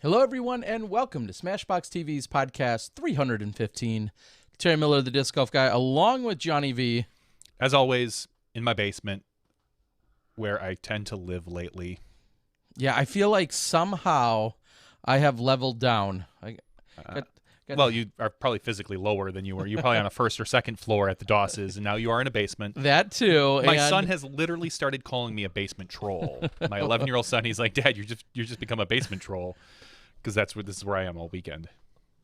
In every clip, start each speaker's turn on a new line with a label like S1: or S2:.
S1: Hello, everyone, and welcome to SmashBoxxTV's podcast 315. Terry Miller, the Disc Golf Guy, along with Johnny V.
S2: As always, in my basement, where I tend to live lately.
S1: Yeah, I feel like somehow I have leveled down.
S2: Well, you are probably physically lower than you were. You're probably on a first or second floor at the Dosses, and now you are in a basement.
S1: That too.
S2: My son has literally started calling me a basement troll. My 11-year-old son, he's like, "Dad, you're just become a basement troll," because this is where I am all weekend.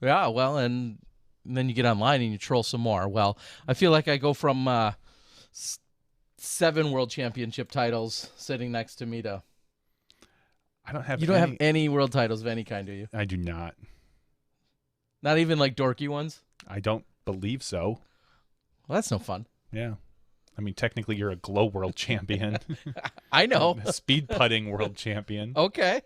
S1: Yeah, well, and then you get online and you troll some more. Well, I feel like I go from 7 world championship titles sitting next to me to.
S2: I don't have.
S1: You don't have any world titles of any kind, do you?
S2: I do not.
S1: Not even like dorky ones?
S2: I don't believe so.
S1: Well, that's no fun.
S2: Yeah. I mean, technically, you're a glow world champion.
S1: I know.
S2: A speed putting world champion.
S1: Okay.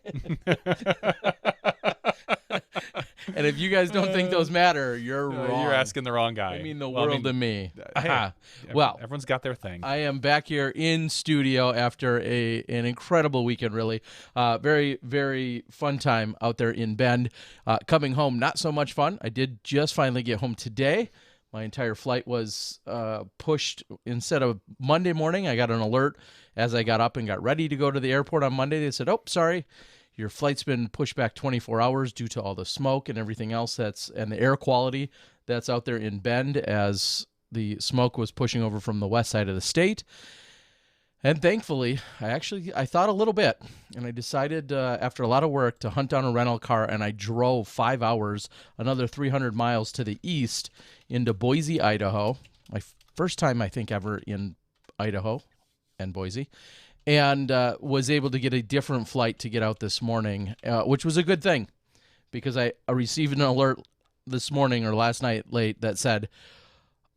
S1: And if you guys don't think those matter, you're wrong.
S2: You're asking the wrong guy.
S1: I mean the world to me.
S2: Hey,
S1: well,
S2: everyone's got their thing.
S1: I am back here in studio after an incredible weekend, really. Very, very fun time out there in Bend. Coming home, not so much fun. I did just finally get home today. My entire flight was pushed. Instead of Monday morning, I got an alert as I got up and got ready to go to the airport on Monday. They said, "Oh, sorry. Your flight's been pushed back 24 hours due to all the smoke and everything else and the air quality that's out there in Bend as the smoke was pushing over from the west side of the state." And thankfully, I thought a little bit, and I decided after a lot of work to hunt down a rental car, and I drove 5 hours, another 300 miles to the east into Boise, Idaho. My first time, I think, ever in Idaho and Boise. And was able to get a different flight to get out this morning, which was a good thing because I received an alert this morning or last night late that said,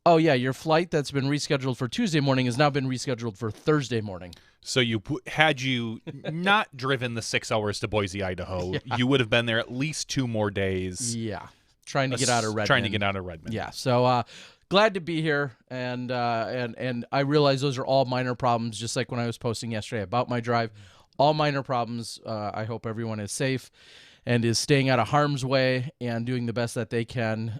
S1: "Oh, yeah, your flight that's been rescheduled for Tuesday morning has now been rescheduled for Thursday morning."
S2: So had you not driven the 6 hours to Boise, Idaho, you would have been there at least 2 more days.
S1: Yeah, trying to get out of Redmond. Yeah, so glad to be here, and I realize those are all minor problems, just like when I was posting yesterday about my drive. All minor problems. I hope everyone is safe and is staying out of harm's way and doing the best that they can.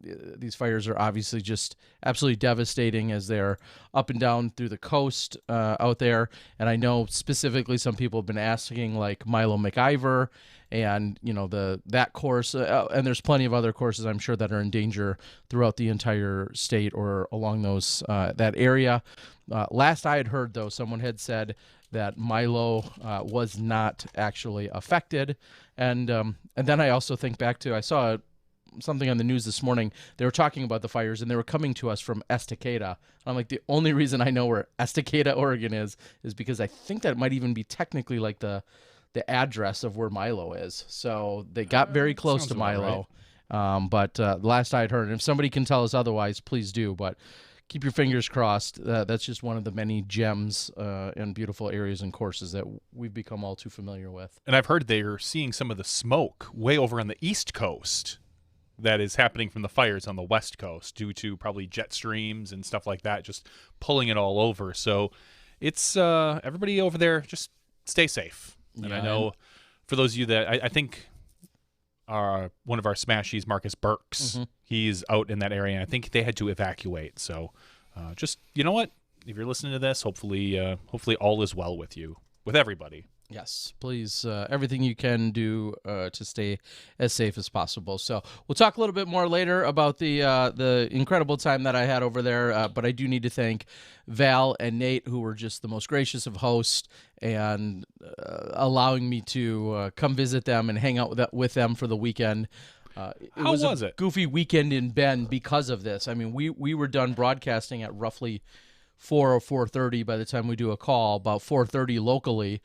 S1: These fires are obviously just absolutely devastating as they're up and down through the coast out there. And I know specifically some people have been asking, like Milo McIver and, that course. And there's plenty of other courses I'm sure that are in danger throughout the entire state or along that area. Last I had heard, though, someone had said that Milo was not actually affected. And then I also think back to, I saw something on the news this morning. They were talking about the fires, and they were coming to us from Estacada. I'm like, the only reason I know where Estacada, Oregon is because I think that might even be technically like the address of where Milo is. So they got very close to Milo. Right. But last I had heard, and if somebody can tell us otherwise, please do. But keep your fingers crossed. That's just one of the many gems and beautiful areas and courses that we've become all too familiar with.
S2: And I've heard they're seeing some of the smoke way over on the East Coast that is happening from the fires on the West Coast due to probably jet streams and stuff like that, just pulling it all over. So it's everybody over there, just stay safe. And I know for those of you that I think one of our Smashies, Marcus Burks, he's out in that area, and I think they had to evacuate. So just, you know what? If you're listening to this, hopefully all is well with you, with everybody.
S1: Yes, please, everything you can do to stay as safe as possible. So we'll talk a little bit more later about the incredible time that I had over there, but I do need to thank Val and Nate, who were just the most gracious of hosts and allowing me to come visit them and hang out with them for the weekend. It was a goofy weekend in Bend because of this. I mean, we were done broadcasting at roughly 4 or 4:30 by the time we do a call, about 4:30 locally.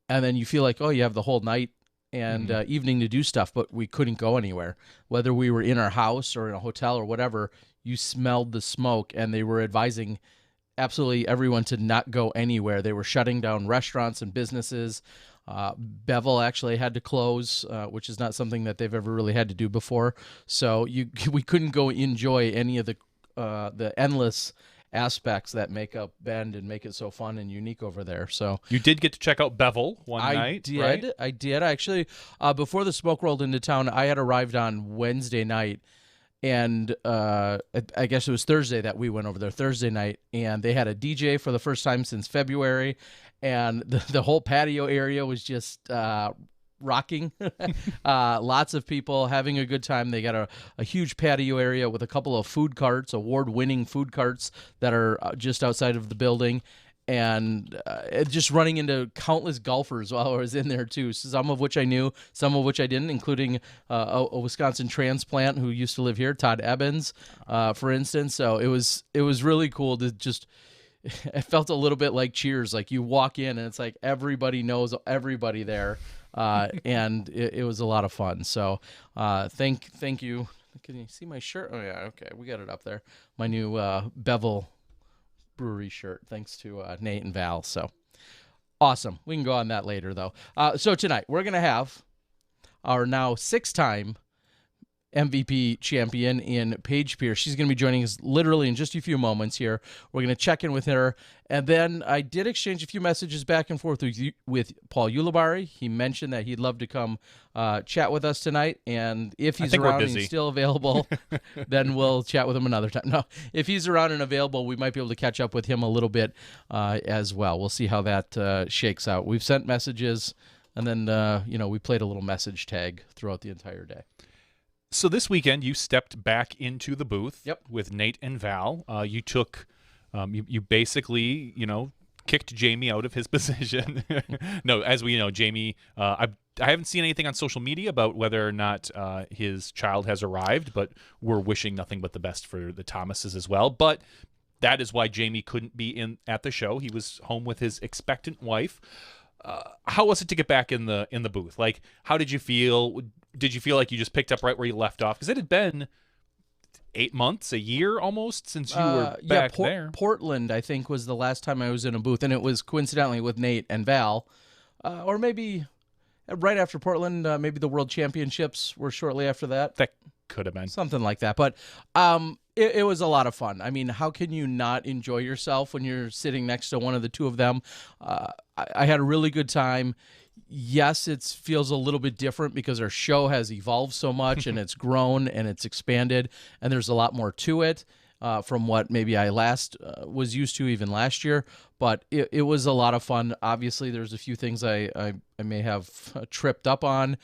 S1: And then you feel like, oh, you have the whole night and evening to do stuff, but we couldn't go anywhere. Whether we were in our house or in a hotel or whatever, you smelled the smoke, and they were advising absolutely everyone to not go anywhere. They were shutting down restaurants and businesses. Bevel actually had to close, which is not something that they've ever really had to do before. So we couldn't go enjoy any of the endless aspects that make up Bend and make it so fun and unique over there. So
S2: you did get to check out Bevel one night, right?
S1: I did. Actually, before the smoke rolled into town, I had arrived on Wednesday night. And I guess it was Thursday that we went over there, Thursday night, and they had a DJ for the first time since February, and the whole patio area was just rocking. Lots of people having a good time. They got a huge patio area with a couple of food carts, award-winning food carts that are just outside of the building. And just running into countless golfers while I was in there, too, some of which I knew, some of which I didn't, including a Wisconsin transplant who used to live here, Todd Ebbins, for instance. So it was really cool to just – it felt a little bit like Cheers. Like you walk in and it's like everybody knows everybody there, and it was a lot of fun. So thank you. Can you see my shirt? Oh, yeah, okay. We got it up there. My new Bevel Brewery shirt, thanks to Nate and Val. So awesome. We can go on that later, though. So tonight we're going to have our now 6-time MVP champion in Paige Pierce. She's going to be joining us literally in just a few moments here. We're going to check in with her. And then I did exchange a few messages back and forth with Paul Ulibarri. He mentioned that he'd love to come chat with us tonight. And if he's around and he's still available, then we'll chat with him another time. No, if he's around and available, we might be able to catch up with him a little bit as well. We'll see how that shakes out. We've sent messages, and then we played a little message tag throughout the entire day.
S2: So this weekend, you stepped back into the booth with Nate and Val. You took, you basically, kicked Jamie out of his position. No, as we know, Jamie, I haven't seen anything on social media about whether or not his child has arrived, but we're wishing nothing but the best for the Thomases as well. But that is why Jamie couldn't be at the show. He was home with his expectant wife. How was it to get back in the booth? Like, how did you feel? Did you feel like you just picked up right where you left off? Because it had been 8 months, a year almost since you were back there.
S1: Portland, I think, was the last time I was in a booth, and it was coincidentally with Nate and Val, or maybe right after Portland. Maybe the World Championships were shortly after that.
S2: That could have been
S1: something like that. But it was a lot of fun. I mean, how can you not enjoy yourself when you're sitting next to one of the two of them? I had a really good time. Yes, it feels a little bit different because our show has evolved so much and it's grown and it's expanded, and there's a lot more to it from what maybe I last was used to even last year. But it was a lot of fun. Obviously, there's a few things I may have tripped up on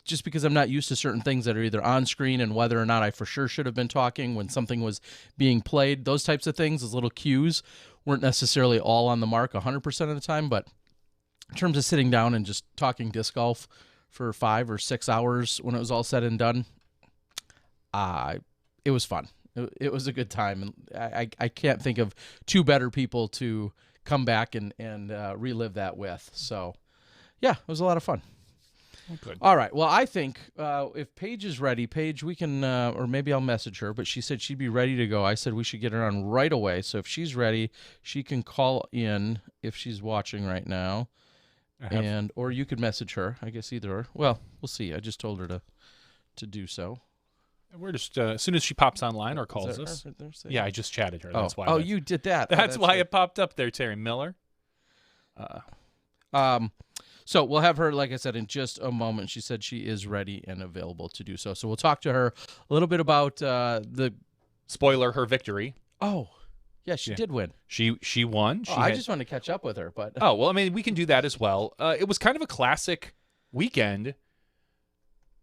S1: just because I'm not used to certain things that are either on screen and whether or not I for sure should have been talking when something was being played. Those types of things, those little cues, weren't necessarily all on the mark 100% of the time, but in terms of sitting down and just talking disc golf for 5 or 6 hours when it was all said and done, it was fun. It was a good time, and I can't think of two better people to come back and relive that with. So, yeah, it was a lot of fun.
S2: Good.
S1: All right. Well, I think if Paige is ready, Paige, we can, or maybe I'll message her, but she said she'd be ready to go. I said we should get her on right away. So if she's ready, she can call in if she's watching right now. Or you could message her. I guess either or. Well, we'll see. I just told her to do so.
S2: We're just as soon as she pops online or calls us. Yeah, I just chatted her. That's why.
S1: Oh, you did that.
S2: That's why it popped up there, Terry Miller.
S1: So we'll have her, like I said, in just a moment. She said she is ready and available to do so. So we'll talk to her a little bit about the
S2: spoiler, her victory.
S1: Oh. Yeah, she did win.
S2: She won.
S1: I just wanted to catch up with her, but
S2: well, I mean, we can do that as well. It was kind of a classic weekend,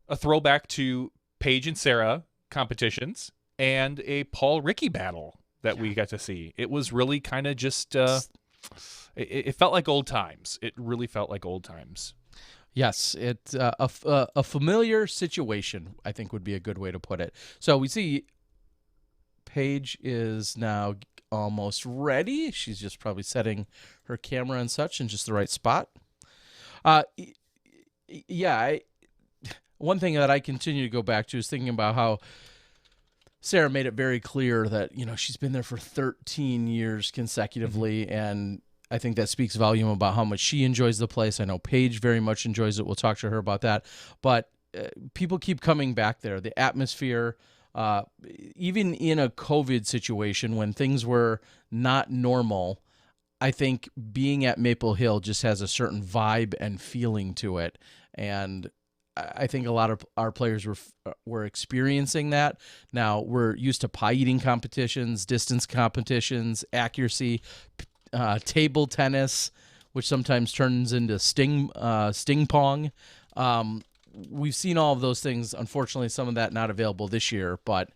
S2: a throwback to Paige and Sarah competitions and a Paul Ricky battle that we got to see. It was really kind of just it felt like old times. It really felt like old times.
S1: Yes, it's a familiar situation, I think would be a good way to put it. So we see Paige is now almost ready. She's just probably setting her camera and such in just the right spot. One thing that I continue to go back to is thinking about how Sarah made it very clear that, she's been there for 13 years consecutively, and I think that speaks volume about how much she enjoys the place. I know Paige very much enjoys it. We'll talk to her about that. But people keep coming back there. The atmosphere, even in a COVID situation when things were not normal, I think being at Maple Hill just has a certain vibe and feeling to it. And I think a lot of our players were experiencing that. Now we're used to pie eating competitions, distance competitions, accuracy, table tennis, which sometimes turns into sting pong. We've seen all of those things. Unfortunately, some of that not available this year, but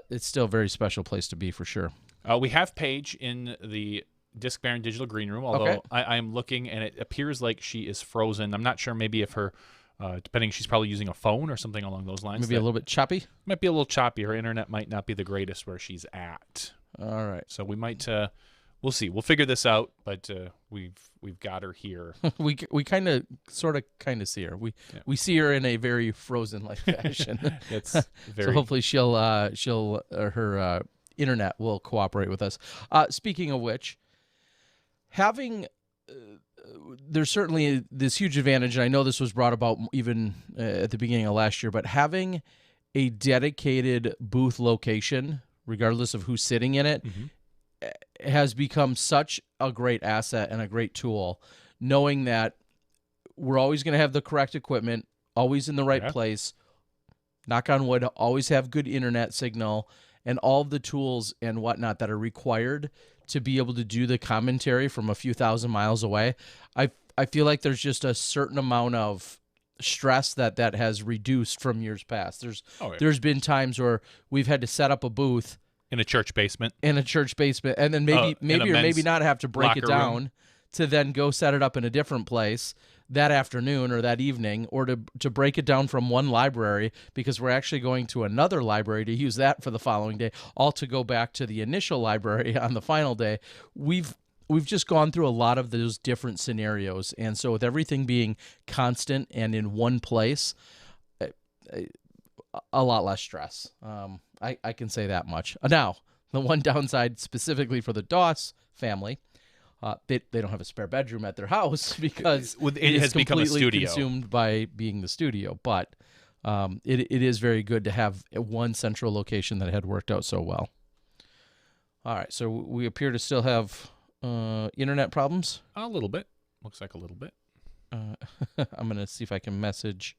S1: it's still a very special place to be for sure.
S2: We have Paige in the Disc Baron Digital Green Room, although I am looking and it appears like she is frozen. I'm not sure maybe if her, depending, she's probably using a phone or something along those lines.
S1: Maybe a little bit choppy?
S2: Might be a little choppy. Her internet might not be the greatest where she's at.
S1: All right.
S2: So we might, we'll see. We'll figure this out, but we've got her here.
S1: we kind of kind of see her. We see her in a very Frozen-like fashion.
S2: It's very...
S1: So hopefully her internet will cooperate with us. Speaking of which, having there's certainly this huge advantage, and I know this was brought about even at the beginning of last year, but having a dedicated booth location, regardless of who's sitting in it, has become such a great asset and a great tool, knowing that we're always going to have the correct equipment, always in the right place, knock on wood, always have good internet signal, and all of the tools and whatnot that are required to be able to do the commentary from a few thousand miles away. I feel like there's just a certain amount of stress that has reduced from years past. There's been times where we've had to set up a booth
S2: in a church basement,
S1: and then maybe not have to break it down to then go set it up in a different place that afternoon or that evening, or to break it down from one library because we're actually going to another library to use that for the following day, all to go back to the initial library on the final day. We've just gone through a lot of those different scenarios, and so with everything being constant and in one place, a lot less stress. I can say that much. Now, the one downside specifically for the Doss family, they don't have a spare bedroom at their house because
S2: it has become a studio,
S1: consumed by being the studio. But it is very good to have one central location that had worked out so well. All right, so we appear to still have internet problems.
S2: A little bit. Looks like a little bit.
S1: I'm going to see if I can message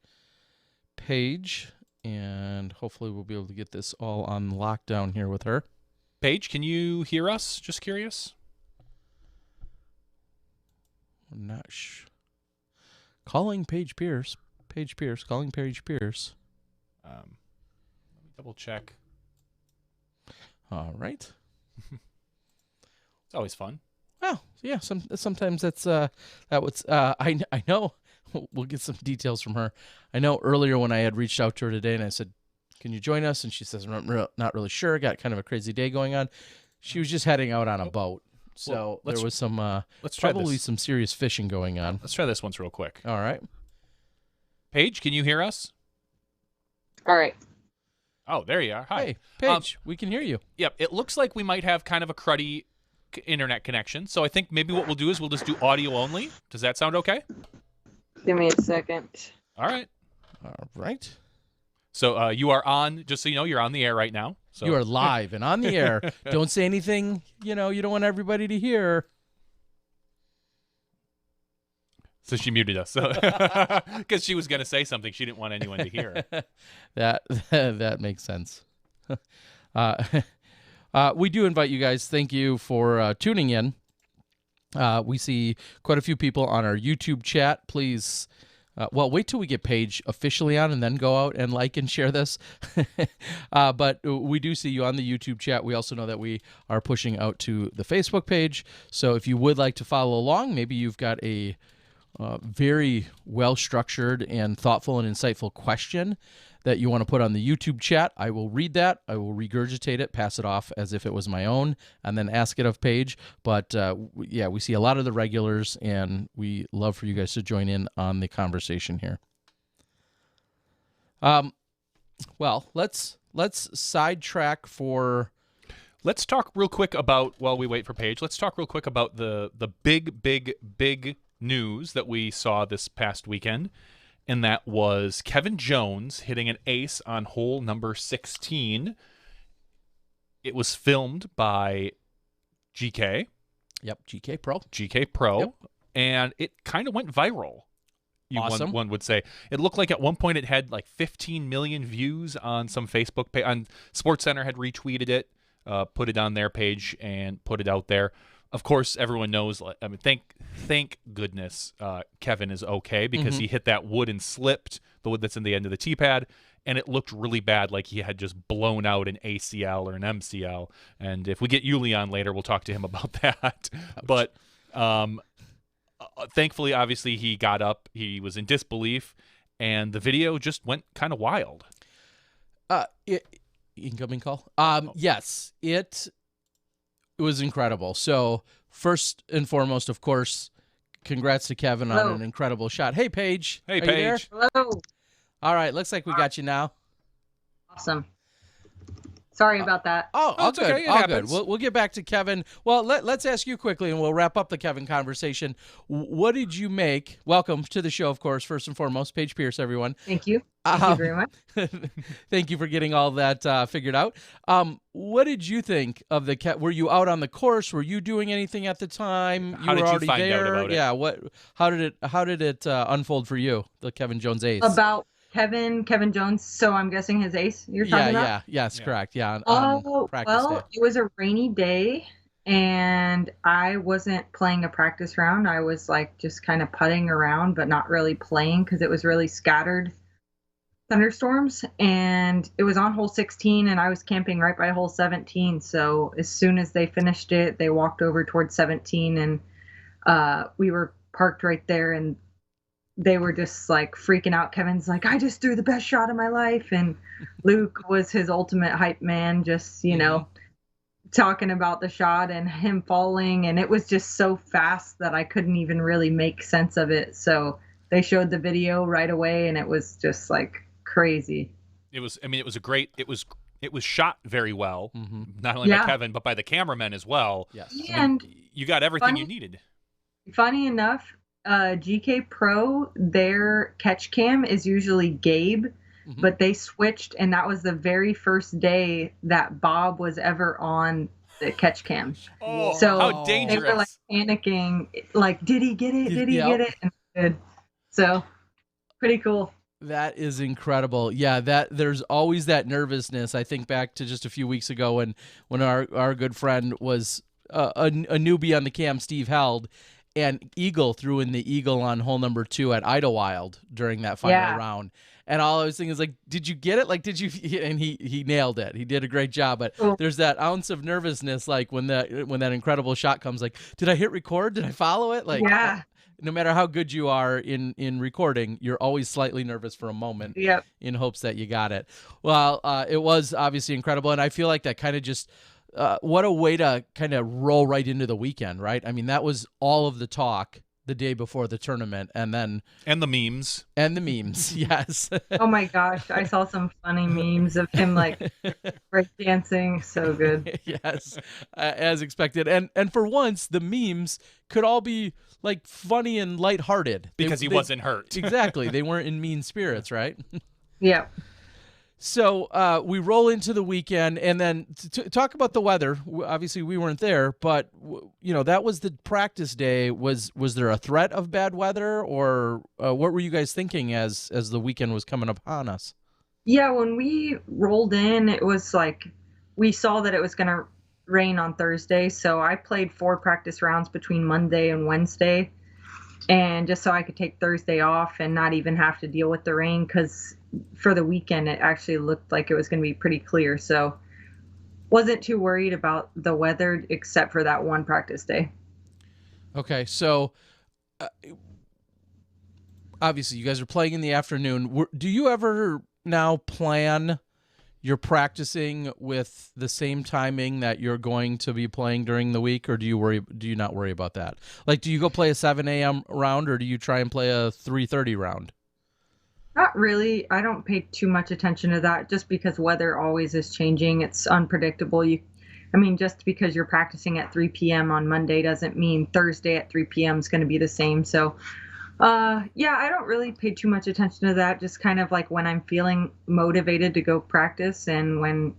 S1: Paige, and hopefully we'll be able to get this all on lockdown here with her.
S2: Paige, can you hear us? Just curious.
S1: I'm not calling Paige Pierce. Calling Paige Pierce.
S2: Let me double check.
S1: All right.
S2: It's always fun.
S1: Well, yeah. Sometimes that's I know. We'll get some details from her. I know earlier when I had reached out to her today and I said, "Can you join us?" and she says, "I'm not really sure. Got kind of a crazy day going on." She was just heading out on a boat. So there was some probably some serious fishing going on.
S2: Let's try this once real quick.
S1: All right.
S2: Paige, can you hear us?
S3: All right.
S2: Oh, there you are. Hi.
S1: Hey, Paige, we can hear you.
S2: Yep. It looks like we might have kind of a cruddy internet connection. So I think maybe what we'll do is we'll just do audio only. Does that sound okay?
S3: Give me a second.
S2: All right.
S1: All right.
S2: So you are on, just so you know, you're on the air right now. So
S1: you are live and on the air. Don't say anything, you don't want everybody to hear.
S2: So she muted us because she was going to say something she didn't want anyone to hear.
S1: That makes sense. We do invite you guys. Thank you for tuning in. We see quite a few people on our YouTube chat. Please, wait till we get Paige officially on and then go out and like and share this. But we do see you on the YouTube chat. We also know that we are pushing out to the Facebook page. So if you would like to follow along, maybe you've got a very well-structured and thoughtful and insightful question that you want to put on the YouTube chat. I will read that. I will regurgitate it, pass it off as if it was my own, and then ask it of Paige. But we see a lot of the regulars, and we love for you guys to join in on the conversation here. Well, let's sidetrack for.
S2: Let's talk real quick about, while we wait for Paige, let's talk real quick about the big news that we saw this past weekend. and that was Kevin Jones hitting an ace on hole number 16. It was filmed by GK.
S1: Yep, GK Pro.
S2: GK Pro.
S1: Yep.
S2: And it kind of went viral.
S1: Awesome.
S2: One would say. It looked like at one point it had like 15 million views on some Facebook page. On SportsCenter had retweeted it, put it on their page, and put it out there. Of course, everyone knows. I mean, thank goodness Kevin is okay, because he hit that wood and slipped the wood that's in the end of the tee pad, and it looked really bad, like he had just blown out an ACL or an MCL. And if we get Yuli on later, we'll talk to him about that.
S1: Ouch.
S2: But thankfully, obviously, he got up. He was in disbelief, and the video just went kind of wild.
S1: Incoming call. Yes, it was incredible. So first and foremost, of course, congrats to Kevin on an incredible shot. Hey, Paige.
S2: Hey,
S1: Are you there?
S2: Paige.
S3: Hello.
S1: All right, looks like we got you now.
S3: Awesome. Sorry about that.
S1: Oh, all
S2: it's
S1: good.
S2: okay. It
S1: All
S2: happens.
S1: good. We'll get back to Kevin. Well, let's ask you quickly, and we'll wrap up the Kevin conversation. What did you make? Welcome to the show, of course, first and foremost. Paige Pierce, everyone.
S3: Thank you. Thank you very much.
S1: Thank you for getting all that figured out. What did you think of the Were you out on the course? Were you doing anything at the time?
S2: How did you find out about it?
S1: Yeah. How did it unfold for you? The Kevin Jones ace.
S3: About Kevin Jones. So I'm guessing his ace you're talking about?
S1: Yes, correct. Yeah.
S3: Oh,
S1: practice
S3: well,
S1: day.
S3: it was a rainy day, and I wasn't playing a practice round. I was like just kind of putting around, but not really playing because it was really scattered thunderstorms. And it was on hole 16, and I was camping right by hole 17. So as soon as they finished it, they walked over towards 17, and we were parked right there, and they were just like freaking out. Kevin's like, I just threw the best shot of my life. And Luke was his ultimate hype man, just, talking about the shot and him falling. And it was just so fast that I couldn't even really make sense of it. So they showed the video right away, and it was just like crazy.
S2: It was shot very well, not only by Kevin, but by the cameramen as well.
S1: Yes.
S3: And
S2: you got everything you needed.
S3: Funny enough, GK Pro, their catch cam is usually Gabe, but they switched, and that was the very first day that Bob was ever on the catch cam.
S2: Oh,
S3: so
S2: how dangerous.
S3: They were like panicking, like, did he get it? Did he get it? And he did. So pretty cool.
S1: That is incredible. Yeah, there's always that nervousness. I think back to just a few weeks ago when our good friend was a newbie on the cam, Steve Held, and Eagle threw in the Eagle on hole number 2 at Idlewild during that final round. And all I was thinking is like, did you get it? Like, did you? And he nailed it. He did a great job. But there's that ounce of nervousness, like when that incredible shot comes, like, did I hit record? Did I follow it? Like, no matter how good you are in recording, you're always slightly nervous for a moment in hopes that you got it. Well, it was obviously incredible. And I feel like that kind of just, what a way to kind of roll right into the weekend, right? I mean, that was all of the talk the day before the tournament, and
S2: the memes.
S1: Yes.
S3: Oh my gosh, I saw some funny memes of him like breakdancing. So good.
S1: Yes, as expected. And for once, the memes could all be like funny and lighthearted
S2: because he wasn't hurt.
S1: Exactly, they weren't in mean spirits, right?
S3: Yeah.
S1: So we roll into the weekend, and then talk about the weather. Obviously, we weren't there, but that was the practice day. Was there a threat of bad weather, or what were you guys thinking as the weekend was coming upon us?
S3: Yeah, when we rolled in, it was like we saw that it was going to rain on Thursday, so I played 4 practice rounds between Monday and Wednesday, and just so I could take Thursday off and not even have to deal with the rain, because for the weekend it actually looked like it was going to be pretty clear, so wasn't too worried about the weather except for that one practice day.
S1: Okay, so obviously you guys are playing in the afternoon. Do you ever now plan your practicing with the same timing that you're going to be playing during the week, or do you not worry about that? Like, do you go play a 7 a.m. round, or do you try and play a 3:30 round?
S3: Not really. I don't pay too much attention to that, just because weather always is changing. It's unpredictable. Just because you're practicing at 3 p.m. on Monday doesn't mean Thursday at 3 p.m. is going to be the same. So Yeah, I don't really pay too much attention to that. Just kind of like when I'm feeling motivated to go practice, and when,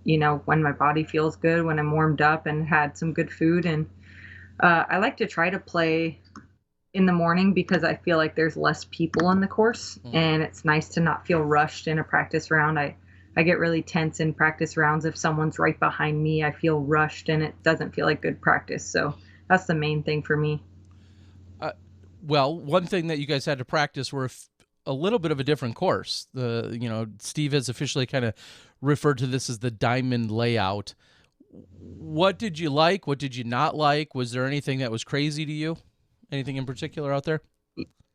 S3: when my body feels good, when I'm warmed up and had some good food. And I like to try to play in the morning because I feel like there's less people on the course, and it's nice to not feel rushed in a practice round. I get really tense in practice rounds. If someone's right behind me, I feel rushed and it doesn't feel like good practice. So that's the main thing for me.
S1: Well, one thing that you guys had to practice were a little bit of a different course. Steve has officially kind of referred to this as the diamond layout. What did you like? What did you not like? Was there anything that was crazy to you? Anything in particular out there?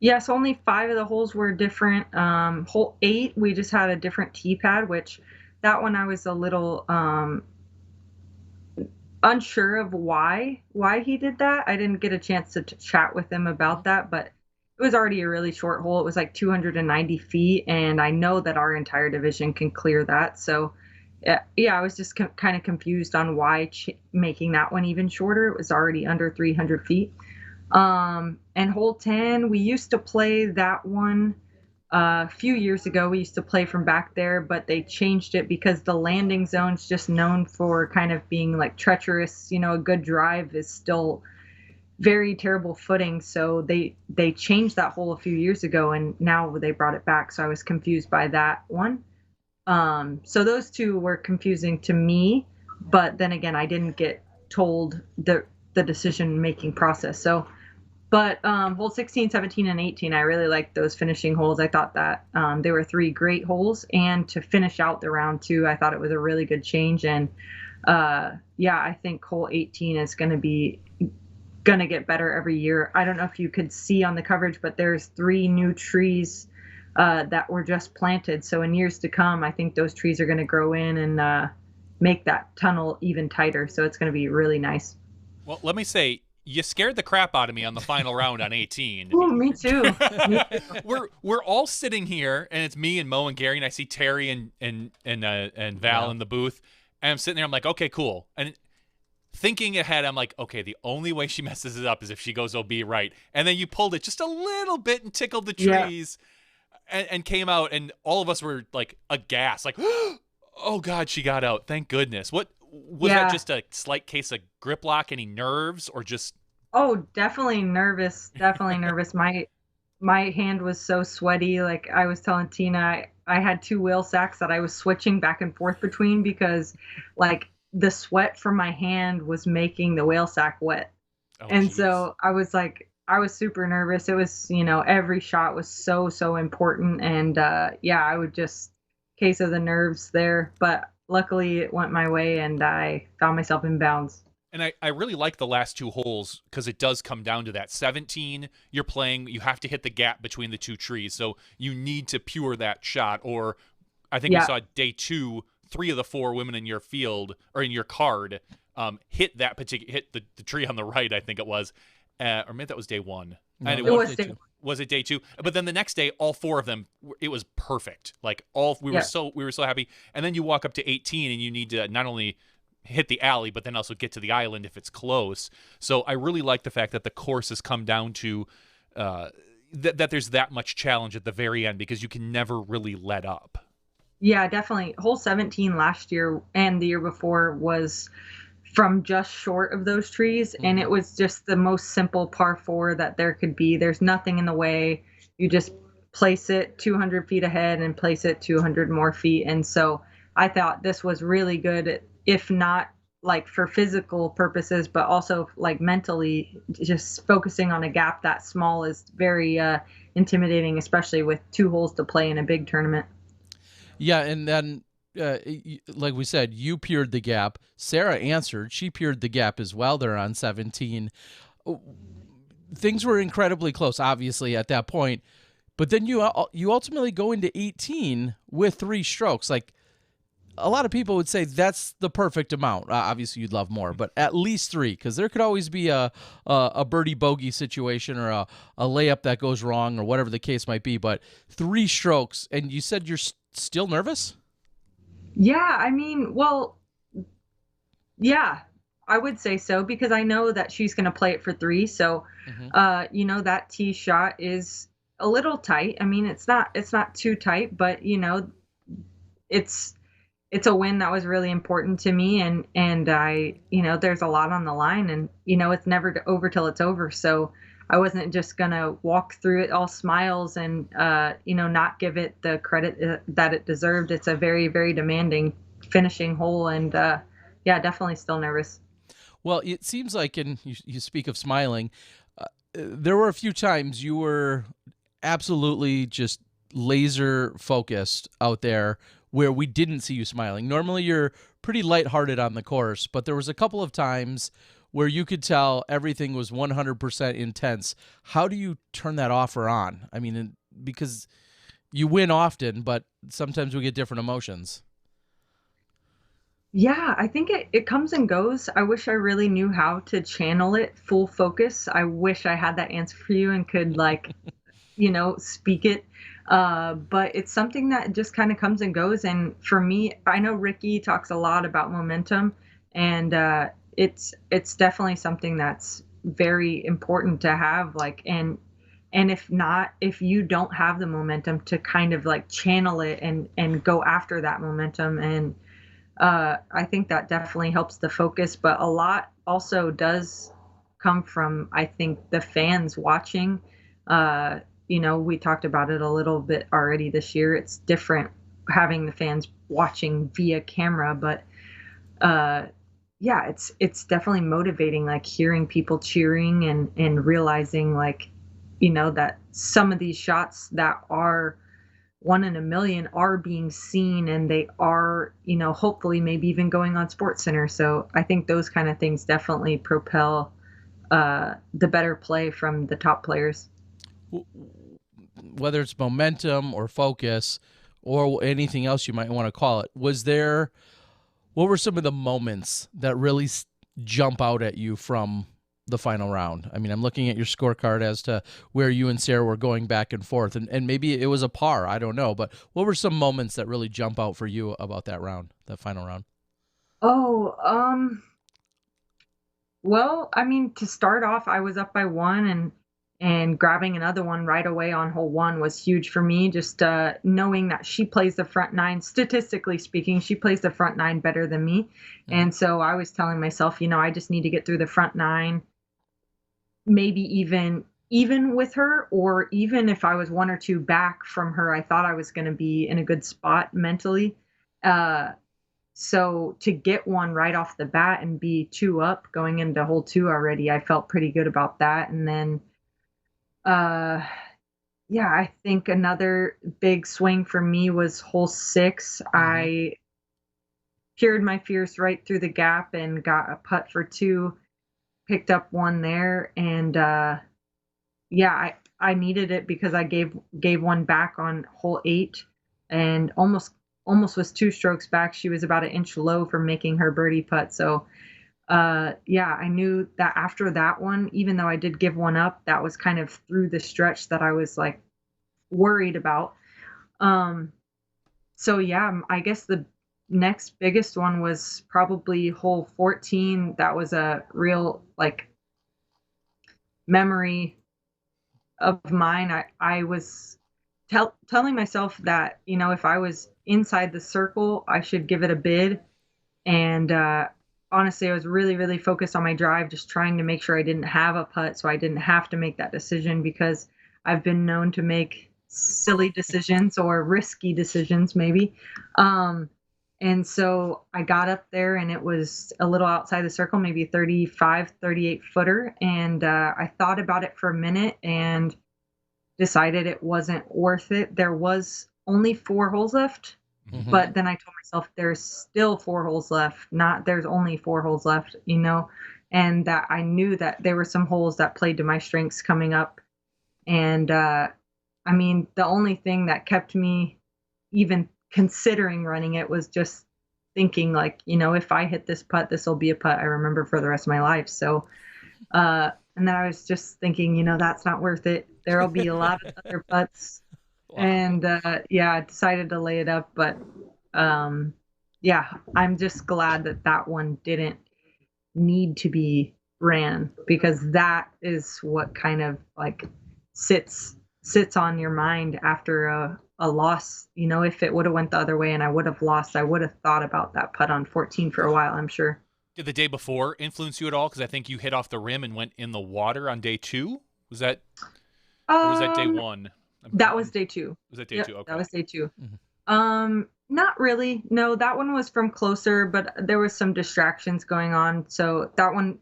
S3: Yes, only 5 of the holes were different. Hole 8, we just had a different tee pad, which that one I was a little unsure of why he did that. I didn't get a chance to chat with him about that, but it was already a really short hole. It was like 290 feet, and I know that our entire division can clear that. So yeah, I was just kind of confused on why making that one even shorter. It was already under 300 feet. And hole 10, we used to play that one a few years ago. We used to play from back there, but they changed it because the landing zone's just known for kind of being like treacherous. A good drive is still very terrible footing. So they changed that hole a few years ago, and now they brought it back. So I was confused by that one. So those 2 were confusing to me, but then again, I didn't get told the decision-making process. But hole 16, 17, and 18, I really liked those finishing holes. I thought that they were 3 great holes, and to finish out the round 2, I thought it was a really good change. And I think hole 18 is going to get better every year. I don't know if you could see on the coverage, but there's 3 new trees that were just planted. So in years to come, I think those trees are going to grow in and make that tunnel even tighter. So it's going to be really nice.
S2: Well, let me say, you scared the crap out of me on the final round on 18.
S3: Oh, me too.
S2: We're all sitting here, and it's me and Mo and Gary, and I see Terry and Val in the booth, and I'm sitting there. I'm like, okay, cool. And thinking ahead, I'm like, okay, the only way she messes it up is if she goes OB right. And then you pulled it just a little bit and tickled the trees, and came out, and all of us were like aghast, like, oh God, she got out. Thank goodness. What was that? Just a slight case of grip lock? Any nerves, or just?
S3: Oh, definitely nervous. Definitely nervous. My hand was so sweaty. Like I was telling Tina, I had 2 wheel sacks that I was switching back and forth between because like the sweat from my hand was making the whale sack wet. And geez. So I was super nervous. It was, every shot was so important. And I would just case of the nerves there. But luckily it went my way and I found myself in bounds.
S2: And I really like the last 2 holes because it does come down to that. 17, you're playing, you have to hit the gap between the 2 trees. So you need to pure that shot. Or I think we saw day 2, 3 of the 4 women in your field or in your card hit the tree on the right, I think it was. Or maybe that was day 1.
S1: No,
S2: and
S1: it was day 2.
S2: Was it day 2? But then the next day, all 4 of them, it was perfect. Like we were so happy. And then you walk up to 18 and you need to not only hit the alley, but then also get to the island if it's close. So I really like the fact that the course has come down to that there's that much challenge at the very end because you can never really let up.
S3: Yeah, definitely. Hole 17 last year and the year before was from just short of those trees, and it was just the most simple par 4 that there could be. There's nothing in the way. You just place it 200 feet ahead and place it 200 more feet. And so I thought this was really good, if not like for physical purposes, but also like mentally. Just focusing on a gap that small is very intimidating, especially with 2 holes to play in a big tournament.
S1: Yeah, and then like we said, you peered the gap. Sarah answered. She peered the gap as well there on 17. Things were incredibly close, obviously, at that point. But then you ultimately go into 18 with 3 strokes. Like, a lot of people would say that's the perfect amount. Obviously, you'd love more, but at least 3, because there could always be a birdie bogey situation or a layup that goes wrong or whatever the case might be. But 3 strokes, and you said you're still nervous?
S3: Yeah, I mean, well, yeah, I would say so because I know that she's going to play it for 3. So, that tee shot is a little tight. I mean, it's not too tight, but it's a win that was really important to me, and I, there's a lot on the line, and it's never over till it's over. So I wasn't just gonna walk through it all smiles and not give it the credit that it deserved. It's a very, very demanding finishing hole, and yeah, definitely still nervous.
S1: Well, it seems like, and you speak of smiling, there were a few times you were absolutely just laser focused out there where we didn't see you smiling. Normally you're pretty lighthearted on the course, but there was a couple of times where you could tell everything was 100% intense. How do you turn that off or on? I mean, because you win often, but sometimes we get different emotions.
S3: Yeah, I think it comes and goes. I wish I really knew how to channel it full focus. I wish I had that answer for you and could speak it. But it's something that just kind of comes and goes. And for me, I know Ricky talks a lot about momentum, and it's definitely something that's very important to have. And if you don't have the momentum, to kind of like channel it and go after that momentum. And I think that definitely helps the focus, but a lot also does come from, I think, the fans watching. We talked about it a little bit already this year. It's different having the fans watching via camera, but yeah, it's definitely motivating, like hearing people cheering and realizing that some of these shots that are 1 in a million are being seen, and they are, hopefully maybe even going on SportsCenter. So I think those kind of things definitely propel the better play from the top players.
S1: Whether it's momentum or focus or anything else you might want to call it, what were some of the moments that really jump out at you from the final round? I mean, I'm looking at your scorecard as to where you and Sarah were going back and forth, and maybe it was a par, I don't know, but what were some moments that really jump out for you about that round, that final round?
S3: Well, I mean, to start off, I was up by 1, and grabbing another one right away on hole 1 was huge for me. Just knowing that she plays the front 9, statistically speaking, she plays the front 9 better than me. Mm-hmm. And so I was telling myself, I just need to get through the front 9, maybe even with her, or even if I was 1 or 2 back from her, I thought I was going to be in a good spot mentally. So to get one right off the bat and be 2 up going into hole 2 already, I felt pretty good about that. And then, yeah, I think another big swing for me was hole 6. Mm-hmm. I cured my fears right through the gap and got a putt for 2, picked up 1 there. And, yeah, I needed it because I gave 1 back on hole 8 and almost was 2 strokes back. She was about an inch low for making her birdie putt. So, yeah, I knew that after that one, even though I did give 1 up, that was kind of through the stretch that I was like worried about. So yeah, I guess the next biggest one was probably hole 14. That was a real memory of mine. I was telling myself that, if I was inside the circle, I should give it a bid. And honestly, I was really, really focused on my drive, just trying to make sure I didn't have a putt, so I didn't have to make that decision, because I've been known to make silly decisions or risky decisions maybe. And so I got up there, and it was a little outside the circle, maybe 35, 38 footer. And I thought about it for a minute and decided it wasn't worth it. There was only 4 holes left, mm-hmm. But then I told myself there's still 4 holes left, not there's only 4 holes left, and that I knew that there were some holes that played to my strengths coming up. And I mean, the only thing that kept me even considering running it was just thinking if I hit this putt, this will be a putt I remember for the rest of my life. So, and then I was just thinking, that's not worth it. There'll be a lot of other putts. Wow. And yeah, I decided to lay it up. But yeah, I'm just glad that one didn't need to be ran, because that is what kind of sits sits on your mind after a loss. You know, if it would have went the other way and I would have lost, I would have thought about that putt on 14 for a while, I'm sure.
S2: Did the day before influence you at all? Because I think you hit off the rim and went in the water on day 2. Was that, or was that day 1?
S3: That was day 2.
S2: Was that day 2? Okay.
S3: That was day 2. Not really. No, that one was from closer, but there was some distractions going on. So that one,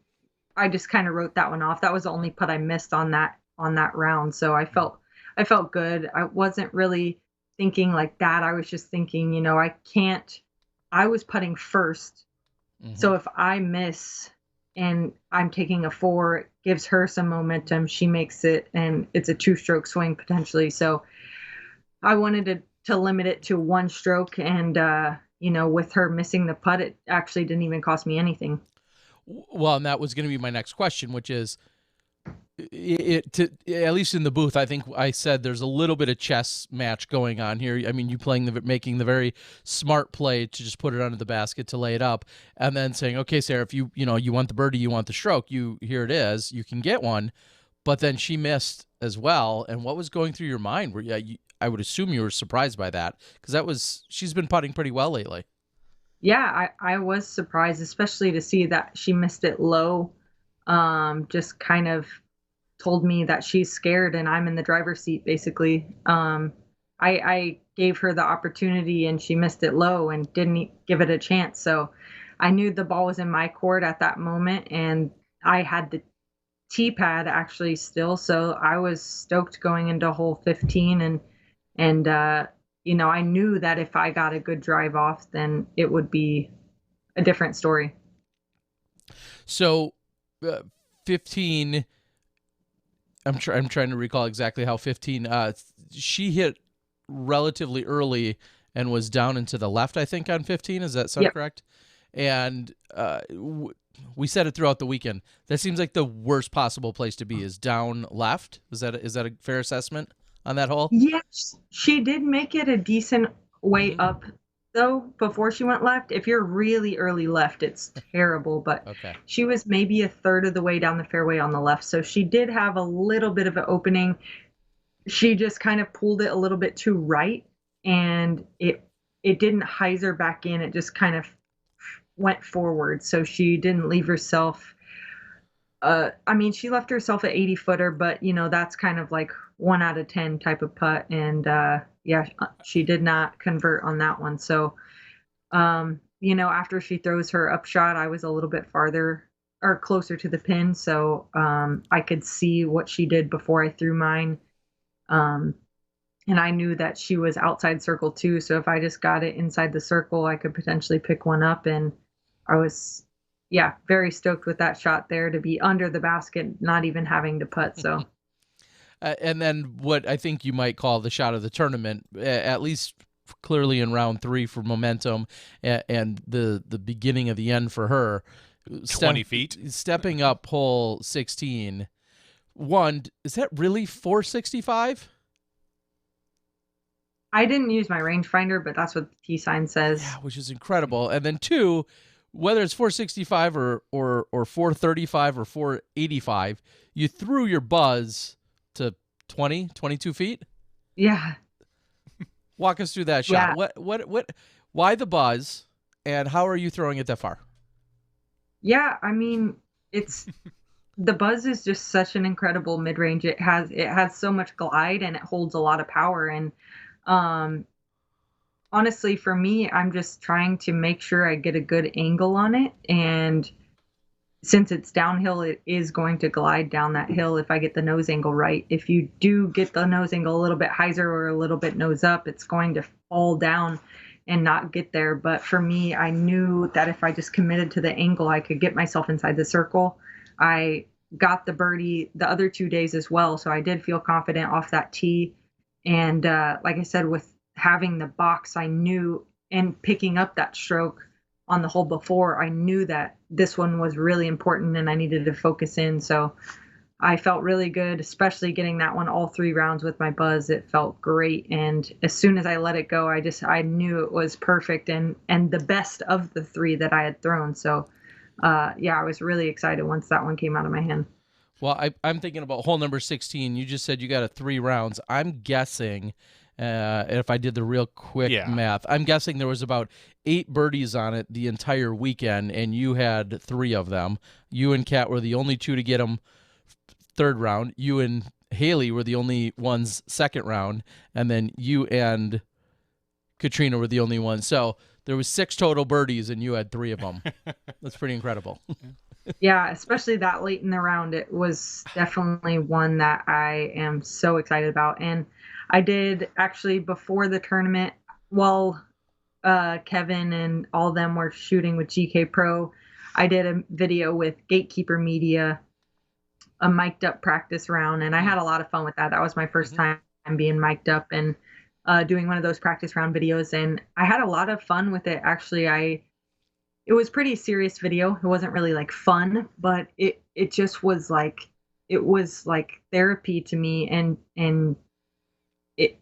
S3: I just kind of wrote that one off. That was the only putt I missed on that round. So I felt good. I wasn't really thinking like that. I was just thinking, you know, I was putting first. So if I miss and I'm taking a 4, it gives her some momentum. She makes it, and it's a 2-stroke swing potentially. So I wanted to limit it to 1 stroke, and you know, with her missing the putt, it actually didn't even cost me anything.
S1: Well, and that was going to be my next question, which is, at least in the booth, I think I said there's a little bit of chess match going on here. I mean, you making the very smart play to just put it under the basket to lay it up, and then saying, okay, Sarah, if you want the birdie, you want the stroke, here it is, you can get one. But then she missed as well. And what was going through your mind? I would assume you were surprised by that, because she's been putting pretty well lately.
S3: Yeah, I was surprised, especially to see that she missed it low. Just kind of told me that she's scared and I'm in the driver's seat, basically. I gave her the opportunity and she missed it low and didn't give it a chance. So I knew the ball was in my court at that moment, and I had the tee pad actually still. So I was stoked going into hole 15, and you know, I knew that if I got a good drive off, then it would be a different story.
S1: So 15, I'm trying to recall exactly how 15, she hit relatively early and was down into the left, I think, on 15. Does that sound correct? And we said it throughout the weekend. That seems like the worst possible place to be, is down left. Is that a fair assessment on that hole?
S3: Yes, she did make it a decent way up, though, before she went left. If you're really early left, it's terrible, but she was maybe a third of the way down the fairway on the left, so she did have a little bit of an opening. She just kind of pulled it a little bit too right, and it didn't hyzer back in. It just kind of went forward, so she didn't leave herself. I mean, she left herself an 80-footer, but you know, that's kind of like 1 out of 10 type of putt, and she did not convert on that one. So, you know, after she throws her upshot, I was a little bit farther or closer to the pin, so I could see what she did before I threw mine, and I knew that she was outside circle too. So if I just got it inside the circle, I could potentially pick one up, and I was very stoked with that shot there, to be under the basket, not even having to putt. So,
S1: and then what I think you might call the shot of the tournament, at least clearly in round 3 for momentum, and the beginning of the end for her.
S2: 20 feet.
S1: Stepping up hole 16. One, is that really 465?
S3: I didn't use my rangefinder, but that's what the T sign says.
S1: Yeah, which is incredible. And then 2, whether it's 465 or 435 or 485, you threw your buzz to 22 feet?
S3: Yeah.
S1: Walk us through that shot. Yeah. Why the buzz, and how are you throwing it that far?
S3: Yeah, I mean, it's the buzz is just such an incredible mid-range. It has so much glide, and it holds a lot of power, and honestly, for me, I'm just trying to make sure I get a good angle on it. And since it's downhill, it is going to glide down that hill if I get the nose angle right. If you do get the nose angle a little bit hyzer or a little bit nose up, it's going to fall down and not get there. But for me, I knew that if I just committed to the angle, I could get myself inside the circle. I got the birdie the other 2 days as well, so I did feel confident off that tee. And like I said, with having the box, I knew, and picking up that stroke on the hole before, I knew that this one was really important and I needed to focus in. So I felt really good, especially getting that one all 3 rounds with my buzz. It felt great. And as soon as I let it go, I knew it was perfect and the best of the 3 that I had thrown. So I was really excited once that one came out of my hand.
S1: Well, I'm thinking about hole number 16. You just said you got a 3 rounds. I'm guessing, if I did the real quick math, I'm guessing there was about 8 birdies on it the entire weekend, and you had 3 of them. You and Kat were the only 2 to get them 3rd round. You and Haley were the only ones 2nd round, and then you and Katrina were the only ones. So there was 6 total birdies, and you had 3 of them. That's pretty incredible.
S3: Yeah, especially that late in the round. It was definitely one that I am so excited about. And I did actually before the tournament, while Kevin and all of them were shooting with GK Pro, I did a video with Gatekeeper Media, a mic'd up practice round. And I had a lot of fun with that. That was my first time being mic'd up and doing one of those practice round videos. And I had a lot of fun with it. Actually, it was pretty serious video. It wasn't really like fun, but it just was like, it was like therapy to me, and it,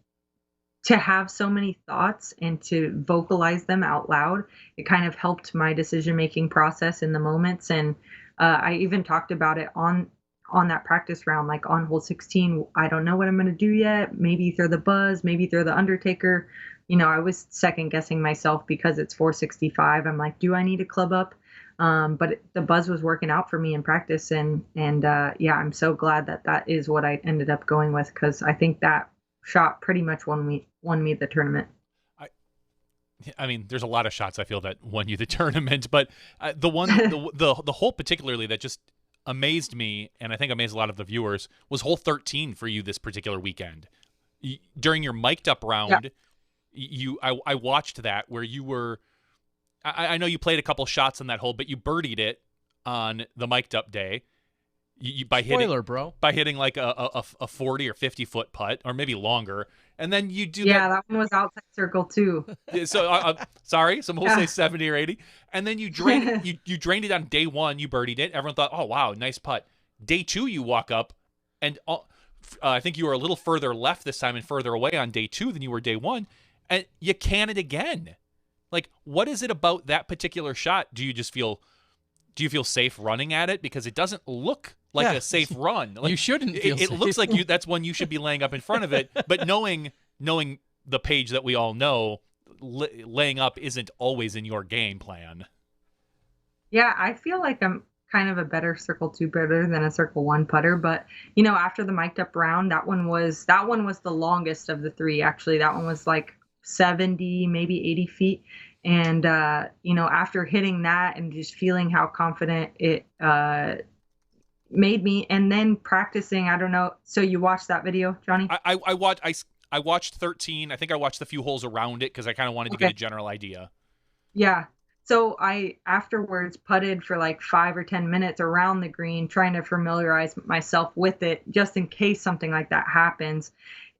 S3: to have so many thoughts and to vocalize them out loud, it kind of helped my decision-making process in the moments. And I even talked about it on that practice round, like on hole 16, I don't know what I'm going to do yet. Maybe throw the buzz, maybe throw the Undertaker. You know, I was second guessing myself because it's 465. I'm like, do I need to club up? But the buzz was working out for me in practice. And yeah, I'm so glad that is what I ended up going with, because I think that shot pretty much won me the tournament.
S2: I mean, there's a lot of shots I feel that won you the tournament, but the one, the hole particularly that just amazed me, and I think amazed a lot of the viewers, was hole 13 for you this particular weekend. During your mic'd up round, I watched that where you were, I know you played a couple shots on that hole, but you birdied it on the mic'd up day. By hitting like a 40 or 50 foot putt, or maybe longer, and then you do
S3: that one was outside circle too.
S2: So sorry, some will say 70 or 80, and then you drained you drained it on day 1. You birdied it. Everyone thought, oh wow, nice putt. Day 2, you walk up, and I think you were a little further left this time and further away on day 2 than you were day 1, and you can it again. Like, what is it about that particular shot? Do you feel safe running at it? Because it doesn't look like a safe run. Like,
S1: you shouldn't feel safe.
S2: It looks like that's one you should be laying up in front of it. But knowing the Paige that we all know, laying up isn't always in your game plan.
S3: Yeah, I feel like I'm kind of a better circle 2 putter than a circle 1 putter. But, you know, after the mic'd up round, that one was the longest of the 3. Actually, that one was like 70, maybe 80 feet. And, you know, after hitting that and just feeling how confident it made me, and then practicing, I don't know. So you watched that video, Johnny?
S2: I watched 13. I think I watched a few holes around it because I kind of wanted to get a general idea.
S3: Yeah. So I afterwards putted for like 5 or 10 minutes around the green, trying to familiarize myself with it just in case something like that happens.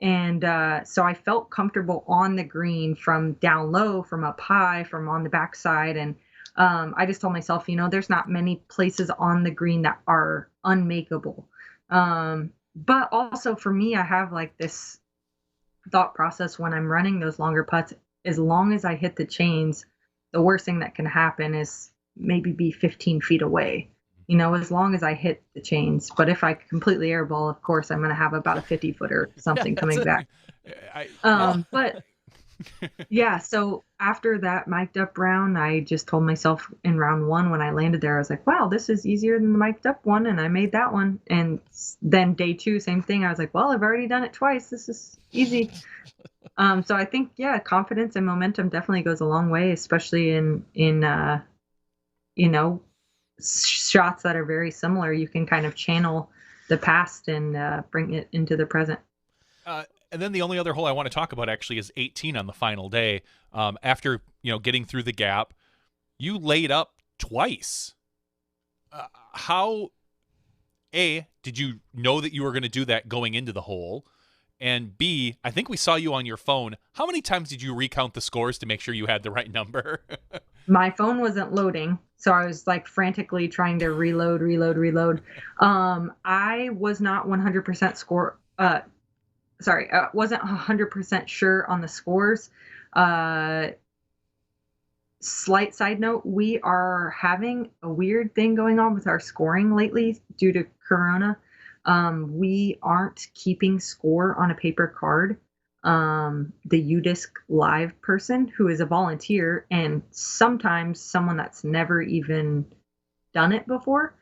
S3: And so I felt comfortable on the green from down low, from up high, from on the backside. And I just told myself, you know, there's not many places on the green that are unmakeable. But also for me, I have like this thought process when I'm running those longer putts. As long as I hit the chains, the worst thing that can happen is maybe be 15 feet away. You know, as long as I hit the chains. But if I completely airball, of course, I'm going to have about a 50-footer something coming back. But yeah, so after that mic'd up round, I just told myself in round 1 when I landed there, I was like, wow, this is easier than the mic'd up one. And I made that one. And then day 2, same thing. I was like, well, I've already done it twice. This is easy. So I think, yeah, confidence and momentum definitely goes a long way, especially in you know, shots that are very similar. You can kind of channel the past and bring it into the present.
S2: And then the only other hole I want to talk about actually is 18 on the final day. After, you know, getting through the gap, you laid up twice. How, A, did you know that you were going to do that going into the hole? And B, I think we saw you on your phone. How many times did you recount the scores to make sure you had the right number?
S3: My phone wasn't loading, so I was like frantically trying to reload. I was not 100% wasn't 100% sure on the scores. Slight side note, we are having a weird thing going on with our scoring lately due to Corona. We aren't keeping score on a paper card. The UDisc live person, who is a volunteer and sometimes someone that's never even done it before,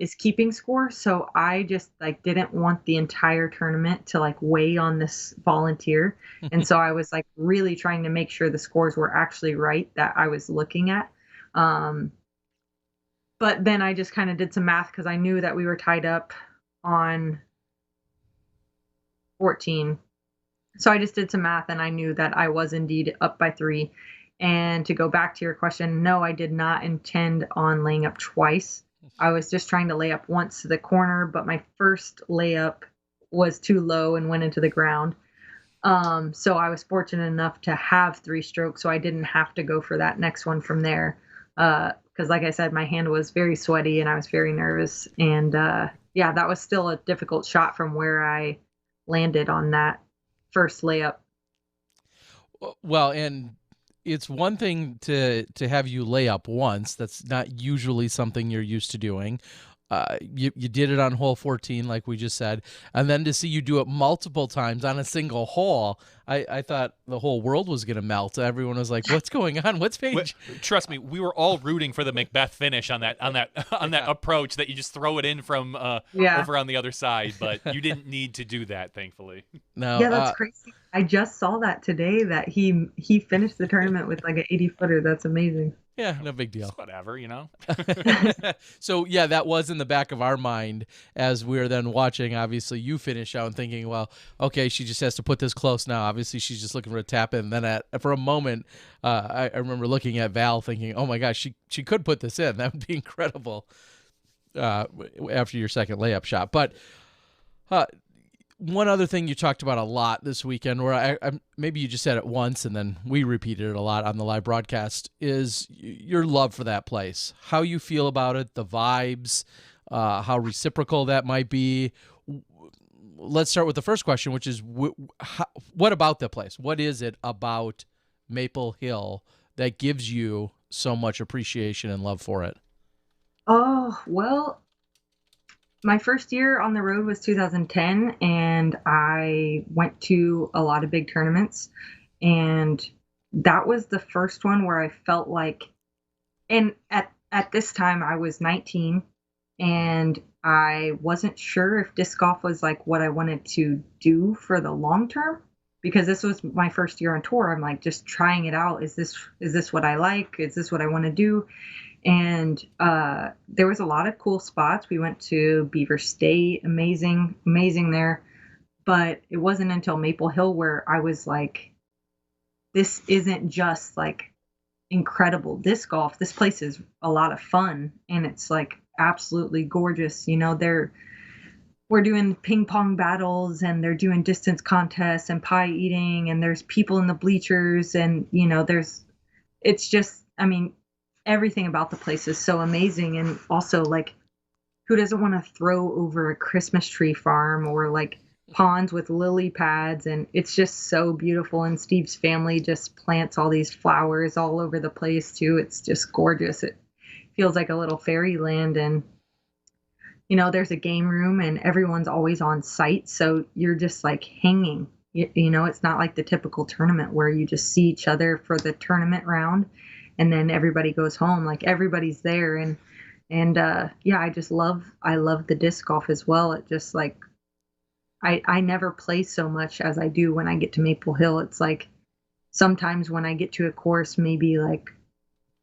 S3: is keeping score. So I just like didn't want the entire tournament to like weigh on this volunteer. And so I was like really trying to make sure the scores were actually right that I was looking at. But then I just kind of did some math because I knew that we were tied up on 14. So I just did some math and I knew that I was indeed up by 3. And to go back to your question, no, I did not intend on laying up twice. I was just trying to lay up once to the corner, but my first layup was too low and went into the ground. So I was fortunate enough to have 3 strokes, so I didn't have to go for that next one from there. Because like I said, my hand was very sweaty and I was very nervous. And yeah, that was still a difficult shot from where I landed on that first layup.
S1: Well, and it's one thing to have you lay up once. That's not usually something you're used to doing. You did it on hole 14, like we just said, and then to see you do it multiple times on a single hole, I thought the whole world was going to melt. Everyone was like, "What's going on? What's Paige?"
S2: Trust me, we were all rooting for the Macbeth finish on that approach that you just throw it in from over on the other side, but you didn't need to do that, thankfully.
S1: No,
S3: yeah, that's crazy. I just saw that today that he finished the tournament with like an 80-footer. That's amazing.
S1: Yeah, no big deal.
S2: It's whatever, you know.
S1: So yeah, that was in the back of our mind as we were then watching. Obviously, you finish out and thinking, well, okay, she just has to put this close now. Obviously, she's just looking for a tap in. And then for a moment, I remember looking at Val thinking, oh my gosh, she could put this in. That would be incredible. After your second layup shot, but. One other thing you talked about a lot this weekend, where I maybe you just said it once and then we repeated it a lot on the live broadcast, is your love for that place. How you feel about it, the vibes, how reciprocal that might be. Let's start with the first question, which is what about the place? What is it about Maple Hill that gives you so much appreciation and love for it?
S3: Oh, well, my first year on the road was 2010, and I went to a lot of big tournaments, and that was the first one where I felt like, and at this time I was 19, and I wasn't sure if disc golf was like what I wanted to do for the long term, because this was my first year on tour. I'm like just trying it out. Is this what I like? Is this what I want to do? And there was a lot of cool spots. We went to Beaver State, amazing there. But it wasn't until Maple Hill where I was like, this isn't just like incredible disc golf. This place is a lot of fun, and it's like absolutely gorgeous. You know, we're doing ping pong battles, and they're doing distance contests and pie eating, and there's people in the bleachers, and you know, it's just, I mean, everything about the place is so amazing. And also, like, who doesn't want to throw over a Christmas tree farm or like ponds with lily pads? And it's just so beautiful. And Steve's family just plants all these flowers all over the place too. It's just gorgeous. It feels like a little fairyland. And you know, there's a game room and everyone's always on site, so you're just like hanging. You know, it's not like the typical tournament where you just see each other for the tournament round and then everybody goes home. Like, everybody's there. And yeah, I love the disc golf as well. It just like, I never play so much as I do when I get to Maple Hill. It's like sometimes when I get to a course, maybe like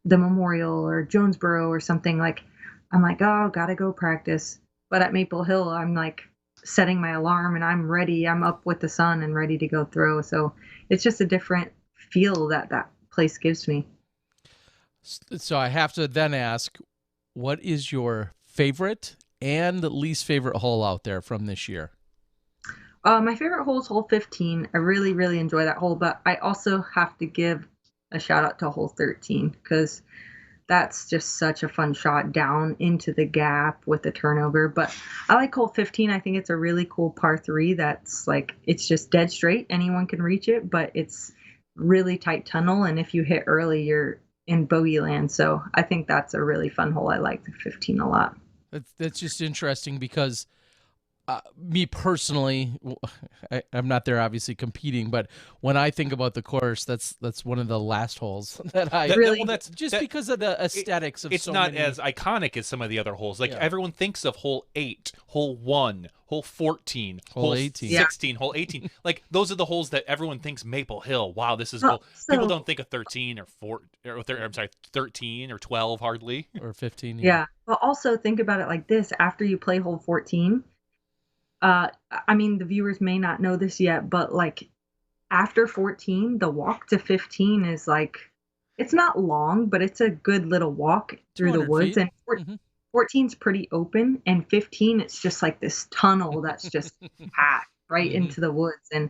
S3: the Memorial or Jonesboro or something, like I'm like, oh, gotta go practice. But at Maple Hill, I'm like setting my alarm and I'm ready. I'm up with the sun and ready to go throw. So it's just a different feel that place gives me.
S1: So I have to then ask, what is your favorite and least favorite hole out there from this year?
S3: My favorite hole is hole 15. I really, really enjoy that hole, but I also have to give a shout out to hole 13 because that's just such a fun shot down into the gap with the turnover. But I like hole 15. I think it's a really cool par 3 that's like, it's just dead straight. Anyone can reach it, but it's really tight tunnel. And if you hit early, you're in bogey land. So I think that's a really fun hole. I like the 15 a lot.
S1: That's just interesting because Me personally, I'm not there obviously competing, but when I think about the course, that's one of the last holes that I
S3: really.
S1: Well, because of the aesthetics of
S2: it's
S1: so
S2: not
S1: many.
S2: as iconic as some of the other holes. Like everyone thinks of hole 8, hole 1, hole 14, hole
S1: 18,
S2: 16, hole 18. Like those are the holes that everyone thinks Maple Hill. Wow, this is cool. People don't think of 13 or 4 or I'm sorry, 13 or 12 hardly
S1: or 15.
S3: Yeah, but also think about it like this: after you play hole 14. I mean, the viewers may not know this yet, but like after 14, the walk to 15 is like, it's not long, but it's a good little walk through the woods.
S1: Feet.
S3: And 14's pretty open, and 15, it's just like this tunnel that's just packed right into the woods. And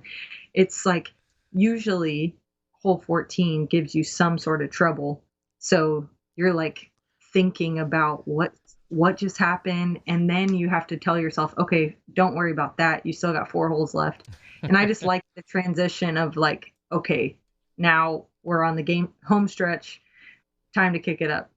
S3: it's like usually hole 14 gives you some sort of trouble. So you're like thinking about what just happened, and then you have to tell yourself, okay, don't worry about that, you still got 4 holes left. And I just like the transition of like, okay, now we're on the game home stretch, time to kick it up.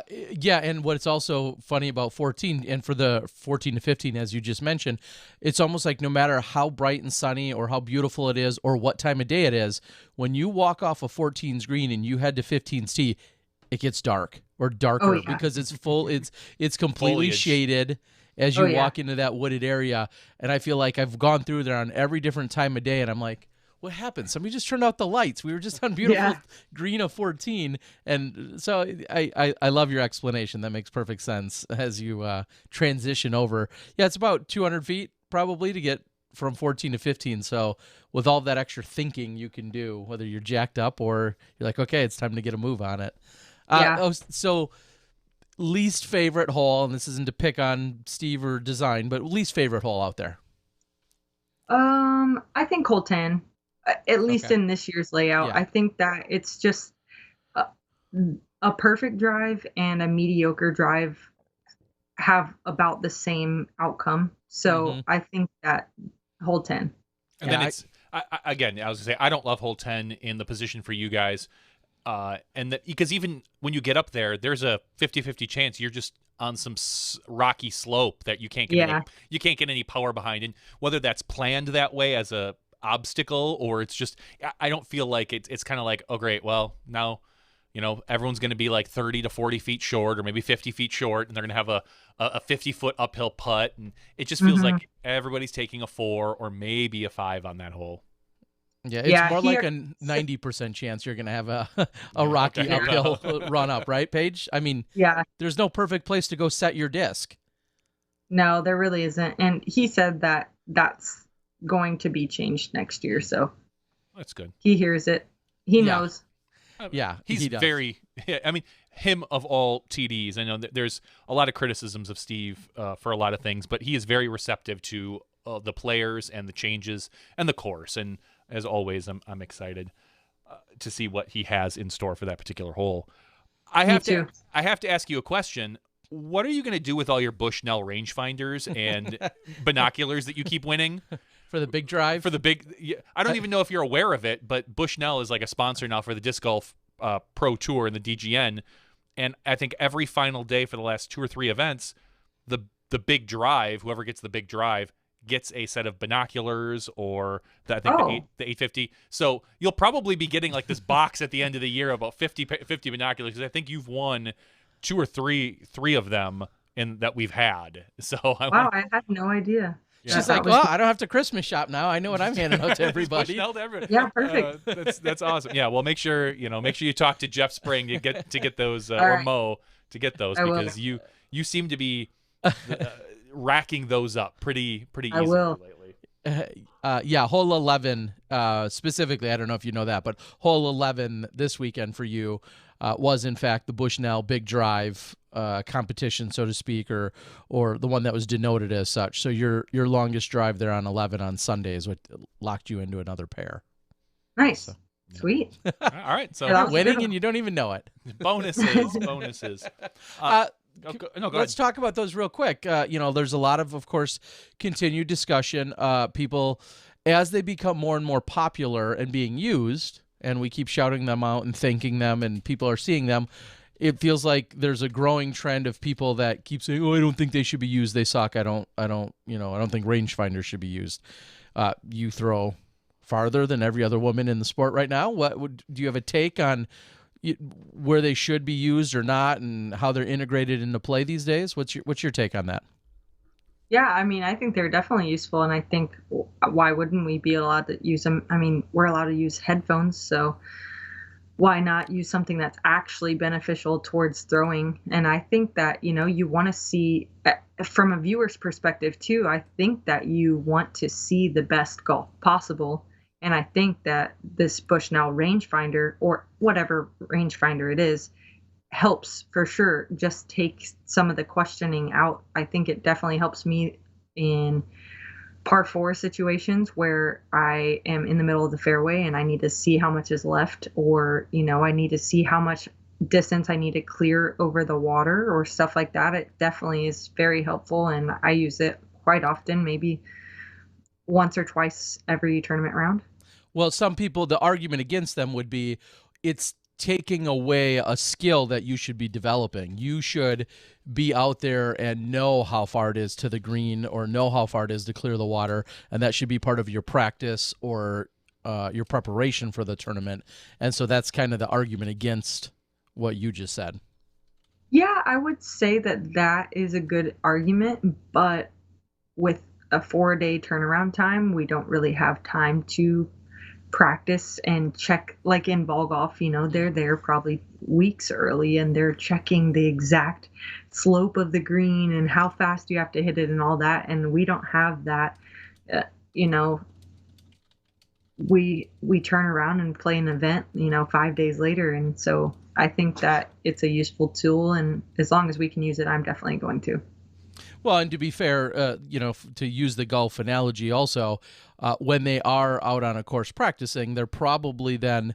S1: Yeah, and what's also funny about 14, and for the 14 to 15, as you just mentioned, it's almost like no matter how bright and sunny or how beautiful it is or what time of day it is, when you walk off of 14's green and you head to 15's tee, it gets dark or darker because it's full. It's completely
S2: Foliage.
S1: shaded as you walk into that wooded area. And I feel like I've gone through there on every different time of day, and I'm like, what happened? Somebody just turned out the lights. We were just on beautiful green of 14. And so I love your explanation. That makes perfect sense as you transition over. Yeah, it's about 200 feet probably to get from 14 to 15. So with all that extra thinking you can do, whether you're jacked up or you're like, okay, it's time to get a move on it. So least favorite hole, and this isn't to pick on Steve or design, but least favorite hole out there.
S3: I think hole 10, at least in this year's layout. I think that it's just a perfect drive and a mediocre drive have about the same outcome. So I think that hole 10.
S2: And then it's again, I was gonna say I don't love hole 10 in the position for you guys. And that because even when you get up there, there's a 50-50 chance you're just on some rocky slope that you can't get you can't get any power behind, and whether that's planned that way as a obstacle or it's just I don't feel like it's kind of like, oh great, well now everyone's going to be like 30 to 40 feet short or maybe 50 feet short, and they're going to have a 50-foot uphill putt, and it just feels like everybody's taking a 4 or maybe a 5 on that hole.
S1: Yeah, it's more like a 90% chance you're going to have a rocky uphill run up, right, Paige? I mean, there's no perfect place to go set your disc.
S3: No, there really isn't. And he said that that's going to be changed next year, so
S2: that's good.
S3: He hears it. He knows.
S2: He's very. I mean, him of all TDs. I know that there's a lot of criticisms of Steve for a lot of things, but he is very receptive to the players and the changes and the course. And as always, I'm excited to see what he has in store for that particular hole. I have to ask you a question. What are you going to do with all your Bushnell rangefinders and binoculars that you keep winning?
S1: For the big drive?
S2: I don't even know if you're aware of it, but Bushnell is like a sponsor now for the Disc Golf Pro Tour and the DGN. And I think every final day for the last 2 or 3 events, the big drive, whoever gets the big drive, gets a set of binoculars or the 850. So you'll probably be getting like this box at the end of the year about 50 binoculars, because I think you've won 2 or 3 of them that we've had. So
S3: I had no idea.
S1: Yeah. She's like, well, I don't have to Christmas shop now. I know what I'm handing out to everybody.
S3: Yeah, perfect.
S2: That's awesome. Yeah, well, make sure you talk to Jeff Spring to get those or Mo to get those, because you seem to be racking those up pretty easily lately.
S1: Hole 11 specifically. I don't know if you know that, but hole 11 this weekend for you was in fact the Bushnell Big Drive competition, so to speak, or the one that was denoted as such. So your longest drive there on 11 on Sunday is what locked you into another pair.
S3: Nice. So, sweet.
S2: All right. So
S1: you're winning and you don't even know it.
S2: Bonuses.
S1: Let's talk about those real quick. There's a lot of course, continued discussion. People, as they become more and more popular and being used, and we keep shouting them out and thanking them, and people are seeing them, it feels like there's a growing trend of people that keep saying, "Oh, I don't think they should be used. They suck. I don't think rangefinders should be used." You throw farther than every other woman in the sport right now. Do you have a take on where they should be used or not, and how they're integrated into play these days? What's your take on that?
S3: Yeah, I mean, I think they're definitely useful, and I think why wouldn't we be allowed to use them? I mean, we're allowed to use headphones, so why not use something that's actually beneficial towards throwing? And I think that, you want to see, from a viewer's perspective too, I think that you want to see the best golf possible. And I think that this Bushnell rangefinder, or whatever rangefinder it is, helps for sure. Just take some of the questioning out. I think it definitely helps me in par 4 situations where I am in the middle of the fairway and I need to see how much is left, or, I need to see how much distance I need to clear over the water or stuff like that. It definitely is very helpful, and I use it quite often, maybe once or twice every tournament round.
S1: Well, some people, the argument against them would be it's taking away a skill that you should be developing. You should be out there and know how far it is to the green, or know how far it is to clear the water, and that should be part of your practice or your preparation for the tournament. And so that's kind of the argument against what you just said.
S3: Yeah, I would say that is a good argument, but with a 4-day turnaround time, we don't really have time to practice and check. Like in ball golf, they're there probably weeks early and they're checking the exact slope of the green and how fast you have to hit it and all that, and we don't have that. We turn around and play an event 5 days later, and so I think that it's a useful tool, and as long as we can use it, I'm definitely going to.
S1: Well, and to be fair, to use the golf analogy also, when they are out on a course practicing, they're probably then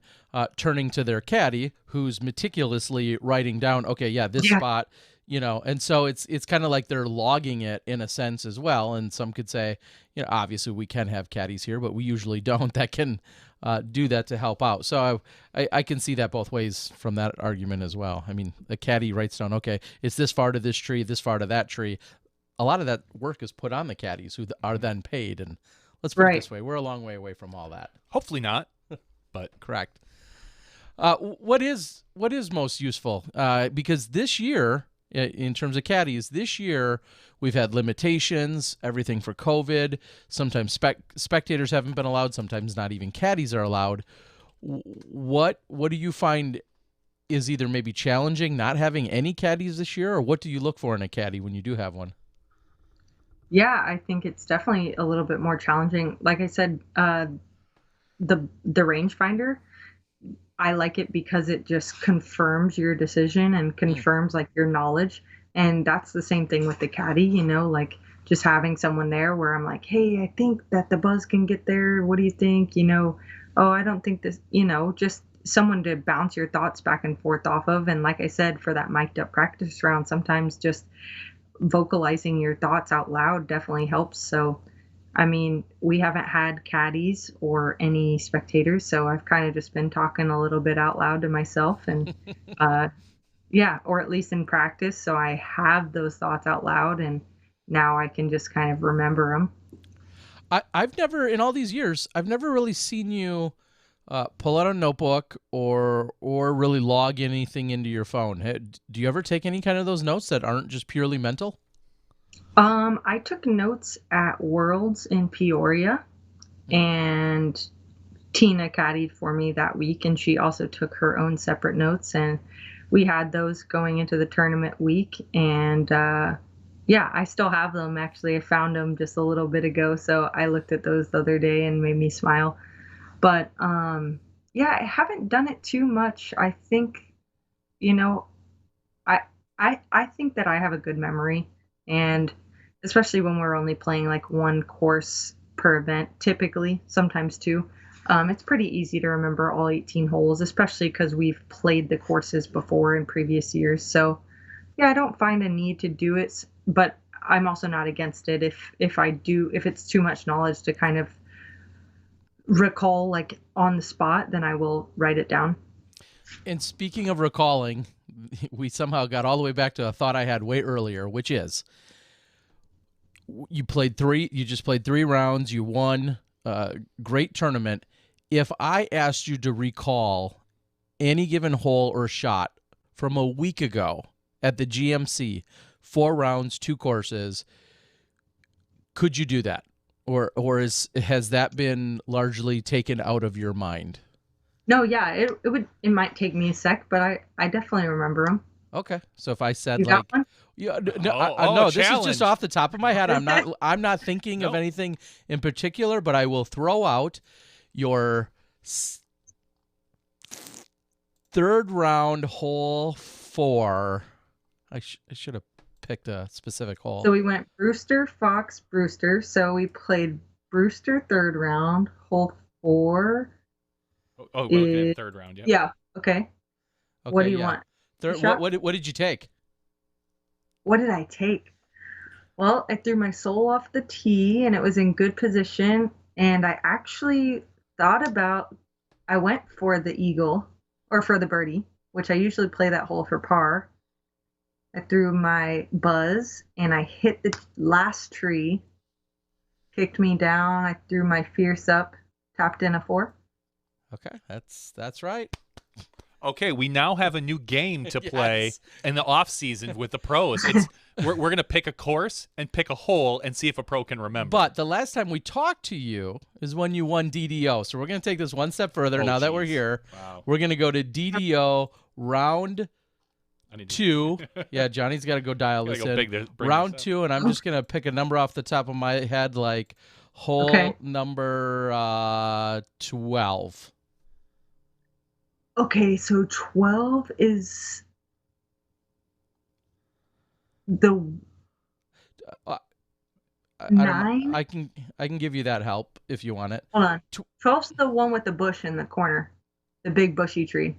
S1: turning to their caddy, who's meticulously writing down, okay, yeah, this spot, and so it's kind of like they're logging it in a sense as well. And some could say, obviously we can have caddies here, but we usually don't, that can do that to help out. So I can see that both ways from that argument as well. I mean, the caddy writes down, okay, it's this far to this tree, this far to that tree. A lot of that work is put on the caddies, who are then paid. And let's put it this way, we're a long way away from all that.
S2: Hopefully not, but
S1: correct. What is most useful? Because this year, in terms of caddies, this year we've had limitations, everything for COVID. Sometimes spectators haven't been allowed. Sometimes not even caddies are allowed. What do you find is either maybe challenging not having any caddies this year, or what do you look for in a caddy when you do have one?
S3: Yeah, I think it's definitely a little bit more challenging. Like I said, the rangefinder, I like it because it just confirms your decision and confirms like your knowledge. And that's the same thing with the caddy, like just having someone there where I'm like, hey, I think that the buzz can get there. What do you think? Oh, I don't think this, just someone to bounce your thoughts back and forth off of. And like I said, for that mic'd up practice round, sometimes just vocalizing your thoughts out loud definitely helps. So, I mean, we haven't had caddies or any spectators, so I've kind of just been talking a little bit out loud to myself, and yeah, or at least in practice. So I have those thoughts out loud, and now I can just kind of remember them.
S1: I've never, in all these years, I've never really seen you pull out a notebook or really log anything into your phone. Do you ever take any kind of those notes that aren't just purely mental?
S3: I took notes at Worlds in Peoria, and Tina caddied for me that week, and she also took her own separate notes, and we had those going into the tournament week. And yeah, I still have them. Actually, I found them just a little bit ago, so I looked at those the other day and made me smile. But yeah, I haven't done it too much. I think, I think that I have a good memory, and especially when we're only playing like one course per event, typically, sometimes two, it's pretty easy to remember all 18 holes, especially because we've played the courses before in previous years. So yeah, I don't find a need to do it, but I'm also not against it if it's too much knowledge to kind of recall like on the spot, then I will write it down.
S1: And speaking of recalling, we somehow got all the way back to a thought I had way earlier, which is you just played 3 rounds, you won, great tournament. If I asked you to recall any given hole or shot from a week ago at the GMC, 4 rounds, 2 courses, could you do that? Or has that been largely taken out of your mind?
S3: No, yeah, it might take me a sec, but I definitely remember them.
S1: Okay, so if I said
S3: You got one?
S1: yeah, no, this is just off the top of my head.
S3: Okay.
S1: I'm not thinking of anything in particular, but I will throw out your 3rd round hole 4. I should have picked a specific hole.
S3: So we went Brewster, Fox, Brewster. So we played Brewster 3rd round, hole 4.
S2: Oh, okay, 3rd round, yeah.
S3: Yeah, okay. What do you want?
S1: What did you take?
S3: What did I take? Well, I threw my soul off the tee, and it was in good position. And I actually I went for the eagle, or for the birdie, which I usually play that hole for par. I threw my buzz, and I hit the last tree, kicked me down. I threw my fierce up, tapped in a 4.
S1: Okay, that's right.
S2: Okay, we now have a new game to play in the off season with the pros. We're gonna pick a course and pick a hole and see if a pro can remember.
S1: But the last time we talked to you is when you won DDO. So we're gonna take this one step further. Now that we're here, we're gonna go to DDO round 2. Yeah, Johnny's got to go dial this in. Round 2, and I'm just gonna pick a number off the top of my head, like hole number 12.
S3: Okay, so 12 is the 9.
S1: I can give you that help if you want it.
S3: Hold on. 12's the one with the bush in the corner, the big bushy tree.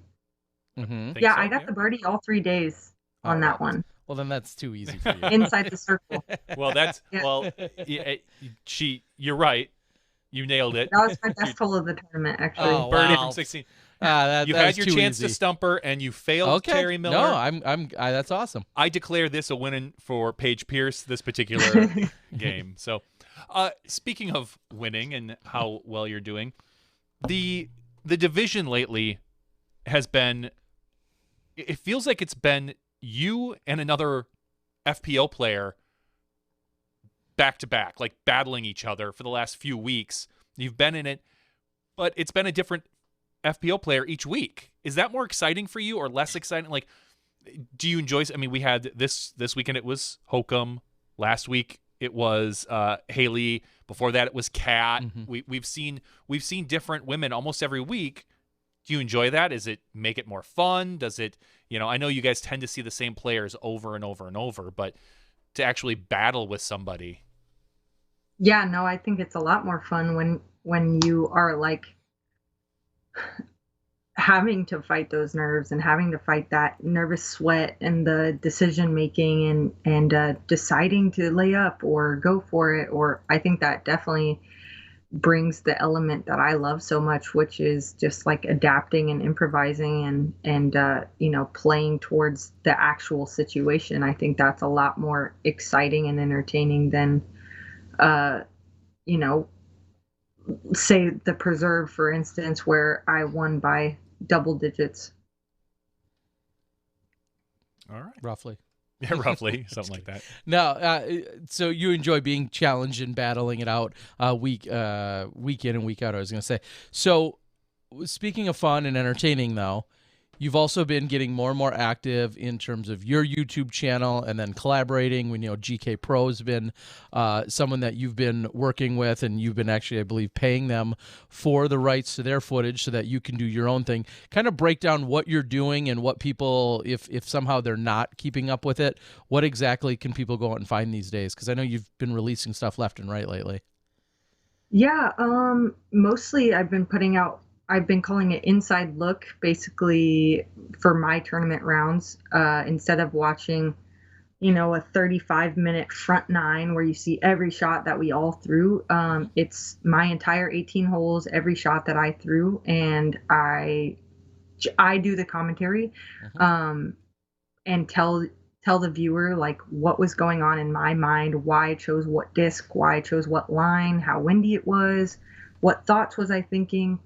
S1: Mm-hmm.
S3: Yeah, I got the birdie all 3 days on that one.
S1: Well, then that's too easy for you.
S3: Inside the circle.
S2: Well, you're right. You nailed it.
S3: That was my best hole of the tournament, actually.
S2: Oh, birdie from 16. You had your chance to stump her, and you failed Terry Miller.
S1: No, that's awesome.
S2: I declare this a win for Paige Pierce this particular game. So, speaking of winning and how well you're doing, the division lately has been. It feels like it's been you and another FPO player back to back, like battling each other for the last few weeks. You've been in it, but it's been a different FPO player each week. Is that more exciting for you or less exciting? Like, do you enjoy? I mean, we had this weekend. It was Hokum. Last week it was Haley. Before that it was Kat. Mm-hmm. We've seen different women almost every week. Do you enjoy that? Does it make it more fun? Does it? I know you guys tend to see the same players over and over and over, but to actually battle with somebody.
S3: Yeah, no, I think it's a lot more fun when you are like having to fight those nerves and having to fight that nervous sweat and the decision making and deciding to lay up or go for it. Or I think that definitely brings the element that I love so much, which is just like adapting and improvising and playing towards the actual situation. I think that's a lot more exciting and entertaining than say the Preserve, for instance, where I won by double digits.
S2: All right.
S1: Roughly.
S2: Yeah, roughly. Something like that.
S1: No, so you enjoy being challenged and battling it out week in and week out, I was going to say. So speaking of fun and entertaining, though, you've also been getting more and more active in terms of your YouTube channel and then collaborating. We know GK Pro has been someone that you've been working with, and you've been actually, I believe, paying them for the rights to their footage so that you can do your own thing. Kind of break down what you're doing and what people, if somehow they're not keeping up with it, what exactly can people go out and find these days? Because I know you've been releasing stuff left and right lately.
S3: Yeah, mostly I've been calling it Inside Look, basically, for my tournament rounds. Instead of watching, a 35-minute front nine where you see every shot that we all threw. It's my entire 18 holes, every shot that I threw, and I do the commentary. and tell the viewer like what was going on in my mind, why I chose what disc, why I chose what line, how windy it was, what thoughts was I thinking.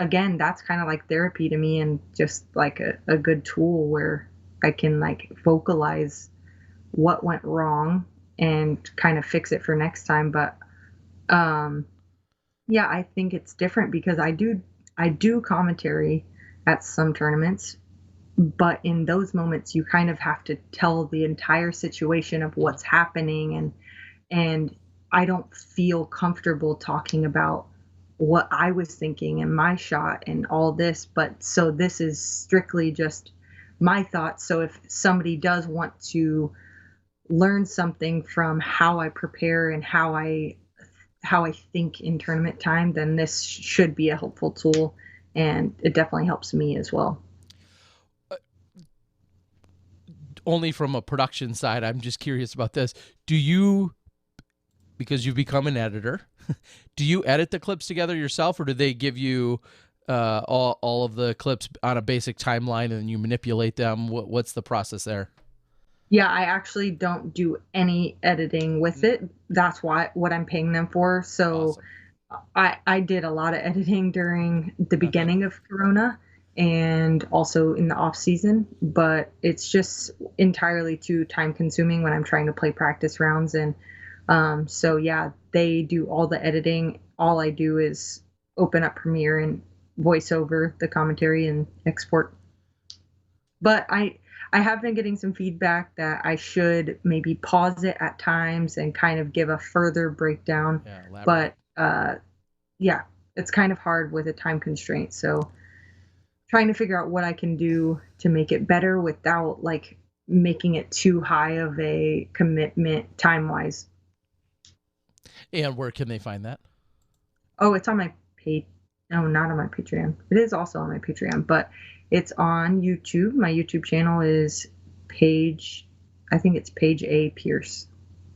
S3: Again, that's kind of like therapy to me, and just like a good tool where I can like vocalize what went wrong and kind of fix it for next time. But yeah, I think it's different because I do commentary at some tournaments, but in those moments you kind of have to tell the entire situation of what's happening, and I don't feel comfortable talking about what I was thinking and my shot and all this. But so this is strictly just my thoughts. So if somebody does want to learn something from how I prepare and how I think in tournament time, then this should be a helpful tool, and it definitely helps me as well.
S1: Only from a production side, I'm just curious about this. Do you, because you've become an editor, do you edit the clips together yourself, or do they give you all of the clips on a basic timeline and then you manipulate them? What's the process there?
S3: Yeah, I actually don't do any editing with it. That's what I'm paying them for. So awesome. I did a lot of editing during the beginning of Corona and also in the off season, but it's just entirely too time consuming when I'm trying to play practice rounds. And so yeah, they do all the editing. All I do is open up Premiere and voice over the commentary and export. But I have been getting some feedback that I should maybe pause it at times and kind of give a further breakdown. Yeah, but yeah, it's kind of hard with a time constraint. So trying to figure out what I can do to make it better without like making it too high of a commitment time-wise.
S1: And where can they find that?
S3: Oh, it's on my page. No, not on my Patreon. It is also on my Patreon, but it's on YouTube. My YouTube channel is Paige A. Pierce.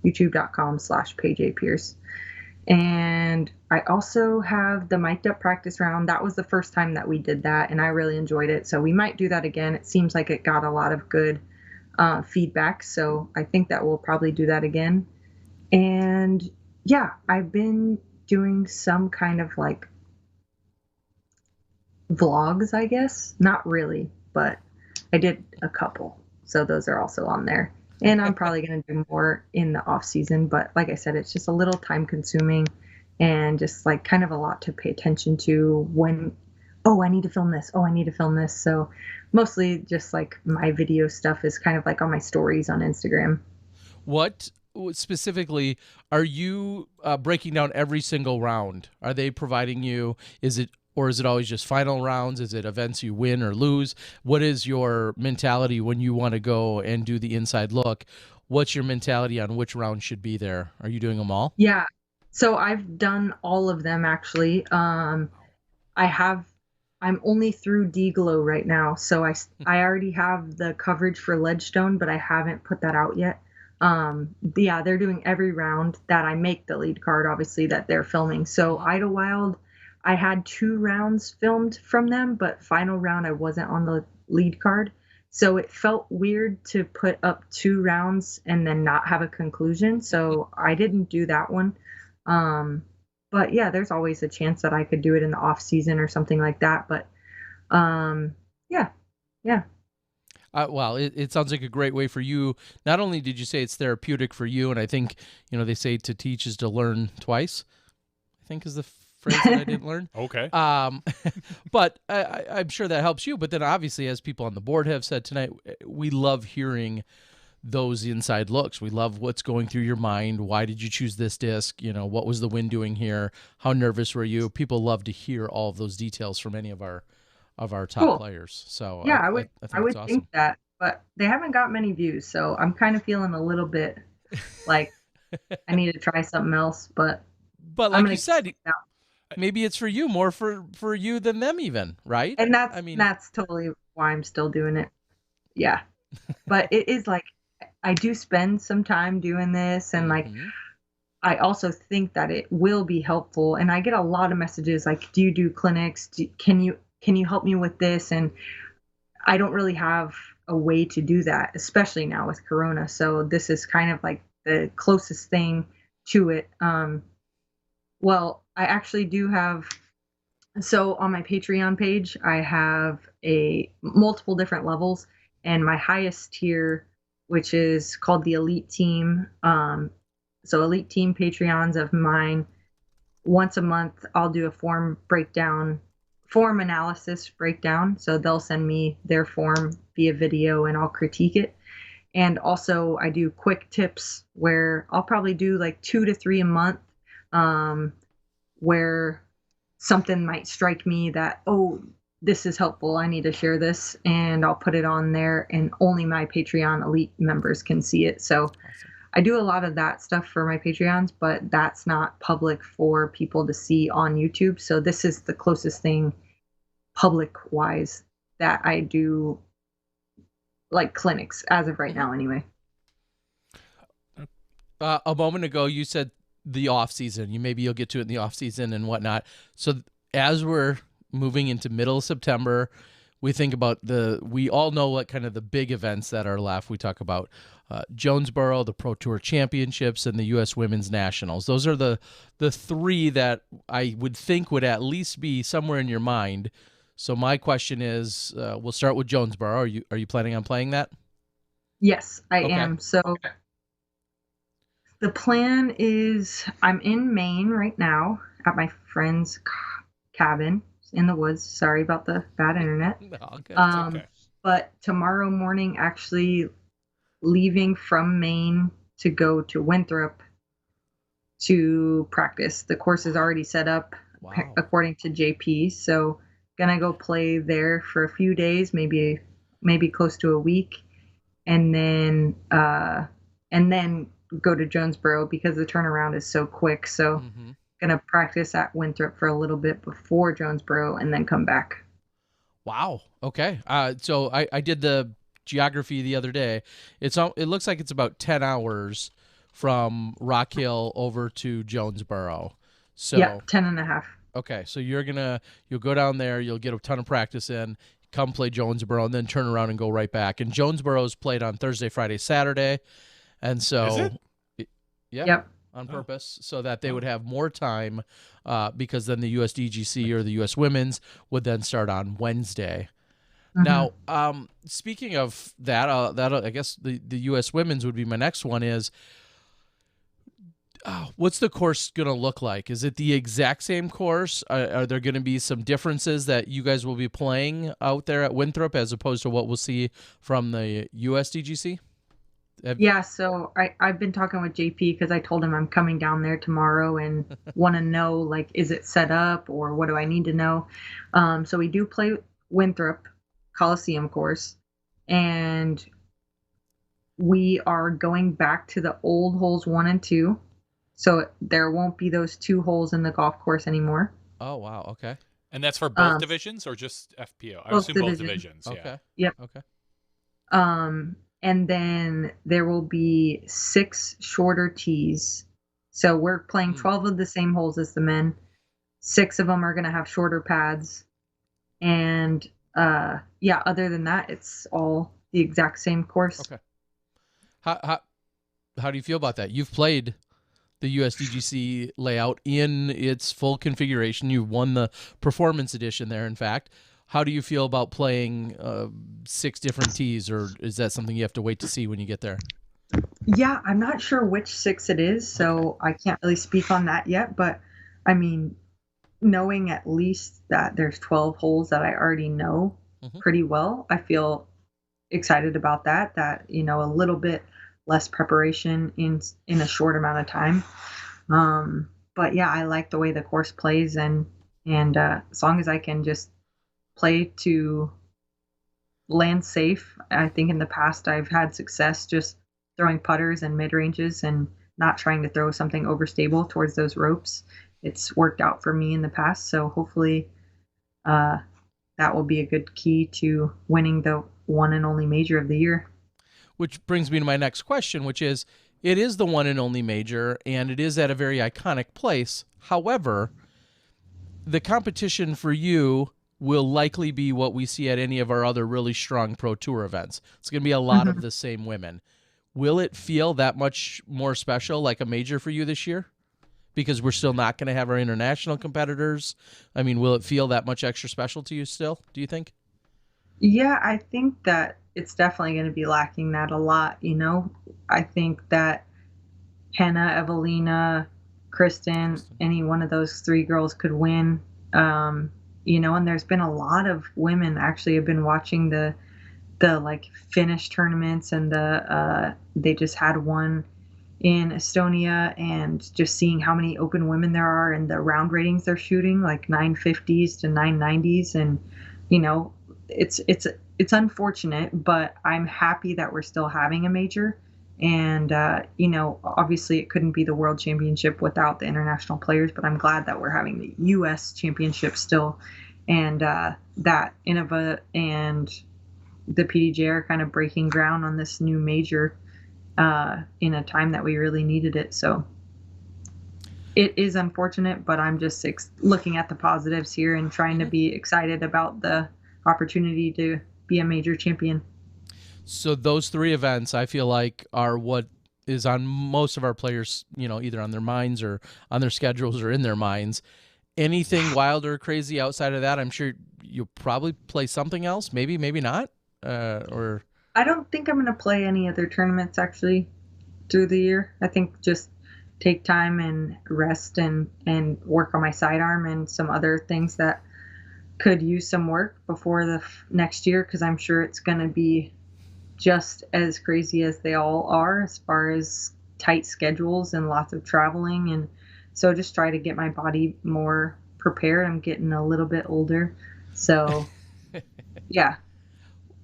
S3: YouTube.com/Paige A. Pierce. And I also have the mic'd up practice round. That was the first time that we did that, and I really enjoyed it. So we might do that again. It seems like it got a lot of good feedback. So I think that we'll probably do that again. And yeah, I've been doing some kind of like vlogs, I guess. Not really, but I did a couple. So those are also on there. And I'm probably going to do more in the off season. But like I said, it's just a little time consuming and just like kind of a lot to pay attention to when, oh, I need to film this. Oh, I need to film this. So mostly just like my video stuff is kind of like on my stories on Instagram.
S1: What specifically are you breaking down every single round? Are they providing you, or is it always just final rounds? Is it events you win or lose? What is your mentality when you want to go and do the inside look? What's your mentality on which round should be there? Are you doing them all?
S3: Yeah. So I've done all of them actually. I'm only through D-Glow right now. So I already have the coverage for Ledgestone, but I haven't put that out yet. Yeah, they're doing every round that I make the lead card, obviously, that they're filming. So Idlewild, I had 2 rounds filmed from them, but final round I wasn't on the lead card. So it felt weird to put up 2 rounds and then not have a conclusion. So I didn't do that one. But yeah, there's always a chance that I could do it in the off season or something like that. But yeah.
S1: Well, it sounds like a great way for you. Not only did you say it's therapeutic for you, and I think, they say to teach is to learn twice, I think is the phrase that I didn't learn.
S2: Okay.
S1: But I'm sure that helps you. But then obviously, as people on the board have said tonight, we love hearing those inside looks. We love what's going through your mind. Why did you choose this disc? What was the wind doing here? How nervous were you? People love to hear all of those details from any of our top players. So
S3: yeah, I would awesome. Think that, but they haven't got many views, so I'm kind of feeling a little bit like I need to try something else. But
S1: like you said, maybe it's for you, more for you than them even, right?
S3: And that's totally why I'm still doing it. Yeah. But it is like I do spend some time doing this, and like I also think that it will be helpful. And I get a lot of messages like, do you do clinics? Can you help me with this? And I don't really have a way to do that, especially now with Corona. So this is kind of like the closest thing to it. Well, I actually do have, so on my Patreon page, I have multiple different levels, and my highest tier, which is called the Elite Team. So Elite Team Patreons of mine, once a month, I'll do a form analysis breakdown. So they'll send me their form via video and I'll critique it. And also I do quick tips where I'll probably do like 2 to 3 a month, where something might strike me that, oh, this is helpful, I need to share this, and I'll put it on there, and only my Patreon Elite members can see it. So awesome. I do a lot of that stuff for my Patreons, but that's not public for people to see on YouTube. So this is the closest thing public-wise that I do, like clinics, as of right now anyway.
S1: A moment ago, you said the off season. Maybe you'll get to it in the off season and whatnot. So as we're moving into middle of September, we think about we all know what kind of the big events that are left. We talk about Jonesboro, the Pro Tour Championships, and the U.S. Women's Nationals. Those are the three that I would think would at least be somewhere in your mind. So my question is, we'll start with Jonesboro. Are you planning on playing that?
S3: Yes, I am. So the plan is, I'm in Maine right now at my friend's cabin in the woods. Sorry about the bad internet.
S1: No, good. Okay.
S3: But tomorrow morning, actually leaving from Maine to go to Winthrop to practice. The course is already set up according to JP. So gonna go play there for a few days, maybe close to a week, and then go to Jonesboro because the turnaround is so quick. So gonna practice at Winthrop for a little bit before Jonesboro and then come back.
S1: Wow. Okay. So I did the geography the other day. It looks like it's about 10 hours from Rock Hill over to Jonesboro. So
S3: yeah, 10 and a half.
S1: Okay. So you'll go down there, you'll get a ton of practice in, come play Jonesboro, and then turn around and go right back. And Jonesboro's played on Thursday, Friday, Saturday. And so
S2: is it?
S3: Yep.
S1: On purpose, so that they would have more time, because then the USDGC or the US Women's would then start on Wednesday. Now, speaking of that, I guess the US Women's would be my next one. Is what's the course going to look like? Is it the exact same course? Are there going to be some differences that you guys will be playing out there at Winthrop as opposed to what we'll see from the USDGC?
S3: Yeah, so I've been talking with JP because I told him I'm coming down there tomorrow and want to know, like, is it set up or what do I need to know? So we do play Winthrop Coliseum course, and we are going back to the old holes 1 and 2. So there won't be those 2 holes in the golf course anymore.
S1: Oh, wow. Okay.
S2: And that's for both divisions or just FPO? I assume both divisions.
S1: Okay.
S2: Yeah.
S3: Yep.
S1: Okay.
S3: And then there will be 6 shorter tees. So we're playing 12 of the same holes as the men. 6 of them are going to have shorter pads. And other than that, it's all the exact same course.
S1: Okay. How do you feel about that? You've played the USDGC layout in its full configuration. You won the Performance Edition there, in fact. How do you feel about playing 6 different tees, or is that something you have to wait to see when you get there?
S3: Yeah, I'm not sure which 6 it is, so I can't really speak on that yet. But, I mean, knowing at least that there's 12 holes that I already know pretty well, I feel excited about that, a little bit less preparation in a short amount of time. But, yeah, I like the way the course plays, and as long as I can just play to land safe. I think in the past I've had success just throwing putters and mid-ranges and not trying to throw something overstable towards those ropes. It's worked out for me in the past, so hopefully that will be a good key to winning the one and only major of the year.
S1: Which brings me to my next question, which is, it is the one and only major, and it is at a very iconic place. However, the competition for you will likely be what we see at any of our other really strong Pro Tour events. It's going to be a lot of the same women. Will it feel that much more special, like a major for you this year? Because we're still not going to have our international competitors. I mean, will it feel that much extra special to you still, do you think?
S3: Yeah, I think that it's definitely going to be lacking that a lot, I think that Hannah, Evelina, Kristen, any one of those three girls could win. And there's been a lot of women actually have been watching the like Finnish tournaments, and they just had one in Estonia, and just seeing how many open women there are and the round ratings they're shooting, like 950s to 990s, and it's unfortunate, but I'm happy that we're still having a major. And, obviously it couldn't be the World Championship without the international players, but I'm glad that we're having the U.S. Championship still. And that Innova and the PDJ are kind of breaking ground on this new major in a time that we really needed it. So it is unfortunate, but I'm just looking at the positives here and trying to be excited about the opportunity to be a major champion.
S1: So those three events, I feel like, are what is on most of our players, either on their minds or on their schedules or in their minds. Anything wild or crazy outside of that? I'm sure you'll probably play something else. Maybe not. Or
S3: I don't think I'm going to play any other tournaments actually through the year. I think just take time and rest and work on my sidearm and some other things that could use some work before the next year, because I'm sure it's going to be just as crazy as they all are as far as tight schedules and lots of traveling. And so just try to get my body more prepared. I'm getting a little bit older. So yeah.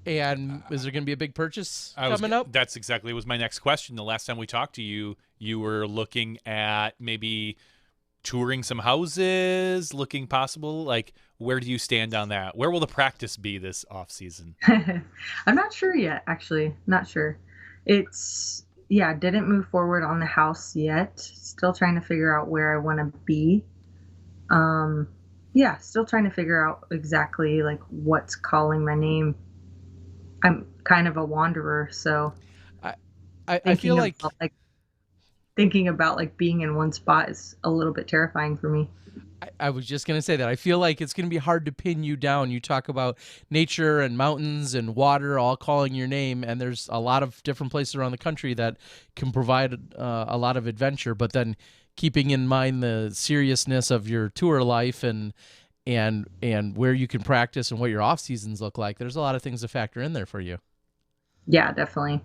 S1: And is there going to be a big purchase coming up?
S2: That's exactly was my next question. The last time we talked to you, you were looking at maybe touring some houses, looking possible. Like, where do you stand on that? Where will the practice be this off season?
S3: I'm not sure yet, actually. Not sure. Didn't move forward on the house yet. Still trying to figure out where I want to be. Still trying to figure out exactly like what's calling my name. I'm kind of a wanderer, so
S1: I feel like
S3: thinking about like being in one spot is a little bit terrifying for me.
S1: I was just going to say that. I feel like it's going to be hard to pin you down. You talk about nature and mountains and water all calling your name, and there's a lot of different places around the country that can provide a lot of adventure, but then keeping in mind the seriousness of your tour life and where you can practice and what your off seasons look like, there's a lot of things to factor in there for you.
S3: Yeah, definitely.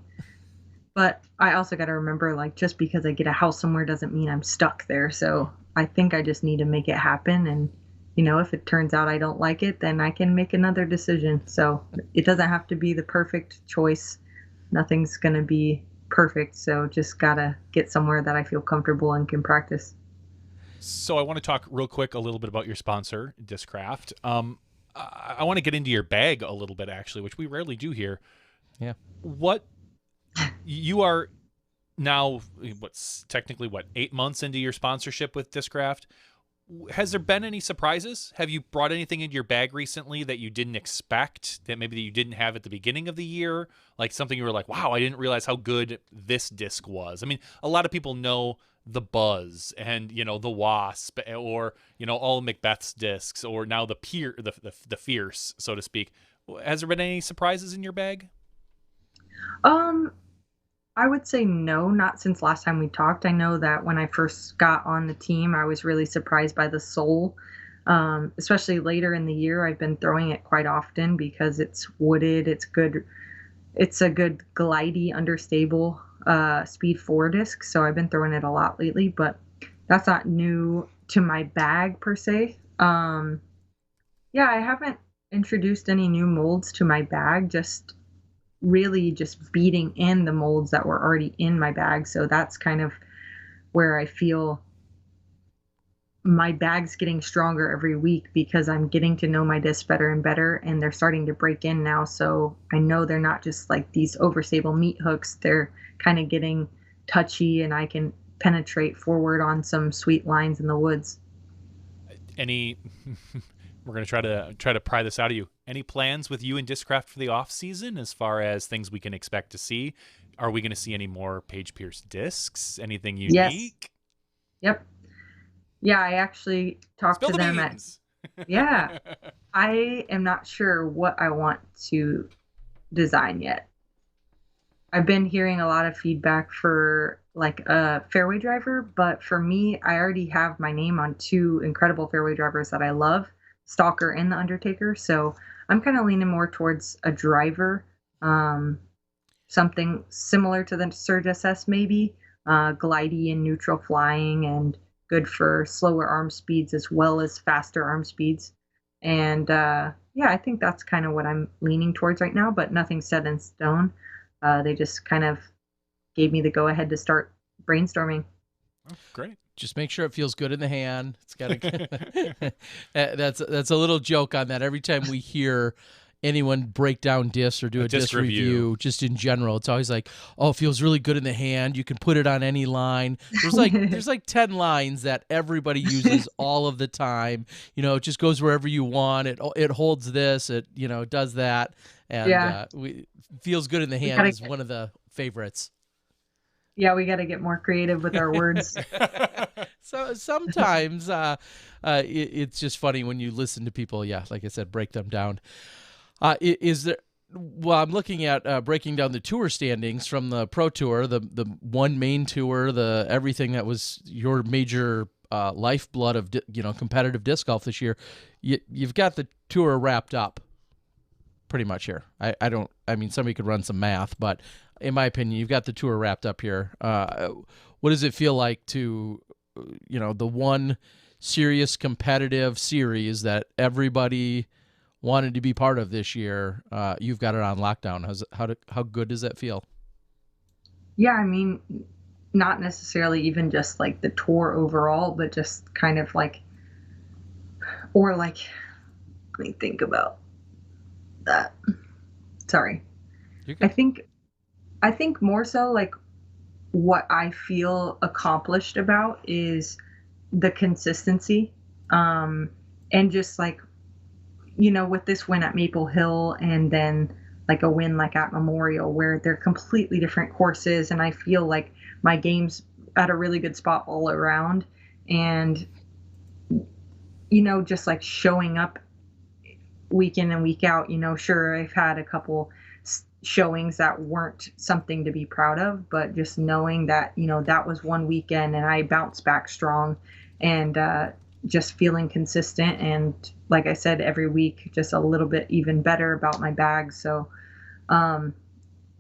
S3: But I also got to remember, like, just because I get a house somewhere doesn't mean I'm stuck there. So I think I just need to make it happen. And, if it turns out I don't like it, then I can make another decision. So it doesn't have to be the perfect choice. Nothing's going to be perfect. So just got to get somewhere that I feel comfortable and can practice.
S2: So I want to talk real quick a little bit about your sponsor, Discraft. I want to get into your bag a little bit, actually, which we rarely do here.
S1: Yeah.
S2: What you are now, technically 8 months into your sponsorship with Discraft. Has there been any surprises? Have you brought anything into your bag recently that you didn't expect, that maybe you didn't have at the beginning of the year? Like something you were like, wow, I didn't realize how good this disc was. I mean, a lot of people know the Buzz and, the Wasp, or, all Macbeth's discs, or now the Fierce, so to speak. Has there been any surprises in your bag?
S3: I would say no, not since last time we talked. I know that when I first got on the team, I was really surprised by the Soul. Especially later in the year, I've been throwing it quite often because it's wooded. It's good. It's a good glidey, understable speed 4 disc. So I've been throwing it a lot lately, but that's not new to my bag per se. I haven't introduced any new molds to my bag, just beating in the molds that were already in my bag. So that's kind of where I feel my bag's getting stronger every week, because I'm getting to know my discs better and better, and they're starting to break in now. So I know they're not just like these overstable meat hooks. They're kind of getting touchy, and I can penetrate forward on some sweet lines in the woods.
S2: Any We're going to try to pry this out of you. Any plans with you and Discraft for the off season as far as things we can expect to see? Are we going to see any more Paige Pierce discs? Anything unique?
S3: Yes. Yep. Yeah, I actually talked to them yeah. I am not sure what I want to design yet. I've been hearing a lot of feedback for like a fairway driver, but for me, I already have my name on 2 incredible fairway drivers that I love, Stalker and the Undertaker. So I'm kind of leaning more towards a driver, something similar to the Surge SS maybe, glidey and neutral flying and good for slower arm speeds as well as faster arm speeds. And yeah, I think that's kind of what I'm leaning towards right now, but nothing's set in stone. They just kind of gave me the go-ahead to start brainstorming.
S2: Oh, great.
S1: Just make sure it feels good in the hand. It's got to. That's a little joke on that. Every time we hear anyone break down discs or do a disc review, just in general, it's always like, "Oh, it feels really good in the hand. You can put it on any line." There's like 10 lines that everybody uses all of the time. It just goes wherever you want. It holds this. It does that, and feels good in the hand is one of the favorites.
S3: Yeah, we got to get more creative with our words.
S1: So sometimes it's just funny when you listen to people, like I said, break them down. Is there? Well, I'm looking at breaking down the tour standings from the Pro Tour, the one main tour, the everything that was your major lifeblood of competitive disc golf this year. You've got the tour wrapped up pretty much here. I mean, somebody could run some math, but in my opinion, you've got the tour wrapped up here. What does it feel like to, the one serious competitive series that everybody wanted to be part of this year? You've got it on lockdown. How good does that feel?
S3: Yeah, I mean, not necessarily even just like the tour overall, but just kind of like, or like, let me think about that. Sorry. I think more so like what I feel accomplished about is the consistency, and just like, with this win at Maple Hill and then like a win like at Memorial, where they're completely different courses, and I feel like my game's at a really good spot all around, and just like showing up week in and week out. Sure, I've had a couple showings that weren't something to be proud of, but just knowing that that was one weekend and I bounced back strong, and just feeling consistent, and like I said, every week just a little bit even better about my bag. So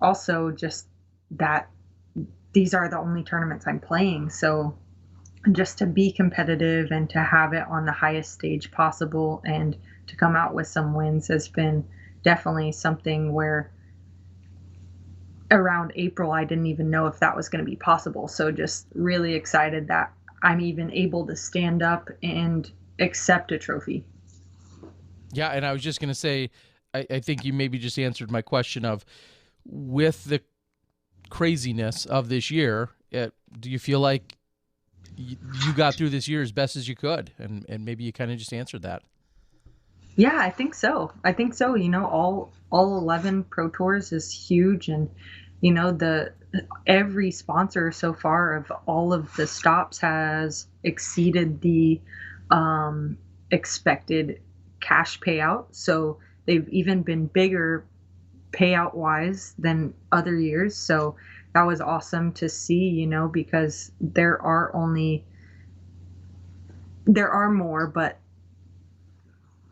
S3: also just that these are the only tournaments I'm playing, so just to be competitive and to have it on the highest stage possible and to come out with some wins has been definitely something where around April I didn't even know if that was going to be possible. So just really excited that I'm even able to stand up and accept a trophy.
S1: Yeah, and I was just going to say, I think you maybe just answered my question of, with the craziness of this year, do you feel like you got through this year as best as you could? And maybe you kind of just answered that.
S3: Yeah, I think so. All 11 Pro Tours is huge, and every sponsor so far of all of the stops has exceeded the expected cash payout. So they've even been bigger payout wise than other years. So that was awesome to see, because there are more, but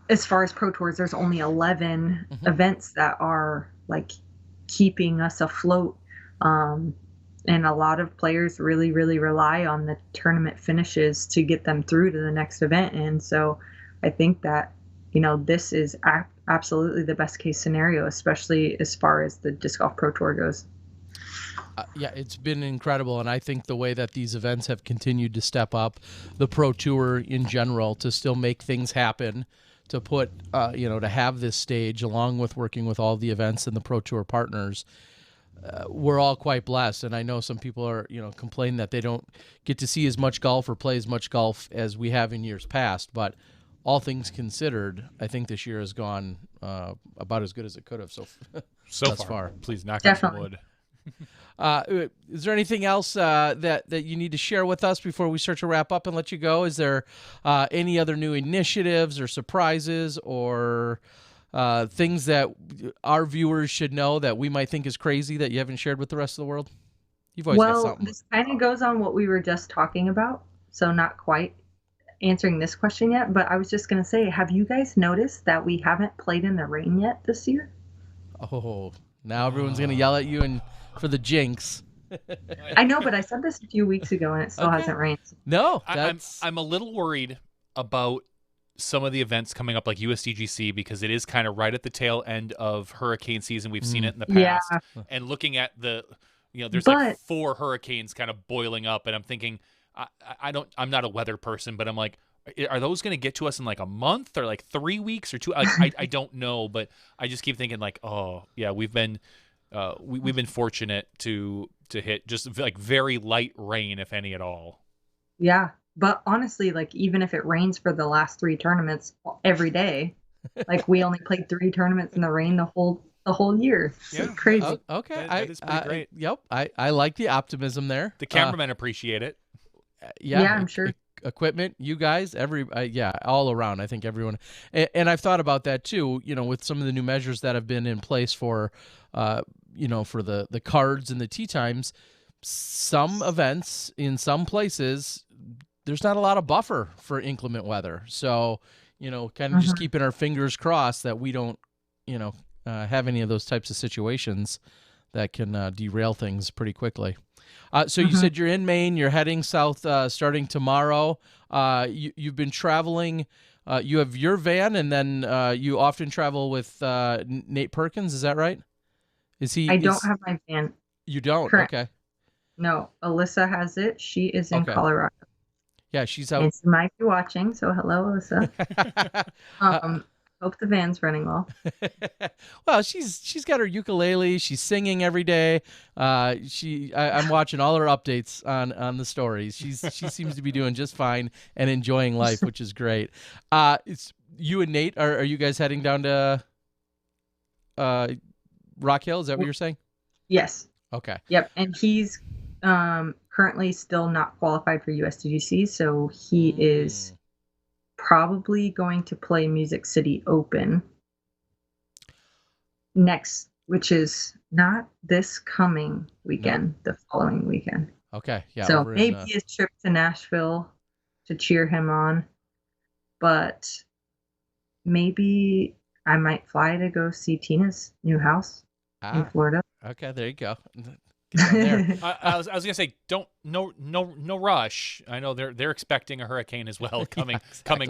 S3: as far as Pro Tours, there's only 11 events that are like keeping us afloat. And a lot of players really, really rely on the tournament finishes to get them through to the next event. And so I think that, this is absolutely the best case scenario, especially as far as the Disc Golf Pro Tour goes.
S1: Yeah, it's been incredible, and I think the way that these events have continued to step up, the Pro Tour in general, to still make things happen, to put, to have this stage, along with working with all the events and the Pro Tour partners, we're all quite blessed. And I know some people are, complain that they don't get to see as much golf or play as much golf as we have in years past, but all things considered, I think this year has gone about as good as it could have so far.
S2: Please knock on some wood.
S1: Is there anything else that you need to share with us before we start to wrap up and let you go? Is there any other new initiatives or surprises or things that our viewers should know that we might think is crazy that you haven't shared with the rest of the world? You've always got something.
S3: This kind of goes on what we were just talking about, so not quite answering this question yet, but I was just going to say, have you guys noticed that we haven't played in the rain yet this year?
S1: Oh, now everyone's going to yell at you and for the jinx.
S3: I know, but I said this a few weeks ago and it still hasn't rained.
S1: No,
S2: I'm a little worried about some of the events coming up like USDGC because it is kind of right at the tail end of hurricane season. We've seen it in the past. Yeah. And looking at there's like 4 hurricanes kind of boiling up, and I'm thinking, I'm not a weather person, but I'm like, are those going to get to us in like a month or like 3 weeks or 2? I don't know, but I just keep thinking like, oh yeah, we've been fortunate to hit just like very light rain, if any at all.
S3: Yeah, but honestly, like even if it rains for the last 3 tournaments every day, like we only played 3 tournaments in the rain the whole year. Yeah, so crazy.
S1: Oh, okay,
S2: that is pretty great.
S1: Yep, I like the optimism there.
S2: The cameramen appreciate it.
S1: Yeah,
S3: I'm sure.
S1: Equipment, you guys, all around. I think everyone, and I've thought about that too. With some of the new measures that have been in place for, for the cards and the tee times. Some events in some places, there's not a lot of buffer for inclement weather. So, kind of just keeping our fingers crossed that we don't, have any of those types of situations that can derail things pretty quickly. So you said you're in Maine, you're heading south starting tomorrow. You've been traveling. You have your van, and then you often travel with Nate Perkins. Is that right?
S3: I don't have my van.
S1: You don't?
S3: Correct.
S1: Okay.
S3: No, Alyssa has it. She is in Colorado.
S1: Yeah, she's out.
S3: And she might be watching, so hello, Alyssa. Hope the van's running well.
S1: Well, she's got her ukulele. She's singing every day. I'm watching all her updates on the stories. She seems to be doing just fine and enjoying life, which is great. It's you and Nate. Are you guys heading down to Rock Hill? Is that what you're saying?
S3: Yes.
S1: Okay.
S3: Yep, and he's currently still not qualified for USDGC, so he is probably going to play Music City Open next, which is not this coming weekend, the following weekend.
S1: Okay, yeah.
S3: So maybe a trip to Nashville to cheer him on, but maybe I might fly to go see Tina's new house in Florida.
S1: Okay, there you go.
S2: There. I was gonna say, no rush. I know they're expecting a hurricane as well coming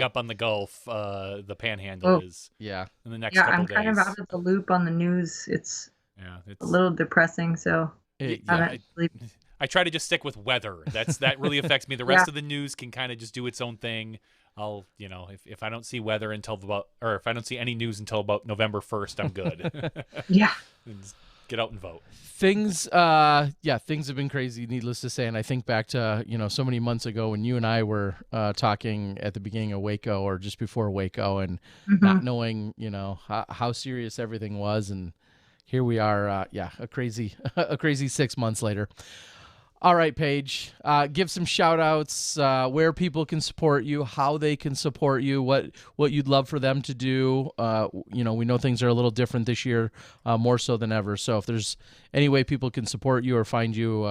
S2: up on the Gulf. The Panhandle is in the next couple
S3: I'm
S2: days.
S3: kind of out of the loop on the news. It's a little depressing. So
S2: I try to just stick with weather. That really affects me. The rest of the news can kind of just do its own thing. I'll if I don't see weather if I don't see any news until about November 1st, I'm good.
S3: Yeah.
S2: Get out and vote.
S1: Things have been crazy, needless to say. And I think back to, so many months ago when you and I were talking at the beginning of Waco or just before Waco and not knowing, how serious everything was. And here we are, a crazy 6 months later. All right, Paige, give some shout outs, where people can support you, how they can support you, what you'd love for them to do. We know things are a little different this year, more so than ever. So if there's any way people can support you or find you,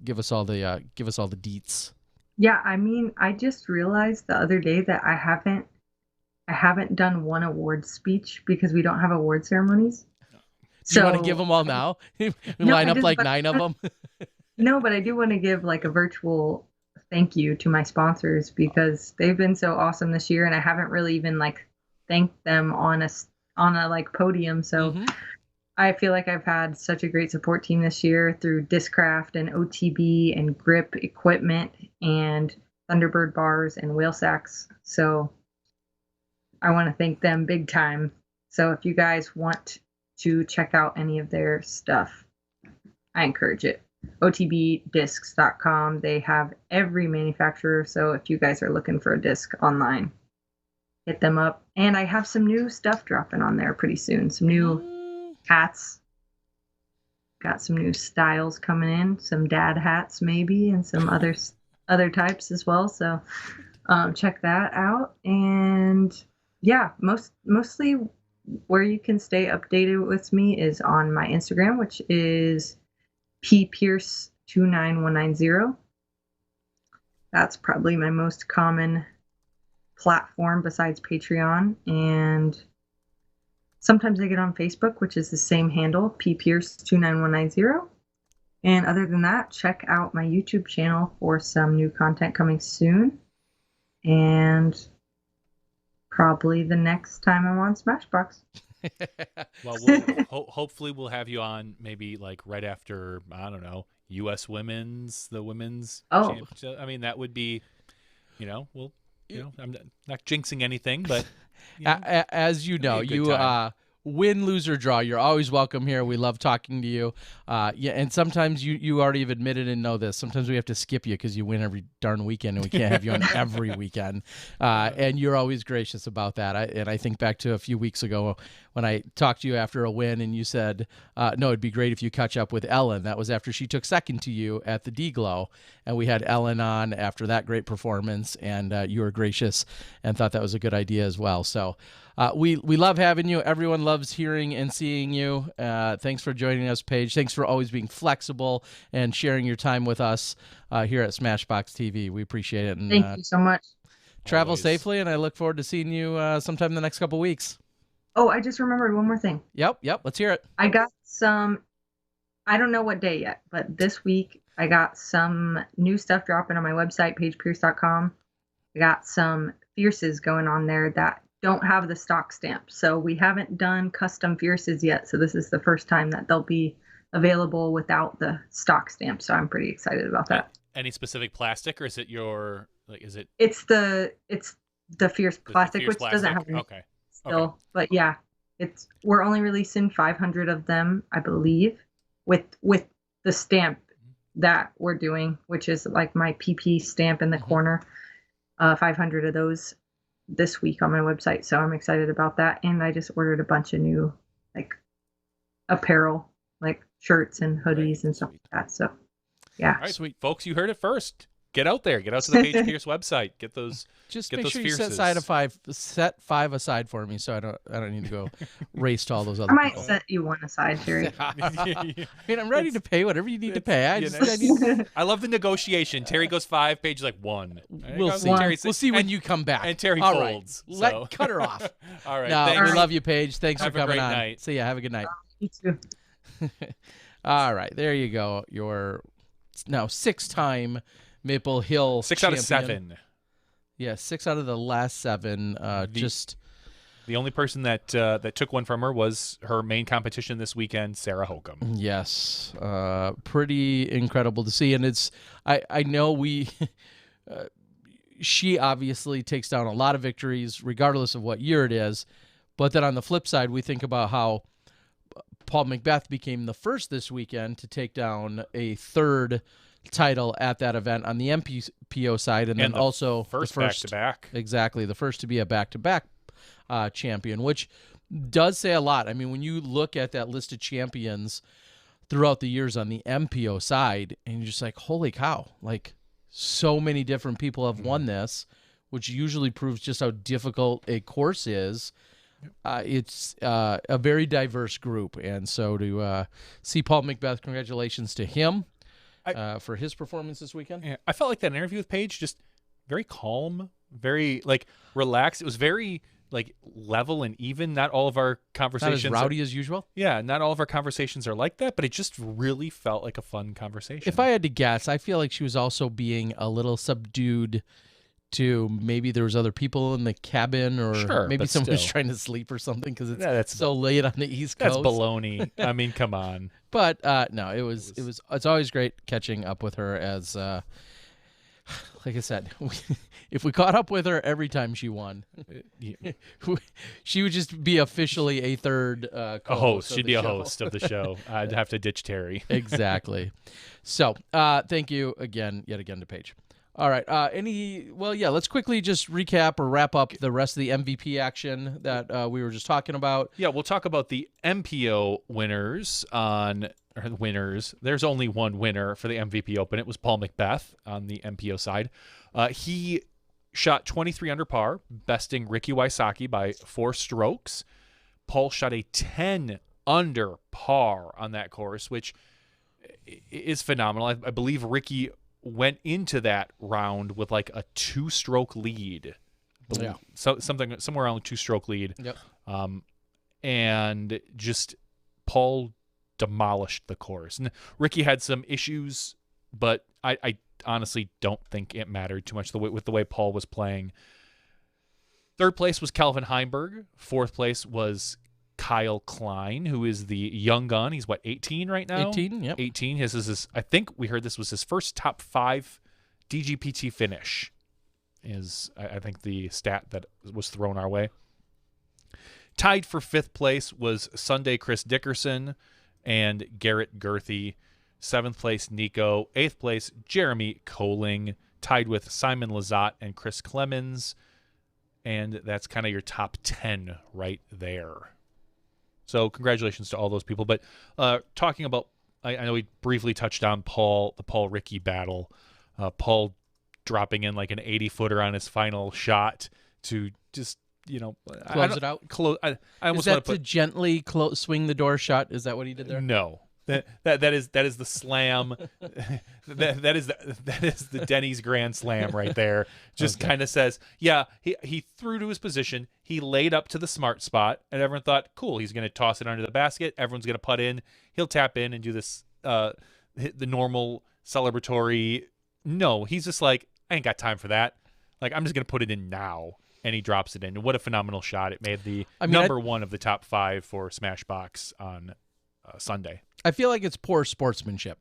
S1: give us all the deets.
S3: Yeah. I mean, I just realized the other day that I haven't done one award speech because we don't have award ceremonies.
S1: Do you want to give them all now? Line up like 9 of them.
S3: No, but I do want to give like a virtual thank you to my sponsors because they've been so awesome this year, and I haven't really even like thanked them on a like podium. So I feel like I've had such a great support team this year through Discraft and OTB and Grip Equipment and Thunderbird Bars and Whale Sacks. So I want to thank them big time. So if you guys want to check out any of their stuff, I encourage it. OTBdiscs.com. They have every manufacturer. So if you guys are looking for a disc online, hit them up. And I have some new stuff dropping on there pretty soon. Some new hats. Got some new styles coming in. Some dad hats maybe, and some other types as well. So check that out. And yeah, mostly where you can stay updated with me is on my Instagram, which is Pierce29190. That's probably my most common platform besides Patreon. And sometimes I get on Facebook, which is the same handle, Pierce29190. And other than that, check out my YouTube channel for some new content coming soon. And probably the next time I'm on Smashbox.
S2: Well, hopefully we'll have you on maybe like right after, I don't know, U.S. women's. Championship. I mean, that would be, I'm not jinxing anything, but
S1: as you know, win, lose, or draw, you're always welcome here. We love talking to you. And sometimes you already have admitted and know this. Sometimes we have to skip you because you win every darn weekend, and we can't have you on every weekend. And you're always gracious about that. I think back to a few weeks ago when I talked to you after a win, and you said, no, it'd be great if you catch up with Ellen. That was after she took second to you at the D-Glow, and we had Ellen on after that great performance, and you were gracious and thought that was a good idea as well. So we love having you. Everyone loves hearing and seeing you. Thanks for joining us, Paige. Thanks for always being flexible and sharing your time with us here at SmashBoxxTV. We appreciate it. And,
S3: thank you so much.
S1: Travel safely, and I look forward to seeing you sometime in the next couple weeks.
S3: Oh, I just remembered one more thing.
S1: Yep. Let's hear it.
S3: I got some, I don't know what day yet, but this week I got some new stuff dropping on my website, pagepierce.com. I got some fierces going on there that don't have the stock stamp. So we haven't done custom fierces yet. So this is the first time that they'll be available without the stock stamp. So I'm pretty excited about that.
S2: Any specific plastic, or is it
S3: It's the fierce plastic, which plastic? Doesn't have any still. Okay. But yeah, we're only releasing 500 of them, I believe, with the stamp that we're doing, which is like my PP stamp in the corner. 500 of those this week on my website, so I'm excited about that. And I just ordered a bunch of new like apparel, like shirts and hoodies and stuff like that. So yeah.
S2: All right, sweet folks, you heard it first. Get out there. Get out to the Paige Pierce website. Get those.
S1: Just
S2: get
S1: make
S2: those
S1: sure
S2: fierces.
S1: you set five aside for me, so I don't need to go race to all those other.
S3: I might
S1: people.
S3: set you one aside, Terry.
S1: I mean, I'm ready to pay whatever you need to pay.
S2: I love the negotiation. Terry goes 5, Paige is like 1.
S1: We'll see. We'll see when you come back.
S2: And Terry
S1: all
S2: folds.
S1: Right.
S2: So.
S1: Cut her off.
S2: All right.
S1: No, we love you, Paige. Thanks for coming on.
S2: Night.
S1: See ya. Have a good night.
S3: You too.
S1: All right. There you go. Your now 6-time Maple Hill
S2: 6
S1: champion.
S2: out of 7.
S1: Yeah, 6 out of the last 7.
S2: The only person that took one from her was her main competition this weekend, Sarah Holcomb.
S1: Yes, pretty incredible to see, and I know she obviously takes down a lot of victories regardless of what year it is, but then on the flip side, we think about how Paul McBeth became the first this weekend to take down a 3rd title at that event on the MPO side, and then also
S2: the first back-to-back.
S1: Exactly, the first to be a back-to-back champion, which does say a lot. I mean, when you look at that list of champions throughout the years on the MPO side, and you're just like, holy cow, like so many different people have won this, which usually proves just how difficult a course is. It's a very diverse group, and so to see Paul McBeth, congratulations to him. For his performance this weekend.
S2: Yeah, I felt like that interview with Paige, just very calm, very like relaxed. It was very like level and even. Not all of our conversations
S1: not as rowdy as usual.
S2: Yeah, not all of our conversations are like that, but it just really felt like a fun conversation.
S1: If I had to guess, I feel like she was also being a little subdued to maybe there was other people in the cabin, or maybe someone was trying to sleep or something because it's so late on the East Coast.
S2: That's baloney. I mean, come on.
S1: But no, it's always great catching up with her. As like I said, if we caught up with her every time she won, she would just be officially a 3rd
S2: a host. She'd be a host of the show. I'd have to ditch Terry.
S1: Exactly. So thank you yet again to Paige. All right. Let's quickly just recap or wrap up the rest of the MVP action that we were just talking about.
S2: Yeah, we'll talk about the MPO winners There's only one winner for the MVP Open. It was Paul McBeth on the MPO side. He shot 23 under par, besting Ricky Wysocki by 4 strokes. Paul shot a 10 under par on that course, which is phenomenal. I believe Ricky went into that round with like a 2-stroke lead.
S1: Yeah.
S2: So somewhere around 2-stroke lead.
S1: Yep.
S2: And just Paul demolished the course. And Ricky had some issues, but I honestly don't think it mattered too much with the way Paul was playing. 3rd place was Calvin Heimberg. 4th place was Kyle Klein, who is the young gun. He's 18 right now?
S1: 18, yep.
S2: 18. I think we heard this was his first top 5 DGPT finish, is I think the stat that was thrown our way. Tied for 5th place was Sunday Chris Dickerson and Garrett Girthy. 7th place, Nico. 8th place, Jeremy Koling. Tied with Simon Lizotte and Chris Clemens. And that's kind of your top 10 right there. So congratulations to all those people. But talking about, I know we briefly touched on the Paul-Ricky battle. Paul dropping in like an 80-footer on his final shot to just,
S1: close it out.
S2: I almost
S1: is
S2: want
S1: that to gently swing the door shut? Is that what he did there?
S2: No. That is the slam. that is the Denny's Grand Slam right there. Just kind of says, yeah, he threw to his position. He laid up to the smart spot, and everyone thought, cool, he's going to toss it under the basket. Everyone's going to putt in. He'll tap in and do this the normal celebratory. No, he's just like, I ain't got time for that. Like, I'm just going to put it in now. And he drops it in. And what a phenomenal shot. It made the number 1 of the top 5 for SmashBoxx on Sunday.
S1: I feel like it's poor sportsmanship.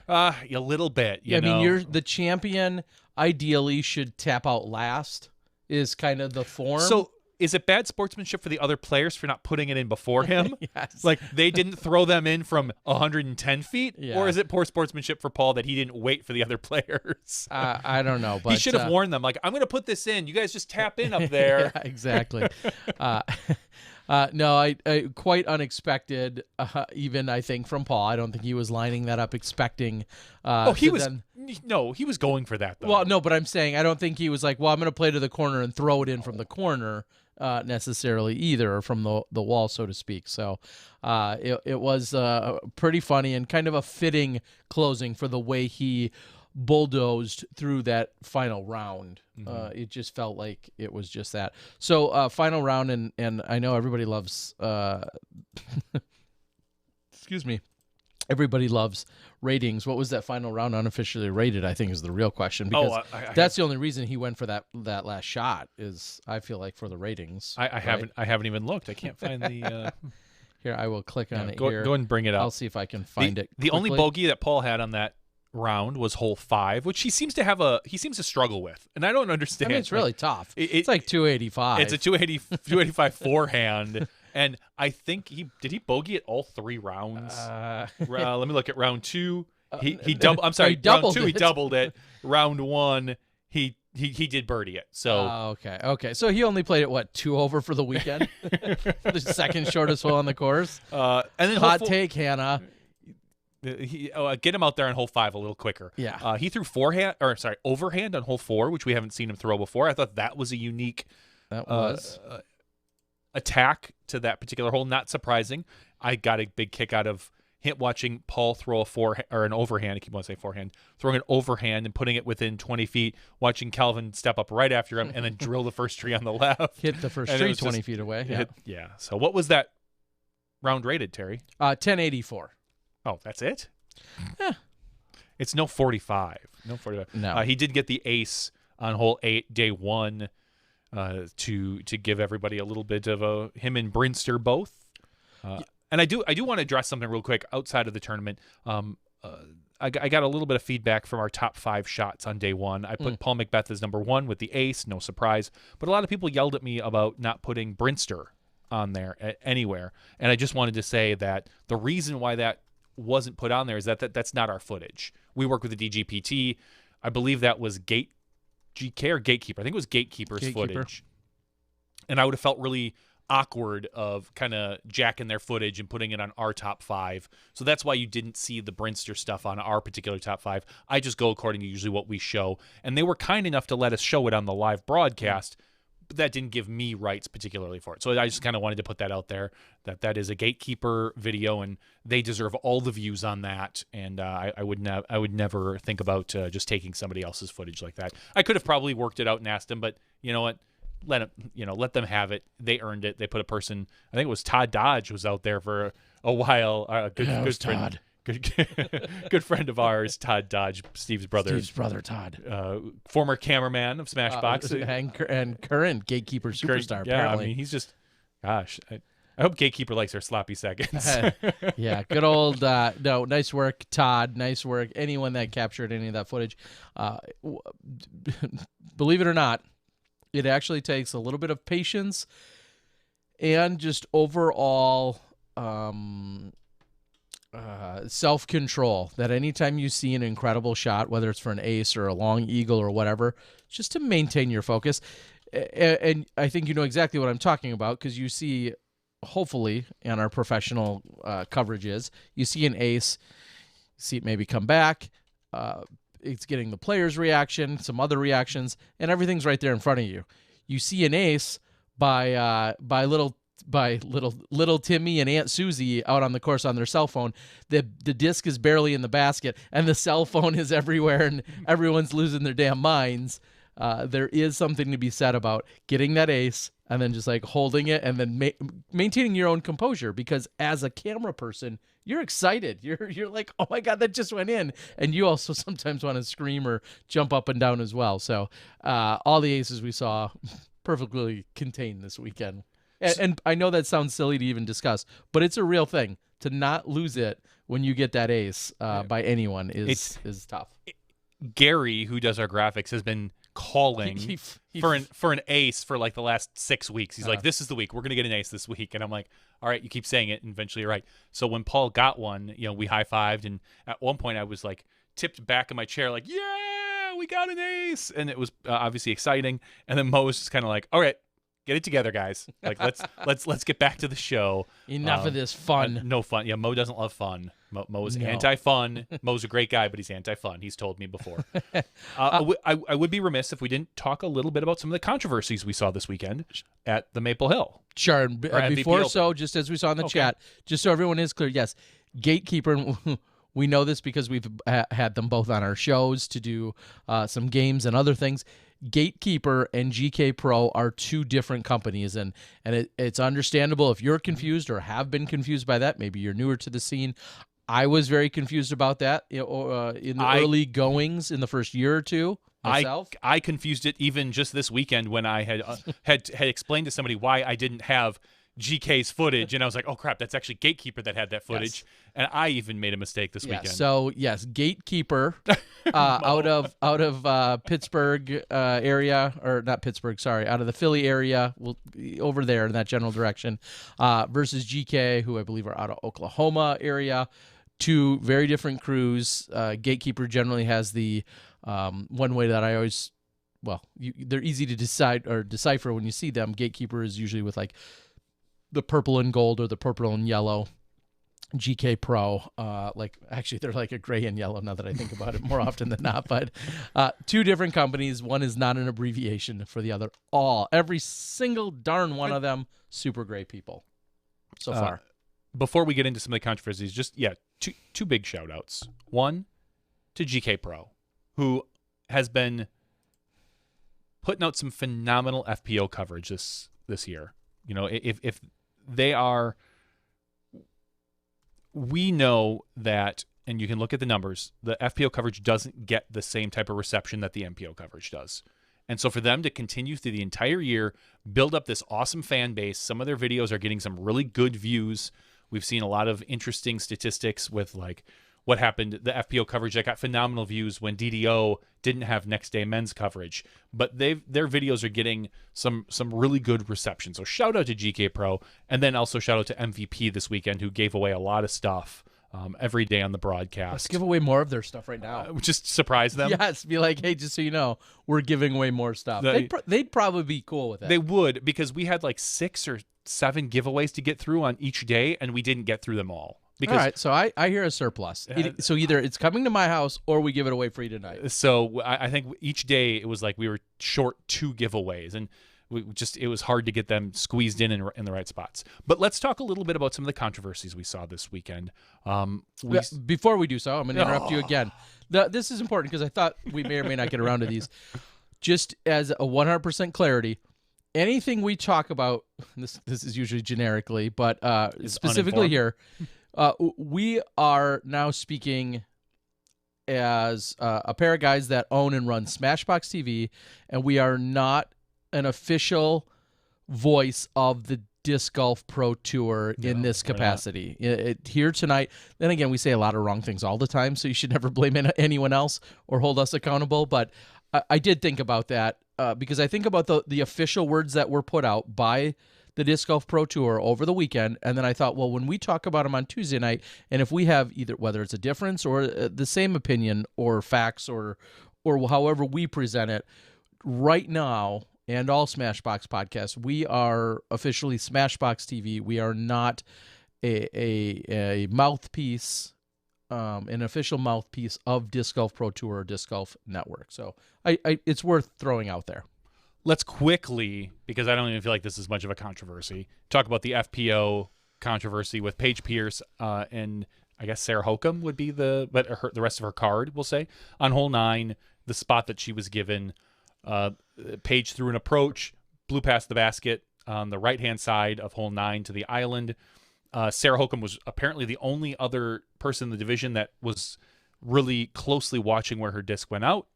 S2: A little bit. I
S1: mean, you're the champion. Ideally, should tap out last. Is kind of the form.
S2: So, is it bad sportsmanship for the other players for not putting it in before him?
S1: Yes.
S2: Like they didn't throw them in from 110 feet,
S1: yeah.
S2: Or is it poor sportsmanship for Paul that he didn't wait for the other players?
S1: I don't know, but
S2: he should have warned them. Like, I'm going to put this in. You guys just tap in up there.
S1: Yeah, exactly. No, I quite unexpected. Even I think from Paul. I don't think he was lining that up expecting.
S2: He was going for that though.
S1: Well, no, but I'm saying I don't think he was like, well, I'm going to play to the corner and throw it in from the corner necessarily either, or from the wall, so to speak. So it was pretty funny and kind of a fitting closing for the way he bulldozed through that final round. It just felt like it was just that. So final round, and I know everybody loves excuse me, everybody loves ratings. What was that final round unofficially rated, I think, is the real question, because that's the only reason he went for that last shot, is I feel like for the ratings.
S2: I haven't even looked. I can't find the
S1: here, I will click on it.
S2: Go ahead and bring it up.
S1: I'll see if I can find it
S2: the only bogey that Paul had on that round was hole 5, which he seems to struggle with, and I don't understand.
S1: I mean, it's really tough. It's like 285.
S2: It's a 285 forehand, and I think he bogey it all 3 rounds. Let me look at round 2. He doubled. I'm sorry, round 2 he doubled it. Round 1 he did birdie it. So
S1: okay. So he only played it 2 over for the weekend, the second shortest hole on the course.
S2: And then
S1: hot take, Hannah.
S2: Get him out there on hole 5 a little quicker.
S1: Yeah.
S2: He threw overhand on hole 4, which we haven't seen him throw before. I thought that was a unique attack to that particular hole. Not surprising. I got a big kick out of watching Paul throw an overhand. I keep wanting to say forehand. Throwing an overhand and putting it within 20 feet. Watching Calvin step up right after him and then drill the first tree on the left.
S1: Hit the first tree 20 feet away.
S2: Yeah. So what was that round rated, Terry?
S1: 1084.
S2: Oh, that's it?
S1: Yeah.
S2: It's no 45.
S1: No.
S2: He did get the ace on hole 8, day 1, to give everybody a little bit of him and Brinster both. And I do want to address something real quick outside of the tournament. I got a little bit of feedback from our top 5 shots on day 1. I put Paul McBeth as number 1 with the ace, no surprise. But a lot of people yelled at me about not putting Brinster on there anywhere. And I just wanted to say that the reason why that wasn't put on there is that's not our footage. We work with the DGPT. I believe that was GK or Gatekeeper. I think it was Gatekeeper's footage. And I would have felt really awkward of kind of jacking their footage and putting it on our top 5. So that's why you didn't see the Brinster stuff on our particular top 5. I just go according to usually what we show. And they were kind enough to let us show it on the live broadcast, but that didn't give me rights particularly for it. So I just kind of wanted to put that out there, that is a Gatekeeper video, and they deserve all the views on that. And I would never think about just taking somebody else's footage like that. I could have probably worked it out and asked them, but you know what? Let them have it. They earned it. They put a person. I think it was Todd Dodge was out there for a while. Good friend,
S1: Todd.
S2: Good friend of ours, Todd Dodge, Steve's brother
S1: Todd,
S2: former cameraman of SmashBoxx,
S1: and current Gatekeeper superstar.
S2: Yeah,
S1: apparently.
S2: I mean, he's just, gosh. I hope Gatekeeper likes our sloppy seconds.
S1: Yeah, good old, no, nice work, Todd. Nice work. Anyone that captured any of that footage. Believe it or not, it actually takes a little bit of patience and just overall self-control, that anytime you see an incredible shot, whether it's for an ace or a long eagle or whatever, just to maintain your focus. And I think you know exactly what I'm talking about, because you see, hopefully, in our professional coverages, you see an ace, see it maybe come back, it's getting the player's reaction, some other reactions, and everything's right there in front of you. You see an ace by little Timmy and Aunt Susie out on the course on their cell phone. The disc is barely in the basket, and the cell phone is everywhere, and everyone's losing their damn minds. There is something to be said about getting that ace and then just like holding it and then maintaining your own composure, because as a camera person, you're excited. You're like, oh my God, that just went in. And you also sometimes want to scream or jump up and down as well. So all the aces we saw perfectly contained this weekend. And I know that sounds silly to even discuss, but it's a real thing. To not lose it when you get that ace by anyone is tough.
S2: Gary, who does our graphics, has been calling for an ace for like the last 6 weeks. He's like, this is the week. We're going to get an ace this week. And I'm like, all right, you keep saying it, and eventually you're right. So when Paul got one, we high-fived, and at one point I was like tipped back in my chair like, yeah, we got an ace. And it was obviously exciting. And then Mo was just kind of like, all right, get it together, guys. Like let's get back to the show.
S1: Enough of this fun.
S2: No fun. Yeah, Mo doesn't love fun. Mo's anti-fun. Mo's a great guy, but he's anti-fun. He's told me before. I would be remiss if we didn't talk a little bit about some of the controversies we saw this weekend at the Maple Hill.
S1: Sure. Before so, just as we saw in the chat, just so everyone is clear, yes, Gatekeeper. We know this because we've had them both on our shows to do some games and other things. Gatekeeper and GK Pro are two different companies, and it's understandable if you're confused or have been confused by that. Maybe you're newer to the scene. I was very confused about that in the early goings in the first year or two myself.
S2: I confused it even just this weekend when I had explained to somebody why I didn't have GK's footage, and I was like, oh crap, that's actually Gatekeeper that had that footage. Yes. And I even made a mistake this weekend.
S1: So yes, Gatekeeper out of Pittsburgh area, or not Pittsburgh, sorry, out of the Philly area, over there in that general direction, versus GK, who I believe are out of Oklahoma area. Two very different crews. Gatekeeper generally has the one way that I always, they're easy to decide or decipher when you see them. Gatekeeper is usually with like the purple and gold or the purple and yellow. GK Pro, actually they're like a gray and yellow now that I think about it more often than not, but two different companies. One is not an abbreviation for the other. Every single darn one of them, super great people so far.
S2: Before we get into some of the controversies, just, two big shout outs. One to GK Pro, who has been putting out some phenomenal FPO coverage this year. If they are, we know that, and you can look at the numbers, the FPO coverage doesn't get the same type of reception that the MPO coverage does. And so for them to continue through the entire year, build up this awesome fan base, some of their videos are getting some really good views. We've seen a lot of interesting statistics with like what happened, the FPO coverage that got phenomenal views when DDO didn't have next day men's coverage, but their videos are getting some really good reception. So shout out to GK Pro, and then also shout out to MVP this weekend, who gave away a lot of stuff every day on the broadcast.
S1: Let's give away more of their stuff right now.
S2: Just surprise them.
S1: Yes, be like, hey, just so you know, we're giving away more stuff. They'd probably be cool with it.
S2: They would, because we had like 6 or 7 giveaways to get through on each day, and we didn't get through them all. Because,
S1: all right, so I hear a surplus. So either it's coming to my house or we give it away free tonight.
S2: So I think each day it was like we were short 2 giveaways, and it was hard to get them squeezed in the right spots. But let's talk a little bit about some of the controversies we saw this weekend.
S1: Before we do so, I'm going to interrupt you again. This is important because I thought we may or may not get around to these. Just as a 100% clarity, anything we talk about, this is usually generically, but specifically here, we are now speaking as a pair of guys that own and run SmashBoxxTV, and we are not an official voice of the Disc Golf Pro Tour in this capacity. Here tonight, then again, we say a lot of wrong things all the time, so you should never blame anyone else or hold us accountable, but I did think about that because I think about the official words that were put out by the Disc Golf Pro Tour over the weekend, and then I thought, well, when we talk about them on Tuesday night, and if we have either, whether it's a difference or the same opinion or facts or however we present it, right now, and all SmashBoxx podcasts, we are officially SmashBoxxTV. We are not a mouthpiece, an official mouthpiece of Disc Golf Pro Tour or Disc Golf Network. So it's worth throwing out there.
S2: Let's quickly, because I don't even feel like this is much of a controversy, talk about the FPO controversy with Paige Pierce and I guess Sarah Hokum would be the rest of her card, we'll say. On hole 9, the spot that she was given, Paige threw an approach, blew past the basket on the right-hand side of hole 9 to the island. Sarah Hokum was apparently the only other person in the division that was really closely watching where her disc went out.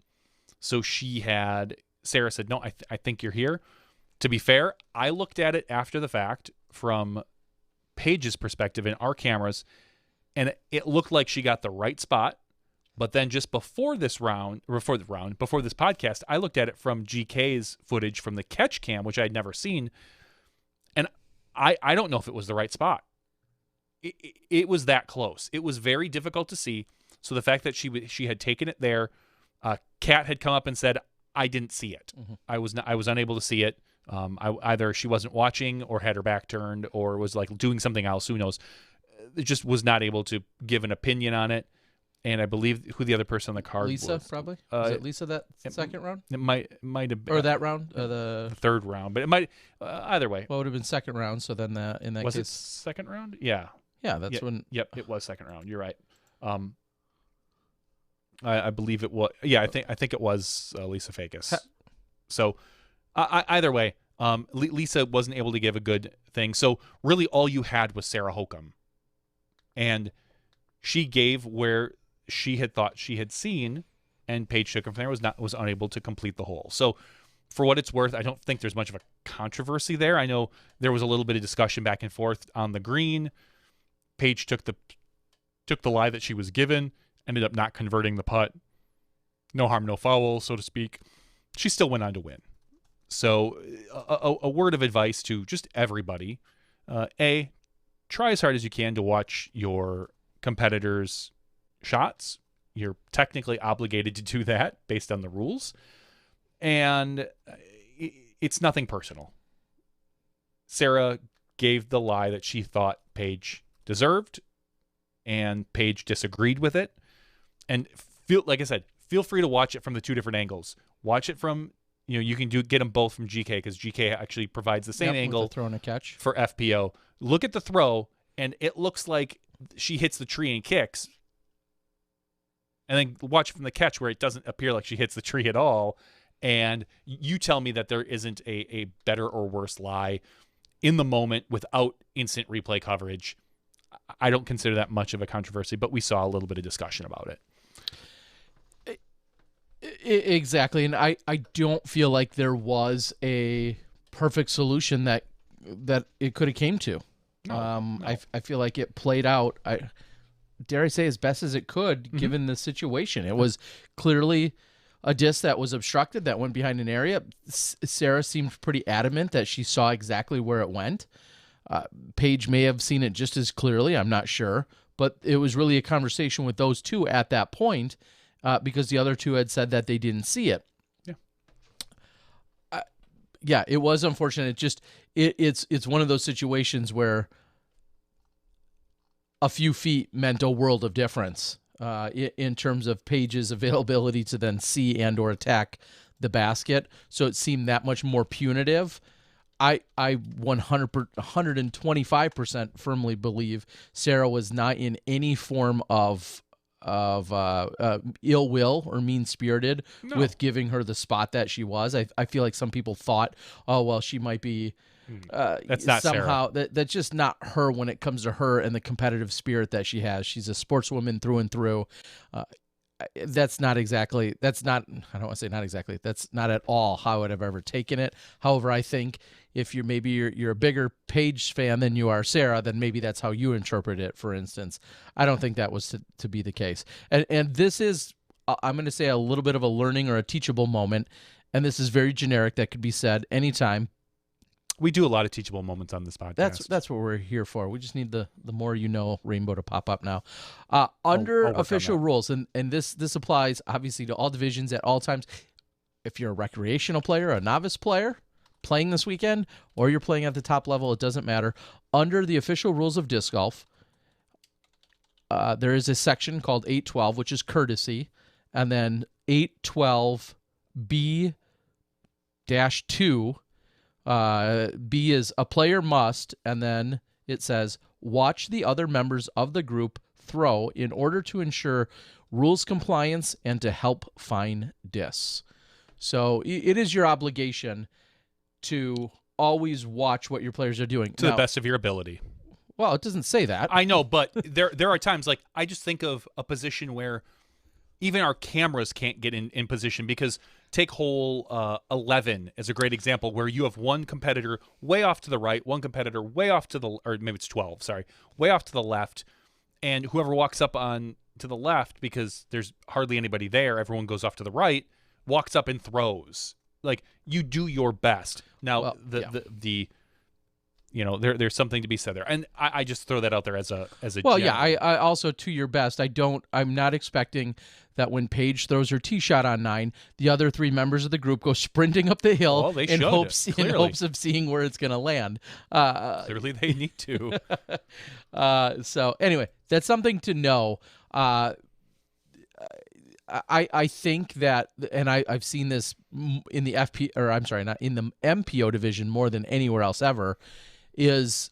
S2: So Sarah said, no, I think you're here. To be fair, I looked at it after the fact from Paige's perspective in our cameras, and it looked like she got the right spot. But then just before this podcast, I looked at it from GK's footage from the catch cam, which I had never seen. And I don't know if it was the right spot. It was that close. It was very difficult to see. So the fact that she had taken it there, Kat had come up and said, I didn't see it. Mm-hmm. I was unable to see it. Either she wasn't watching or had her back turned or was like doing something else. Who knows? It just was not able to give an opinion on it. And I believe who the other person on the card
S1: was.
S2: Lisa,
S1: probably? Was it Lisa that second round?
S2: It might have been.
S1: Or that round? The
S2: third round. But it might, either way.
S1: Well, it would have been second round, so then in that
S2: was
S1: case.
S2: it second round? Yeah.
S1: Yeah, that's when.
S2: Yep, it was second round. You're right. I believe it was. Yeah, I think it was Lisa Fakis. So either way, Lisa wasn't able to give a good thing. So really all you had was Sarah Hokum. And she gave where she had thought she had seen, and Paige took him from there, was unable to complete the hole. So for what it's worth, I don't think there's much of a controversy there. I know there was a little bit of discussion back and forth on the green. Paige took the lie that she was given, ended up not converting the putt. No harm, no foul, so to speak. She still went on to win. So a word of advice to just everybody. Try as hard as you can to watch your competitors' shots. You're technically obligated to do that based on the rules. And it's nothing personal. Sarah gave the lie that she thought Paige deserved, and Paige disagreed with it. And like I said, feel free to watch it from the 2 different angles. Watch it from, you can get them both from GK, because GK actually provides the same angle
S1: with the throw and a catch
S2: for FPO. Look at the throw, and it looks like she hits the tree and kicks. And then watch from the catch where it doesn't appear like she hits the tree at all. And you tell me that there isn't a better or worse lie in the moment without instant replay coverage. I don't consider that much of a controversy, but we saw a little bit of discussion about
S1: it. Exactly. And I don't feel like there was a perfect solution that it could have came to. No. I feel like it played out, dare I say, as best as it could, given the situation. It was clearly a disc that was obstructed, that went behind an area. Sarah seemed pretty adamant that she saw exactly where it went. Paige may have seen it just as clearly, I'm not sure. but it was really a conversation with those two at that point because the other two had said that they didn't see it. Yeah, it was unfortunate. It's one of those situations where a few feet meant a world of difference in terms of Paige's availability to then see and or attack the basket. So it seemed that much more punitive. I 125% firmly believe Sarah was not in any form of ill will or mean-spirited with giving her the spot that she was. I feel like some people thought, oh, well, she might be
S2: that's not
S1: somehow
S2: Sarah.
S1: That's just not her when it comes to her and the competitive spirit that she has. She's a sportswoman through and through. That's not at all how I would have ever taken it. However, I think if you're a bigger Paige fan than you are Sarah, then maybe that's how you interpret it, for instance. I don't think that was to be the case. And this is, I'm going to say, a little bit of a learning or a teachable moment, and this is very generic. That could be said anytime.
S2: We do a lot of teachable moments on this podcast.
S1: That's what we're here for. We just need the more you know rainbow to pop up now. Under official rules, and this applies obviously to all divisions at all times. If you're a recreational player, a novice player playing this weekend, or you're playing at the top level, it doesn't matter. Under the official rules of disc golf, there is a section called 812, which is courtesy, and then 812B-2. B is a player must, and then it says, watch the other members of the group throw in order to ensure rules compliance and to help find discs. So it is your obligation to always watch what your players are doing.
S2: To the best of your ability.
S1: Well, it doesn't say that.
S2: I know, but there are times, like, I just think of a position where even our cameras can't get in position, because take hole 11 as a great example, where you have one competitor way off to the right, one competitor way off to the, or maybe it's 12, sorry, way off to the left, and whoever walks up on to the left, because there's hardly anybody there, everyone goes off to the right, walks up and throws. Like, you do your best. Now, the you know, there's something to be said there, and I just throw that out there as a
S1: well,
S2: general.
S1: I also, to your best, I'm not expecting that when Paige throws her tee shot on 9, the other 3 members of the group go sprinting up the hill in hopes of seeing where it's going to land.
S2: Clearly, they need to.
S1: So anyway, that's something to know. I think that, and I've seen this in the not in the MPO division more than anywhere else ever, is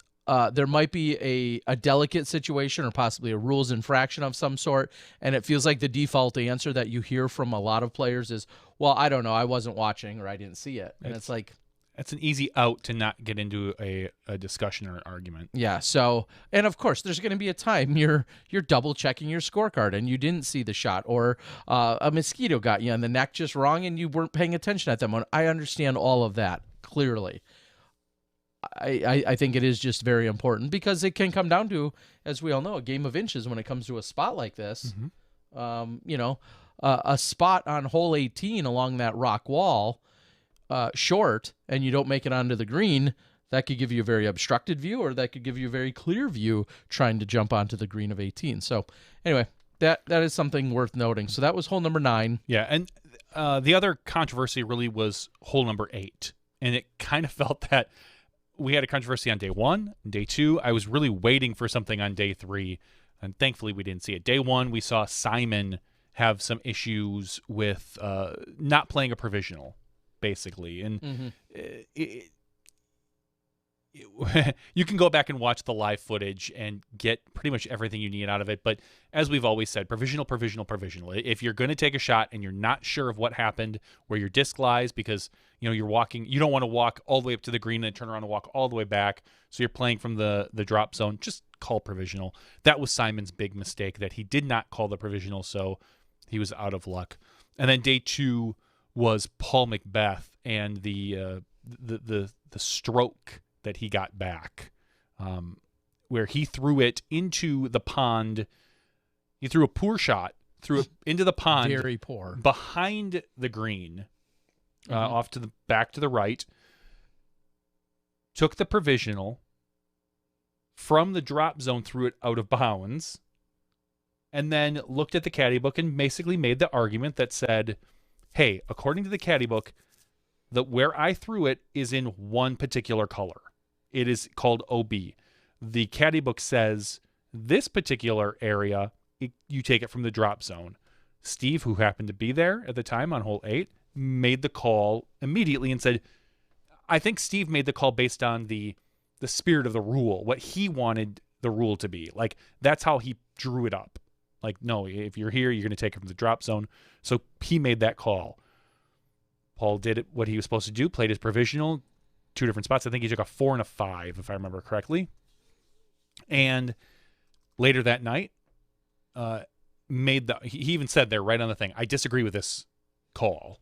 S1: there might be a delicate situation or possibly a rules infraction of some sort, and it feels like the default answer that you hear from a lot of players is, well, I don't know, I wasn't watching, or I didn't see it. And it's like,
S2: that's an easy out to not get into a discussion or an argument.
S1: Yeah. So, and of course, there's going to be a time you're double checking your scorecard and you didn't see the shot, or a mosquito got you on the neck just wrong and you weren't paying attention at that moment. I understand all of that clearly. I think it is just very important, because it can come down to, as we all know, a game of inches when it comes to a spot like this. Mm-hmm. A spot on hole 18 along that rock wall, short, and you don't make it onto the green, that could give you a very obstructed view, or that could give you a very clear view trying to jump onto the green of 18. So anyway, that is something worth noting. So that was hole number 9.
S2: Yeah, and the other controversy really was hole number 8, and it kind of felt that we had a controversy on day 1, day 2. I was really waiting for something on day 3, and thankfully we didn't see it. Day 1, we saw Simon have some issues with not playing a provisional, basically. And you can go back and watch the live footage and get pretty much everything you need out of it. But as we've always said, provisional. If you're going to take a shot and you're not sure of what happened, where your disc lies, because you're walking, you don't want to walk all the way up to the green and turn around and walk all the way back, so you're playing from the drop zone, just call provisional. That was Simon's big mistake, that he did not call the provisional, so he was out of luck. And then day 2 was Paul Macbeth and the stroke that he got back, where he threw it into the pond. He threw a poor shot, threw it into the pond,
S1: very poor,
S2: behind the green, off to the back to the right. Took the provisional from the drop zone, threw it out of bounds, and then looked at the caddy book and basically made the argument that said, hey, according to the caddy book, where I threw it is in one particular color. It is called OB. The caddy book says this particular area, you take it from the drop zone. Steve, who happened to be there at the time on hole 8, made the call immediately and said, I think Steve made the call based on the spirit of the rule, what he wanted the rule to be. Like, that's how he drew it up. Like, no, if you're here, you're going to take it from the drop zone. So he made that call. Paul did what he was supposed to do, played his provisional, 2 different spots. I think he took a 4 and a 5, if I remember correctly. And later that night, he even said there right on the thing, I disagree with this call.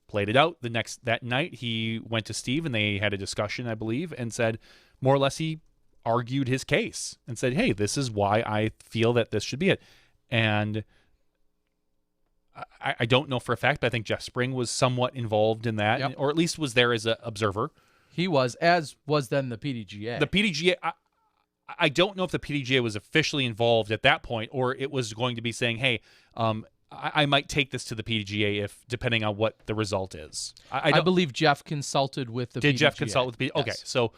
S2: Played it out. That night, he went to Steve and they had a discussion, I believe, and said, more or less, he argued his case and said, hey, this is why I feel that this should be it. And I don't know for a fact, but I think Jeff Spring was somewhat involved in that, or at least was there as an observer.
S1: He was, as was then the PDGA.
S2: The PDGA, I don't know if the PDGA was officially involved at that point, or it was going to be saying, hey, I might take this to the PDGA depending on what the result is.
S1: I believe Jeff consulted with the PDGA.
S2: Did Jeff consult with the PDGA?
S1: Yes.
S2: Okay, so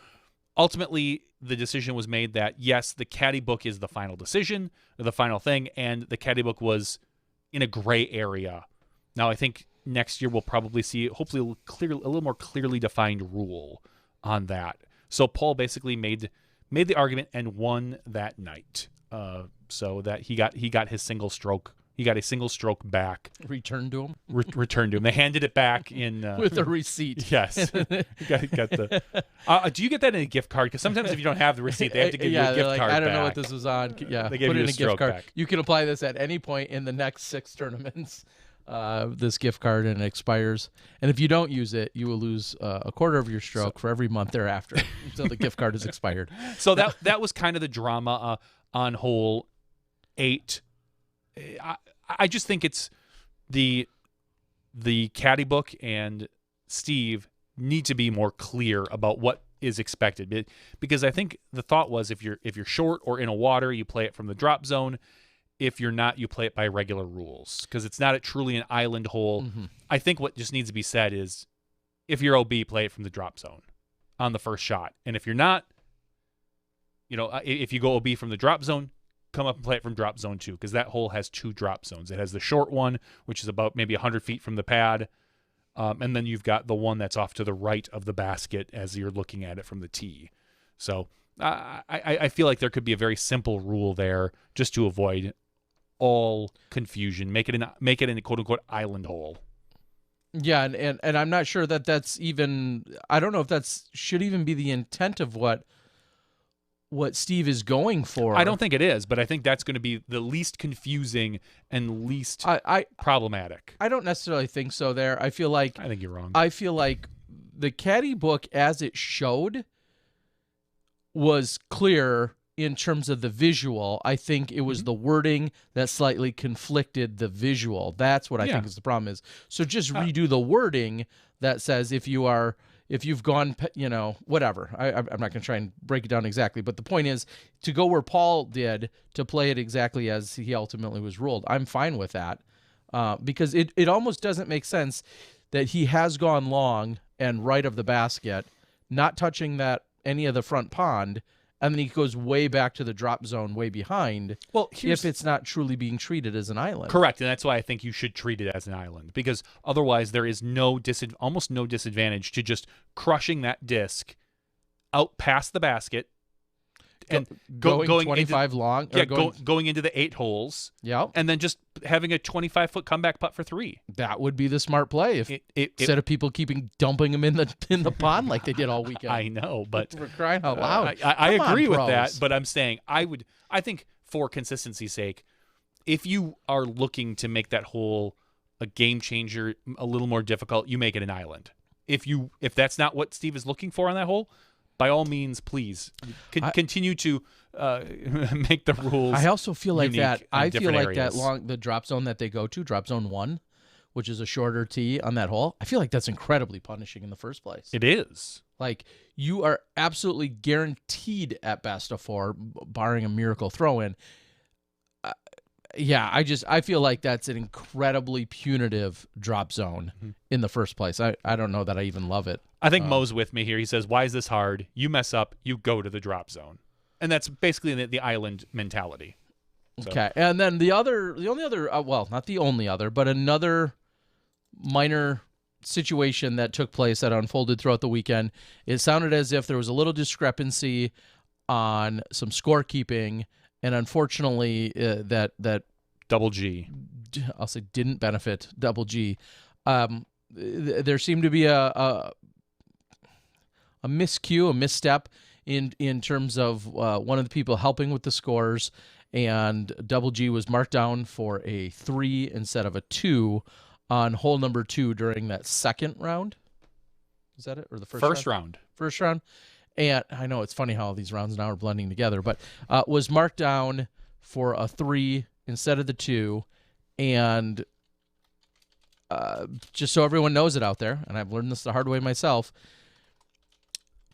S2: ultimately the decision was made that, yes, the caddy book is the final decision, or the final thing, and the caddy book was in a gray area. Now, I think next year we'll probably see, hopefully, a little more clearly defined rule on that. So Paul basically made the argument and won that night, so that he got his single stroke. He got a single stroke back.
S1: Returned to him?
S2: Returned to him. They handed it back in...
S1: with a receipt.
S2: Yes. got the. Do you get that in a gift card? Because sometimes if you don't have the receipt, they have to give you a gift card
S1: I don't
S2: back.
S1: know what this was on. Yeah,
S2: they give
S1: put
S2: you
S1: in
S2: a
S1: a gift card.
S2: back.
S1: You can apply this at any point in the next 6 tournaments, this gift card, and it expires. And if you don't use it, you will lose a quarter of your stroke for every month thereafter until the gift card is expired.
S2: So that was kind of the drama on hole 8. I just think it's the caddy book and Steve need to be more clear about what is expected, because I think the thought was if you're short or in a water, you play it from the drop zone. If you're not, you play it by regular rules, because it's not truly an island hole. Mm-hmm. I think what just needs to be said is, if you're OB, play it from the drop zone on the first shot, and if you're not, if you go OB from the drop zone, come up and play it from drop zone 2, because that hole has 2 drop zones. It has the short one, which is about maybe 100 feet from the pad, and then you've got the one that's off to the right of the basket as you're looking at it from the tee. So I feel like there could be a very simple rule there just to avoid all confusion. Make it in a quote unquote island hole.
S1: Yeah, and I'm not sure that's even. I don't know if that's should even be the intent of what Steve is going for.
S2: I don't think it is, but I think that's going to be the least confusing and least problematic.
S1: I don't necessarily think so there. I think
S2: you're wrong.
S1: I feel like the caddy book as it showed was clear in terms of the visual. I think it was the wording that slightly conflicted the visual. That's what I think is the problem is. So just redo the wording that says if you've gone, whatever. I'm not going to try and break it down exactly, but the point is to go where Paul did, to play it exactly as he ultimately was ruled. I'm fine with that because it almost doesn't make sense that he has gone long and right of the basket, not touching any of the front pond, and then he goes way back to the drop zone way behind. Well, if it's not truly being treated as an island.
S2: Correct, and that's why I think you should treat it as an island, because otherwise there is almost no disadvantage to just crushing that disc out past the basket and
S1: going 25 long.
S2: Going into the 8 holes.
S1: Yeah,
S2: and then just having a 25-foot comeback putt for 3.
S1: That would be the smart play if instead of people dumping them in the pond like they did all weekend.
S2: I know, but
S1: we're crying out loud.
S2: I agree with that, but I'm saying I think for consistency's sake, if you are looking to make that hole a game changer, a little more difficult, you make it an island. If that's not what Steve is looking for on that hole, by all means, please continue to make the rules.
S1: I also feel like that. I feel like
S2: areas.
S1: the drop zone that they go to, drop zone 1, which is a shorter tee on that hole. I feel like that's incredibly punishing in the first place.
S2: It is.
S1: Like, you are absolutely guaranteed at best of 4, barring a miracle throw in. Yeah, I feel like that's an incredibly punitive drop zone in the first place. I don't know that I even love it.
S2: I think Mo's with me here. He says, why is this hard? You mess up, you go to the drop zone. And that's basically the island mentality. So.
S1: Okay, and then the only other, well, not the only other, but another minor situation that took place that unfolded throughout the weekend, it sounded as if there was a little discrepancy on some scorekeeping, and unfortunately that
S2: Double G,
S1: I'll say, didn't benefit Double G. There seemed to be a miscue, a misstep in terms of one of the people helping with the scores, and Double G was marked down for a 3 instead of a 2 on hole number 2 during that second round. Is that it? Or the first round? First round. And I know it's funny how all these rounds now are blending together, but was marked down for a 3 instead of the 2. And just so everyone knows it out there, and I've learned this the hard way myself,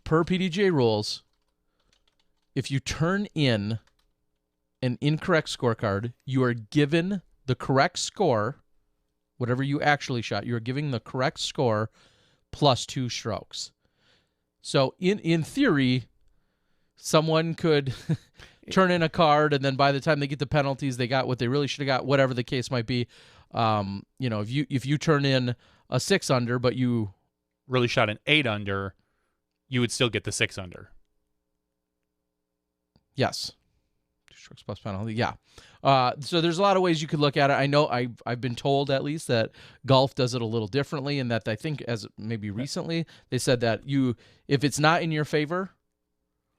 S1: per PDGA rules, if you turn in an incorrect scorecard, you are given the correct score, whatever you actually shot, you're giving the correct score plus 2 strokes. So in theory, someone could turn in a card, and then by the time they get the penalties, they got what they really should have got, whatever the case might be. If you turn in a 6 under, but you
S2: really shot an 8 under, you would still get the 6 under.
S1: Yes. 2 strokes plus penalty. Yeah. So there's a lot of ways you could look at it. I know I've been told at least that golf does it a little differently, and that I think as maybe recently they said that if it's not in your favor,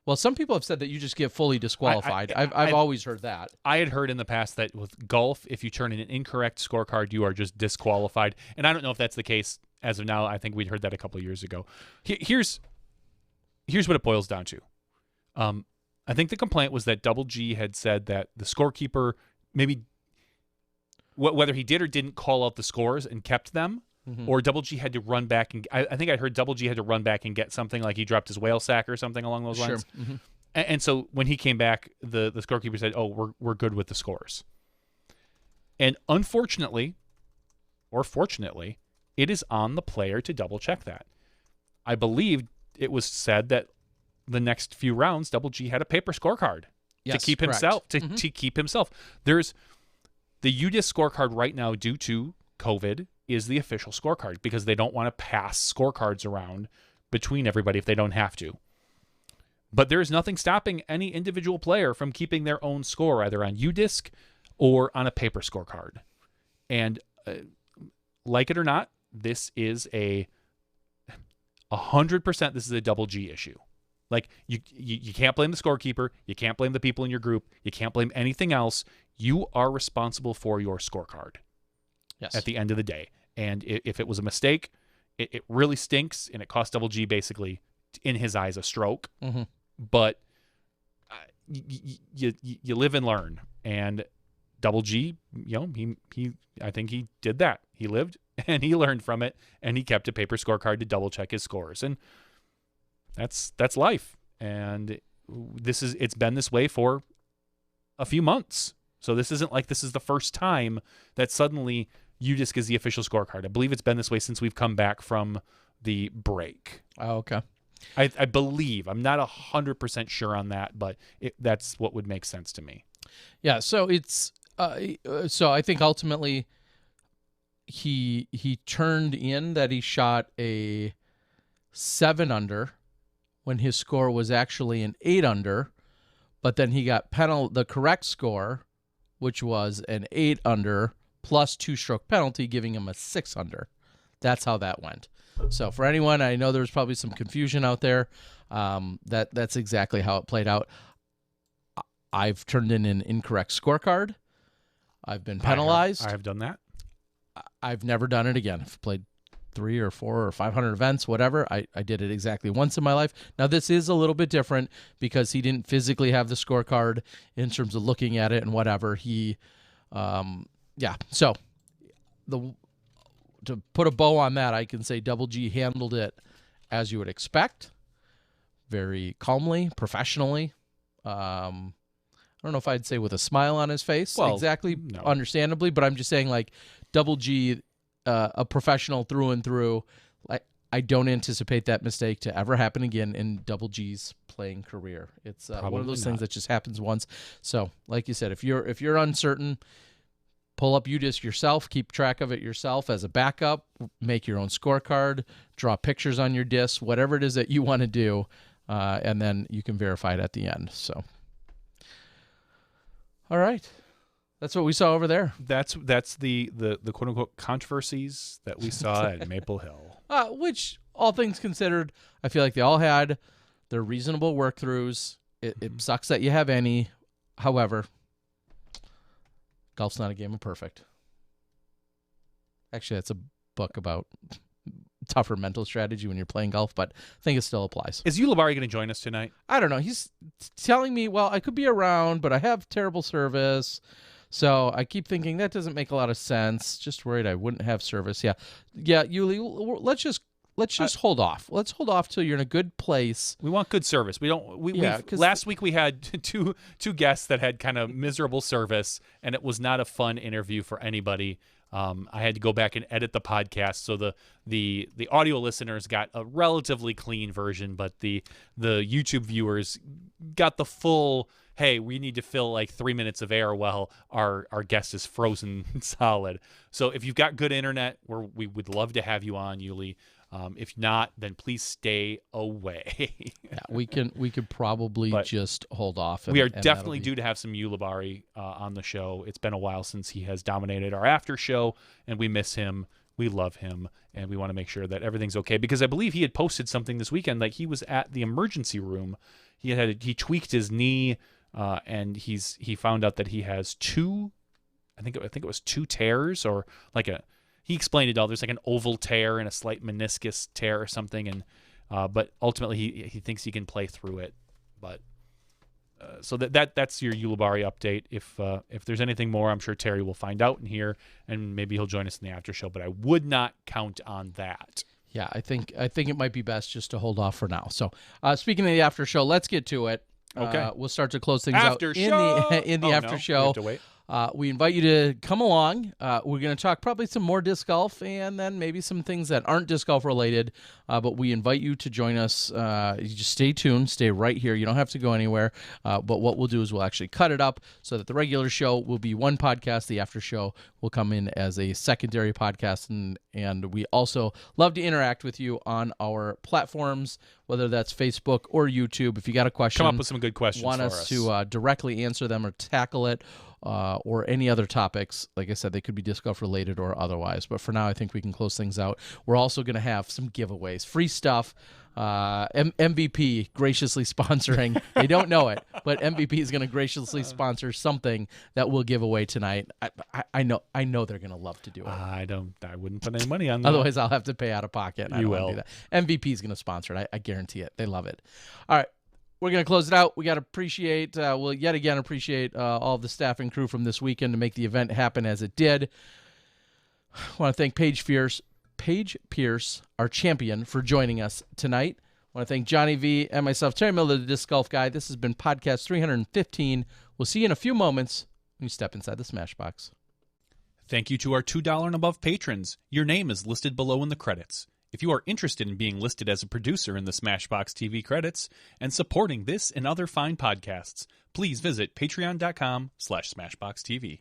S1: well, some people have said that you just get fully disqualified. I've always heard that.
S2: I had heard in the past that with golf, if you turn in an incorrect scorecard, you are just disqualified. And I don't know if that's the case as of now. I think we'd heard that a couple of years ago. Here's what it boils down to. I think the complaint was that Double G had said that the scorekeeper maybe whether he did or didn't call out the scores and kept them, or Double G had to run back and I think I heard Double G had to run back and get something, like he dropped his whale sack or something along those lines.
S1: Mm-hmm.
S2: And so when he came back, the scorekeeper said, "Oh, we're good with the scores." And unfortunately, or fortunately, it is on the player to double check that. I believe it was said that the next few rounds, Double G had a paper scorecard to keep himself to keep himself. There's the UDisc scorecard right now, due to COVID, is the official scorecard because they don't want to pass scorecards around between everybody if they don't have to. But there is nothing stopping any individual player from keeping their own score either on UDisc or on a paper scorecard. And like it or not, this is 100%. This is a Double G issue. Like, you can't blame the scorekeeper. You can't blame the people in your group. You can't blame anything else. You are responsible for your scorecard.
S1: Yes.
S2: At the end of the day. And if it was a mistake, it really stinks, and it cost Double G basically, in his eyes, a stroke.
S1: Mm-hmm.
S2: But you live and learn. And Double G, I think he did that. He lived and he learned from it, and he kept a paper scorecard to double check his scores. And that's life. And it's been this way for a few months. So this isn't like this is the first time that suddenly UDisc is the official scorecard. I believe it's been this way since we've come back from the break.
S1: Oh, okay.
S2: I believe. I'm not 100% sure on that, but that's what would make sense to me.
S1: Yeah, so it's so I think ultimately he turned in that he shot a 7 under when his score was actually an 8 under, but then he got the correct score, which was an 8 under plus 2-stroke penalty, giving him a 6 under. That's how that went. So for anyone, I know there's probably some confusion out there. That's exactly how it played out. I've turned in an incorrect scorecard. I've been penalized.
S2: I have done that.
S1: I've never done it again. I've played 300 or 400 or 500 events, whatever. I did it exactly once in my life. Now, this is a little bit different because he didn't physically have the scorecard in terms of looking at it and whatever. So to put a bow on that, I can say Double G handled it as you would expect, very calmly, professionally. I don't don't know if I'd say with a smile on his face,
S2: Well,
S1: exactly,
S2: no.
S1: understandably, but I'm just saying, like, Double G, a professional through and through. Like, I don't anticipate that mistake to ever happen again in Double G's playing career. It's one of those things that just happens once. So, like you said, if you're uncertain, pull up UDisc yourself, keep track of it yourself as a backup, make your own scorecard, draw pictures on your disc, whatever it is that you want to do, and then you can verify it at the end. So, all right. That's what we saw over there.
S2: That's the quote unquote controversies that we saw at Maple Hill.
S1: Which, all things considered, I feel like they all had their reasonable work-throughs. It sucks that you have any. However, golf's not a game of perfect. Actually, that's a book about tougher mental strategy when you're playing golf, but I think it still applies.
S2: Is Ulibarri going to join us tonight?
S1: I don't know. He's telling me, well, I could be around, but I have terrible service. So I keep thinking that doesn't make a lot of sense. Just worried I wouldn't have service. Yeah, Yuli, let's just hold off. Let's hold off till you're in a good place.
S2: We want good service. We don't. Last week we had two guests that had kind of miserable service, and it was not a fun interview for anybody. I had to go back and edit the podcast, so the audio listeners got a relatively clean version, but the YouTube viewers got the full. Hey, we need to fill like 3 minutes of air while our guest is frozen solid. So if you've got good internet, we would love to have you on, Yuli. If not, then please stay away.
S1: Yeah, we could probably just hold off.
S2: We are definitely due to have some Ulibarri on the show. It's been a while since he has dominated our after show, and we miss him. We love him, and we want to make sure that everything's okay. Because I believe he had posted something this weekend, like he was at the emergency room. He tweaked his knee, and he found out that he has two. I think it was two tears, or like a. He explained it all. There's like an oval tear and a slight meniscus tear or something, and but ultimately he thinks he can play through it. But so that's your Ulibarri update. If there's anything more, I'm sure Terry will find out in here, and maybe he'll join us in the after show. But I would not count on that.
S1: Yeah, I think it might be best just to hold off for now. So speaking of the after show, let's get to it.
S2: Okay,
S1: we'll start to close things
S2: after
S1: out
S2: show.
S1: in the after show.
S2: We have to wait.
S1: We invite you to come along. We're going to talk probably some more disc golf and then maybe some things that aren't disc golf related. But we invite you to join us. You just stay tuned. Stay right here. You don't have to go anywhere. But what we'll do is we'll actually cut it up so that the regular show will be one podcast. The after show will come in as a secondary podcast. And we also love to interact with you on our platforms, whether that's Facebook or YouTube. If you got a question,
S2: come up with some good questions.
S1: Want us to directly answer them or tackle it. Or any other topics. Like I said, they could be disc golf related or otherwise. But for now, I think we can close things out. We're also going to have some giveaways, free stuff. MVP graciously sponsoring. They don't know it, but MVP is going to graciously sponsor something that we'll give away tonight. I know they're going to love to do it.
S2: I wouldn't put any money on that.
S1: Otherwise, I'll have to pay out of pocket.
S2: You will.
S1: Do that. MVP is going to sponsor it. I guarantee it. They love it. All right. We're going to close it out. We got to appreciate, we'll yet again appreciate all the staff and crew from this weekend to make the event happen as it did. I want to thank Paige Pierce, our champion, for joining us tonight. I want to thank Johnny V and myself, Terry Miller, the Disc Golf Guy. This has been podcast 315. We'll see you in a few moments when you step inside the Smashbox.
S2: Thank you to our $2 and above patrons. Your name is listed below in the credits. If you are interested in being listed as a producer in the SmashBoxxTV credits and supporting this and other fine podcasts, please visit patreon.com/SmashBoxxTV.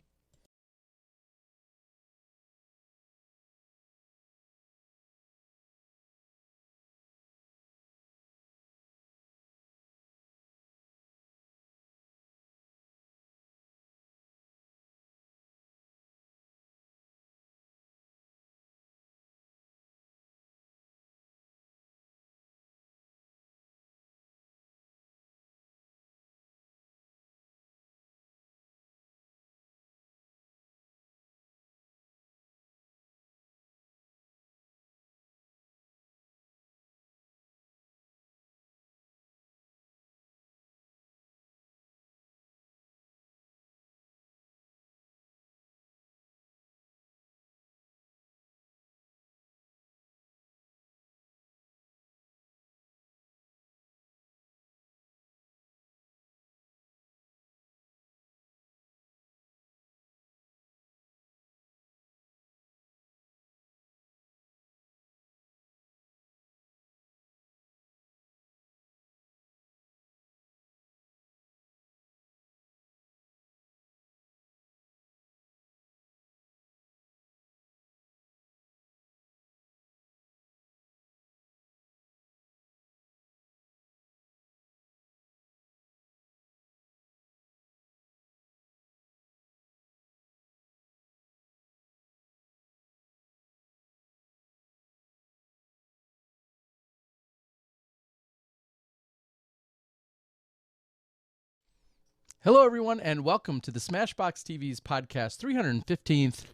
S1: Hello, everyone, and welcome to the SmashBoxxTV's podcast 315th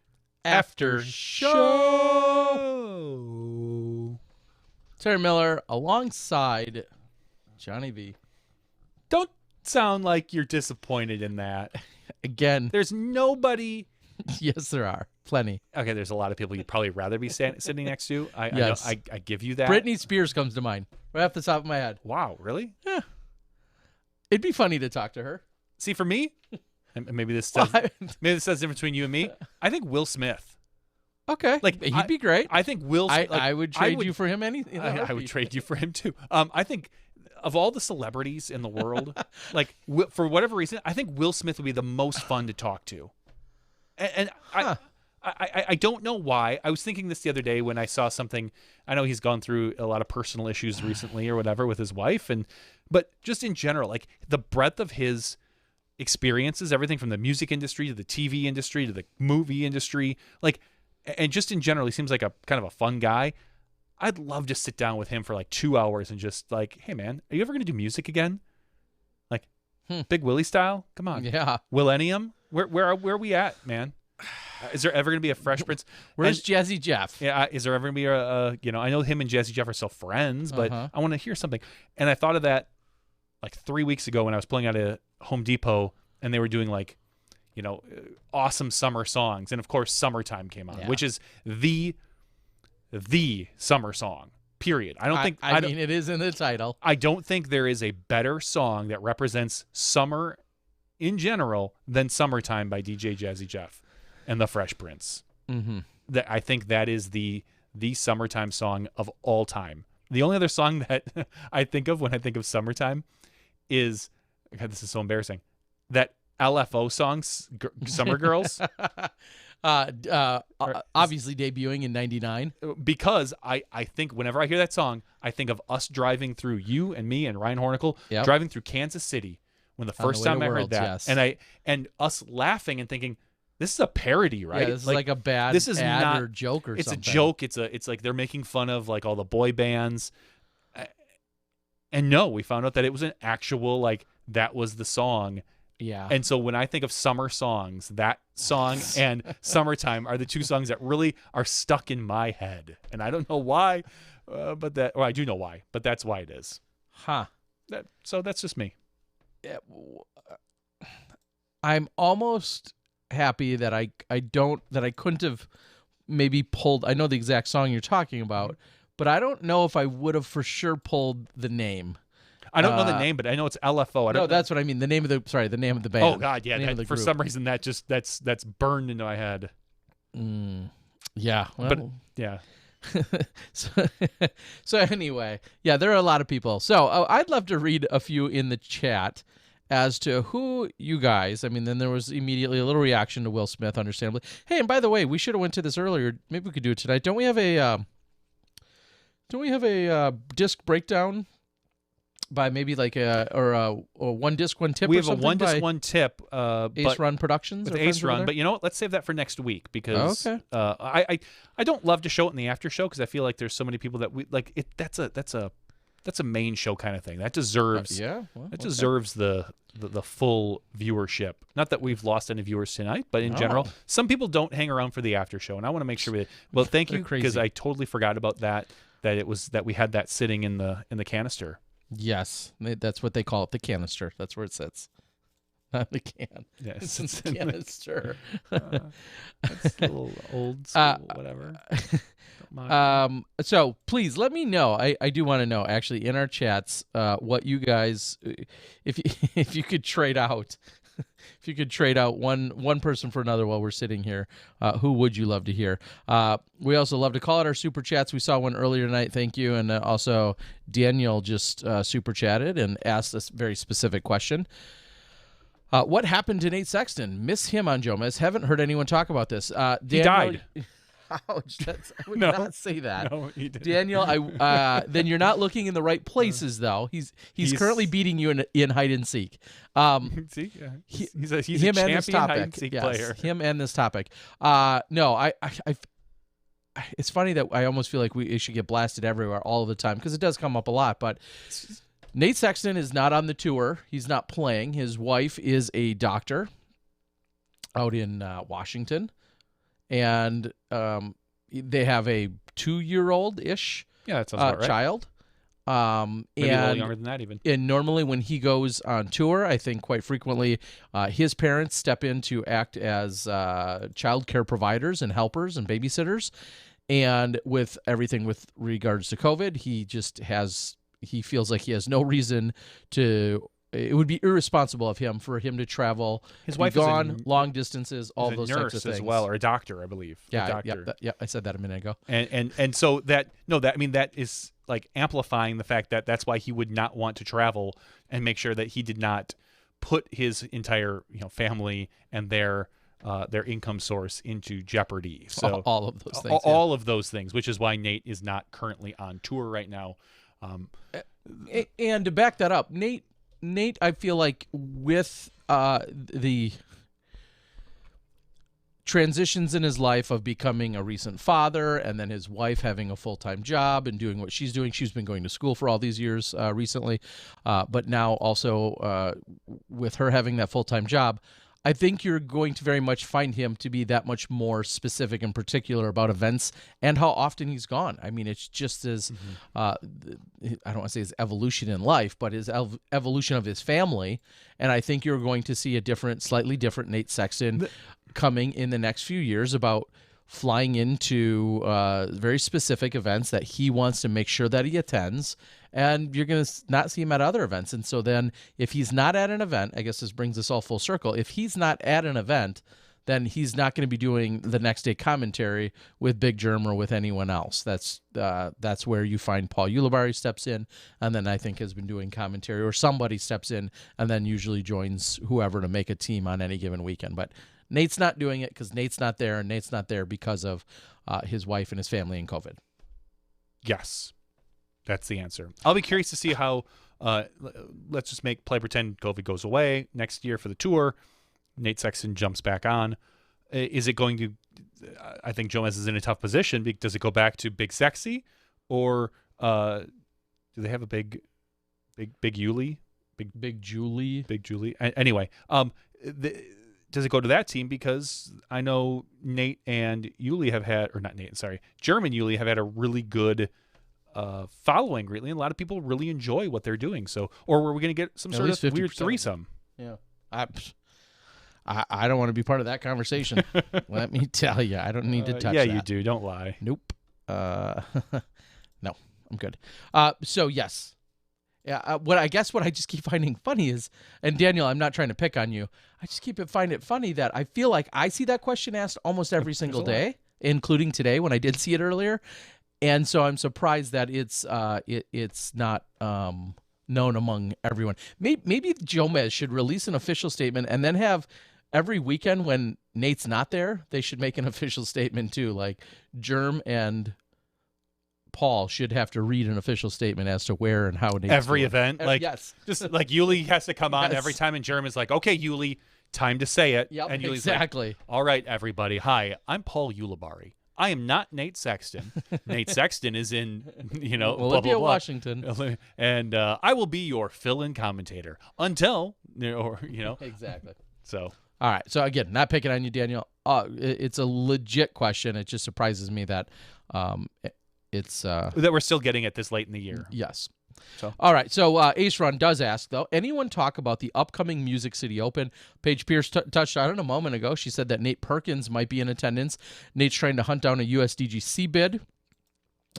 S1: After Show. Terry Miller alongside Johnny V.
S2: Don't sound like you're disappointed in that.
S1: Again.
S2: There's nobody.
S1: Yes, there are. Plenty.
S2: Okay, there's a lot of people you'd probably rather be sitting next to.
S1: Yes.
S2: I give you that.
S1: Britney Spears comes to mind right off the top of my head.
S2: Wow, really?
S1: Yeah. It'd be funny to talk to her.
S2: See, for me, and maybe this says the difference between you and me. I think Will Smith.
S1: Okay, like he'd be great.
S2: I think Will.
S1: I would trade you for him. Anything.
S2: I would trade you for him too. I think of all the celebrities in the world, like for whatever reason, I think Will Smith would be the most fun to talk to. And I don't know why. I was thinking this the other day when I saw something. I know he's gone through a lot of personal issues recently or whatever with his wife, but just in general, like the breadth of his experiences, everything from the music industry to the TV industry to the movie industry, like, and just in general, he seems like a kind of a fun guy. I'd love to sit down with him for like 2 hours and just like, hey man, are you ever gonna do music again? Like, Big Willie style? Come on,
S1: yeah.
S2: Millennium? Where are we at, man? Is there ever gonna be a Fresh Prince?
S1: Where's Jazzy Jeff?
S2: Yeah, is there ever gonna be a I know him and Jazzy Jeff are still friends, but I want to hear something. And I thought of that like 3 weeks ago when I was playing at a Home Depot and they were doing like, awesome summer songs. And of course, Summertime came on, which is the summer song, period. I mean,
S1: it is in the title.
S2: I don't think there is a better song that represents summer in general than Summertime by DJ Jazzy Jeff and the Fresh Prince.
S1: Mm-hmm.
S2: That I think that is the summertime song of all time. The only other song that I think of when I think of Summertime is, God, this is so embarrassing, that LFO song, Summer Girls.
S1: Obviously debuting in 99.
S2: Because I think whenever I hear that song, I think of us driving through, you and me and Ryan Hornicle, driving through Kansas City when the first time I heard that. Yes. And us laughing and thinking, this is a parody, right?
S1: Yeah, this is like a bad
S2: this is
S1: ad
S2: not,
S1: or joke or
S2: it's
S1: something.
S2: It's a joke. It's like they're making fun of like all the boy bands. And no, we found out that it was an actual, like, that was the song.
S1: Yeah.
S2: And so when I think of summer songs, that song and Summertime are the two songs that really are stuck in my head. And I don't know why, or I do know why, but that's why it is.
S1: Huh.
S2: So that's just me.
S1: I'm almost happy that I couldn't have maybe pulled, I know the exact song you're talking about, but I don't know if I would have for sure pulled the name.
S2: I don't know the name, but I know it's LFO.
S1: No, that's what I mean. The name of the band.
S2: Oh God, yeah. For some reason, that's burned into my head.
S1: Yeah, well,
S2: but yeah.
S1: So anyway, yeah, there are a lot of people. So I'd love to read a few in the chat as to who you guys. I mean, then there was immediately a little reaction to Will Smith, understandably. Hey, and by the way, we should have went to this earlier. Maybe we could do it tonight. Don't we have a disc breakdown? By maybe like a one disc one tip.
S2: We
S1: or
S2: have a
S1: something
S2: one disc one tip.
S1: Ace Run Productions
S2: with Ace Run, but you know what? Let's save that for next week because I don't love to show it in the after show because I feel like there's so many people that we like it. That's a main show kind of thing that deserves deserves the full viewership. Not that we've lost any viewers tonight, but in general, some people don't hang around for the after show, and I want to make sure well, thank you because I totally forgot about that we had that sitting in the canister.
S1: Yes, that's what they call it, the canister. That's where it sits. Not the can.
S2: Yes,
S1: it's the canister.
S2: That's a little old school, whatever.
S1: So please let me know. I do want to know actually in our chats what you guys, if you could trade out. If you could trade out one person for another while we're sitting here, who would you love to hear? We also love to call out our super chats. We saw one earlier tonight. Thank you. And also Daniel just super chatted and asked a very specific question. What happened to Nate Sexton? Miss him on Jomez. Haven't heard anyone talk about this. Daniel,
S2: he died.
S1: Ouch! I would not say that.
S2: No, he didn't.
S1: Daniel, then you're not looking in the right places, though. He's currently beating you in hide and seek.
S2: See, yeah. He's a champion hide and seek player.
S1: Him and this topic. No, it's funny that I almost feel like it should get blasted everywhere all the time because it does come up a lot. But Nate Sexton is not on the tour. He's not playing. His wife is a doctor out in Washington, and they have a 2-year-old-ish
S2: that sounds about right.
S1: child.
S2: Maybe a little younger than that even.
S1: And normally when he goes on tour, I think quite frequently his parents step in to act as child care providers and helpers and babysitters. And with everything with regards to COVID, he feels like he has no reason to. It would be irresponsible of him for him to travel.
S2: His wife
S1: gone
S2: is
S1: long distances, all those
S2: nurse
S1: types of things
S2: as well, or a doctor, I believe.
S1: Yeah,
S2: a doctor.
S1: I said that a minute ago.
S2: And so that is like amplifying the fact that that's why he would not want to travel and make sure that he did not put his entire family and their income source into jeopardy. So
S1: all of those things.
S2: All of those things, which is why Nate is not currently on tour right now.
S1: And to back that up, Nate, I feel like with the transitions in his life of becoming a recent father and then his wife having a full-time job and doing what she's doing. She's been going to school for all these years recently, but now also with her having that full-time job, I think you're going to very much find him to be that much more specific and particular about events and how often he's gone. I mean, it's just as, I don't want to say his evolution in life, but his evolution of his family. And I think you're going to see a slightly different Nate Sexton coming in the next few years about flying into very specific events that he wants to make sure that he attends. And you're going to not see him at other events. And so then if he's not at an event, I guess this brings us all full circle. If he's not at an event, then he's not going to be doing the next day commentary with Big Germ or with anyone else. That's where you find Paul Ulibarri steps in, and then I think has been doing commentary, or somebody steps in and then usually joins whoever to make a team on any given weekend. But Nate's not doing it because Nate's not there, and Nate's not there because of his wife and his family and COVID.
S2: Yes. That's the answer. I'll be curious to see how, let's just play pretend COVID goes away next year for the tour. Nate Sexton jumps back on. Is it going to, I think Jomez is in a tough position. Does it go back to Big Sexy, or do they have a Big Yuli?
S1: Big Julie?
S2: Big Julie. Anyway, does it go to that team? Because I know Nate and Yuli have had, or not Nate, sorry, German Yuli have had a really good following greatly, and a lot of people really enjoy what they're doing. So, or were we going to get some sort of weird threesome?
S1: Yeah, I don't want to be part of that conversation. Let me tell you, I don't need to touch that.
S2: Yeah, you do. Don't lie.
S1: Nope. No, I'm good. So yes, yeah. What I just keep finding funny is, and Daniel, I'm not trying to pick on you. I just find it funny that I feel like I see that question asked almost every single day, including today when I did see it earlier. And so I'm surprised that it's not known among everyone. Maybe Jomez should release an official statement and then have every weekend when Nate's not there, they should make an official statement too. Like Germ and Paul should have to read an official statement as to where and how Nate's
S2: every
S1: doing.
S2: event. Like
S1: yes,
S2: just like Yuli has to come on every time, and Germ is like, "Okay, Yuli, time to say it."
S1: Yep,
S2: and Yuli's
S1: exactly.
S2: Like, all right, everybody. Hi, I'm Paul Ulibarri. I am not Nate Sexton. Nate Sexton is in, blah, blah, blah.
S1: Washington.
S2: And I will be your fill-in commentator until,
S1: Exactly.
S2: So.
S1: All right. So, again, not picking on you, Daniel. It's a legit question. It just surprises me that it's...
S2: that we're still getting it this late in the year.
S1: Yes.
S2: So.
S1: All right. So Ace Run does ask, though, anyone talk about the upcoming Music City Open? Paige Pierce touched on it a moment ago. She said that Nate Perkins might be in attendance. Nate's trying to hunt down a USDGC bid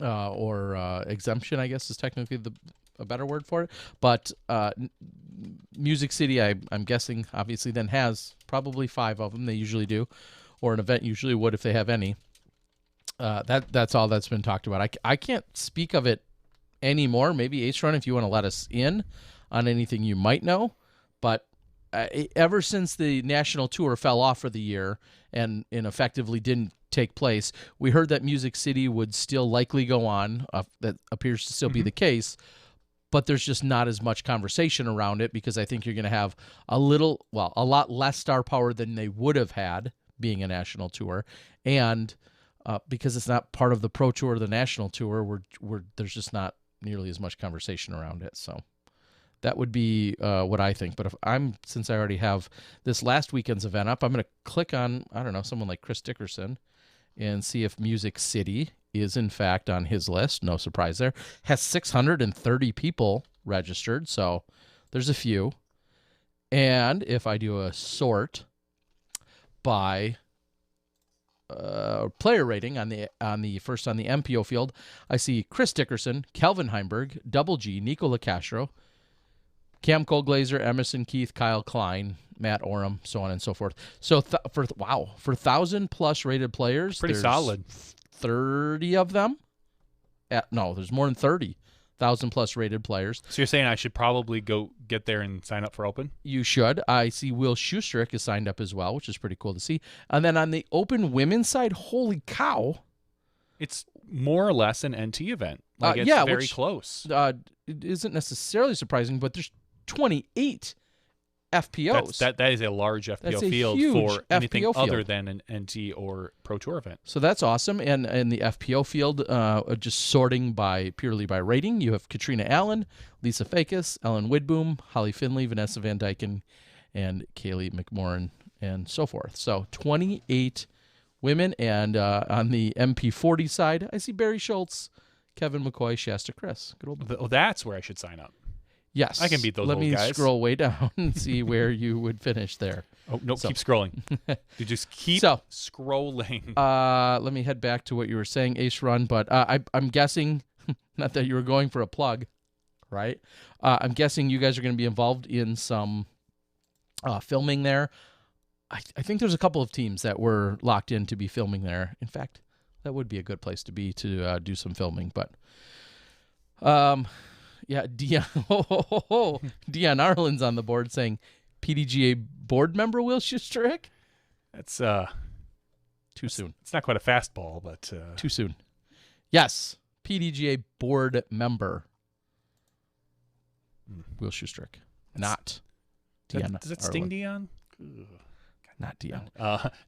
S1: or exemption, I guess is technically a better word for it. But Music City, I'm guessing, obviously then has probably 5 of them. They usually do, or an event usually would if they have any. That's all that's been talked about. I can't speak of it anymore. Maybe Ace Run, if you want to let us in on anything you might know, but ever since the national tour fell off for the year and effectively didn't take place, we heard that Music City would still likely go on. That appears to still be the case, but there's just not as much conversation around it because I think you're going to have a lot less star power than they would have had being a national tour, and because it's not part of the Pro Tour or the national tour, there's just not nearly as much conversation around it. So That would be what I think. But since I already have this last weekend's event up, I'm going to click on, I don't know, someone like Chris Dickerson and see if Music City is in fact on his list. No surprise there. Has 630 people registered, so there's a few. And if I do a sort by player rating on the MPO field, I see Chris Dickerson, Kelvin Heimberg, Double G, Nico LaCastro, Cam Colglazer, Emerson Keith, Kyle Klein, Matt Oram, so on and so forth. So for 1,000 plus rated players,
S2: pretty solid.
S1: 30 of them. No, there's more than 30,000 plus rated players.
S2: So you're saying I should probably go get there and sign up for Open?
S1: You should. I see Will Schustrick is signed up as well, which is pretty cool to see. And then on the Open women's side, holy cow.
S2: It's more or less an NT event. It's very close.
S1: It isn't necessarily surprising, but there's 28 FPOs.
S2: That is a large FPO field for anything other than an NT or Pro Tour event.
S1: So that's awesome. And in the FPO field, just sorting purely by rating, you have Katrina Allen, Lisa Fakis, Ellen Widboom, Holly Finley, Vanessa Van Dyken, and Kaylee McMorrin, and so forth. So 28 women. And on the MP40 side, I see Barry Schultz, Kevin McCoy, Shasta Chris. Good old.
S2: Oh, that's where I should sign up.
S1: Yes.
S2: I can beat those old guys.
S1: Let me scroll way down and see where you would finish there.
S2: Oh, no, keep scrolling. You just keep scrolling.
S1: Let me head back to what you were saying, Ace Run, but I'm guessing, not that you were going for a plug, right? I'm guessing you guys are going to be involved in some filming there. I think there's a couple of teams that were locked in to be filming there. In fact, that would be a good place to be to do some filming, but... Yeah, Dion Arlen's on the board saying PDGA board member Will Schustrick.
S2: That's
S1: too soon.
S2: It's not quite a fastball, but
S1: too soon. Yes, PDGA board member Will Schustrick. Not Dion.
S2: Does that sting Dion?
S1: Not Dion.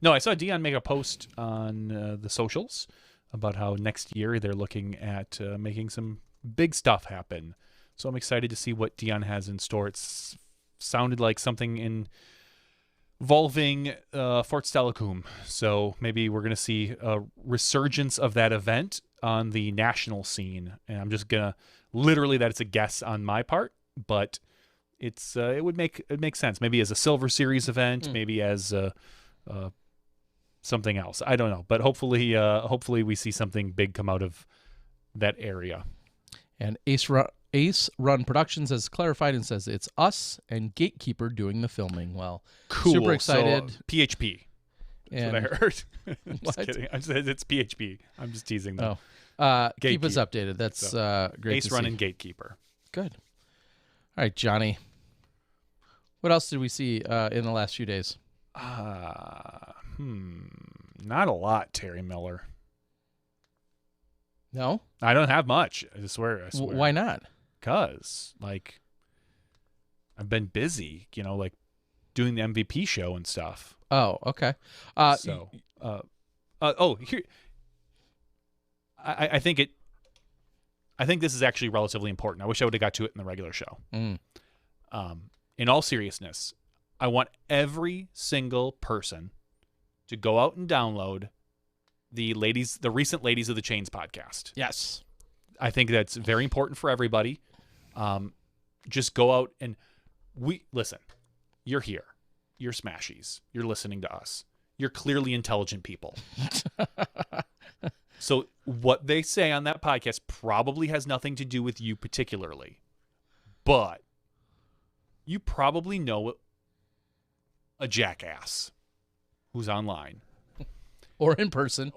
S2: No, I saw Dion make a post on the socials about how next year they're looking at making some big stuff happen. So I'm excited to see what Dion has in store. It's sounded like something involving Fort Steilacoom. So maybe we're going to see a resurgence of that event on the national scene. And I'm just going to that's a guess on my part, but it would make sense. Maybe as a Silver Series event, maybe as something else. I don't know, but hopefully we see something big come out of that area.
S1: And Ace Run Productions has clarified and says it's us and Gatekeeper doing the filming. Well,
S2: cool.
S1: Super excited.
S2: So, PHP. That's what I heard. I'm just kidding. I said it's PHP. I'm just teasing them.
S1: Keep us updated. That's great.
S2: Ace Run and Gatekeeper.
S1: Good. All right, Johnny. What else did we see in the last few days?
S2: Not a lot, Terry Miller.
S1: No?
S2: I don't have much. I swear.
S1: Why not?
S2: Because, I've been busy, doing the MVP show and stuff.
S1: Oh, okay.
S2: Here, I think this is actually relatively important. I wish I would have got to it in the regular show. In all seriousness, I want every single person to go out and download the recent Ladies of the Chains podcast.
S1: Yes.
S2: I think that's very important for everybody. Just go out and listen. You're here. You're Smashies. You're listening to us. You're clearly intelligent people. So what they say on that podcast probably has nothing to do with you particularly. But you probably know a jackass who's online.
S1: Or in person.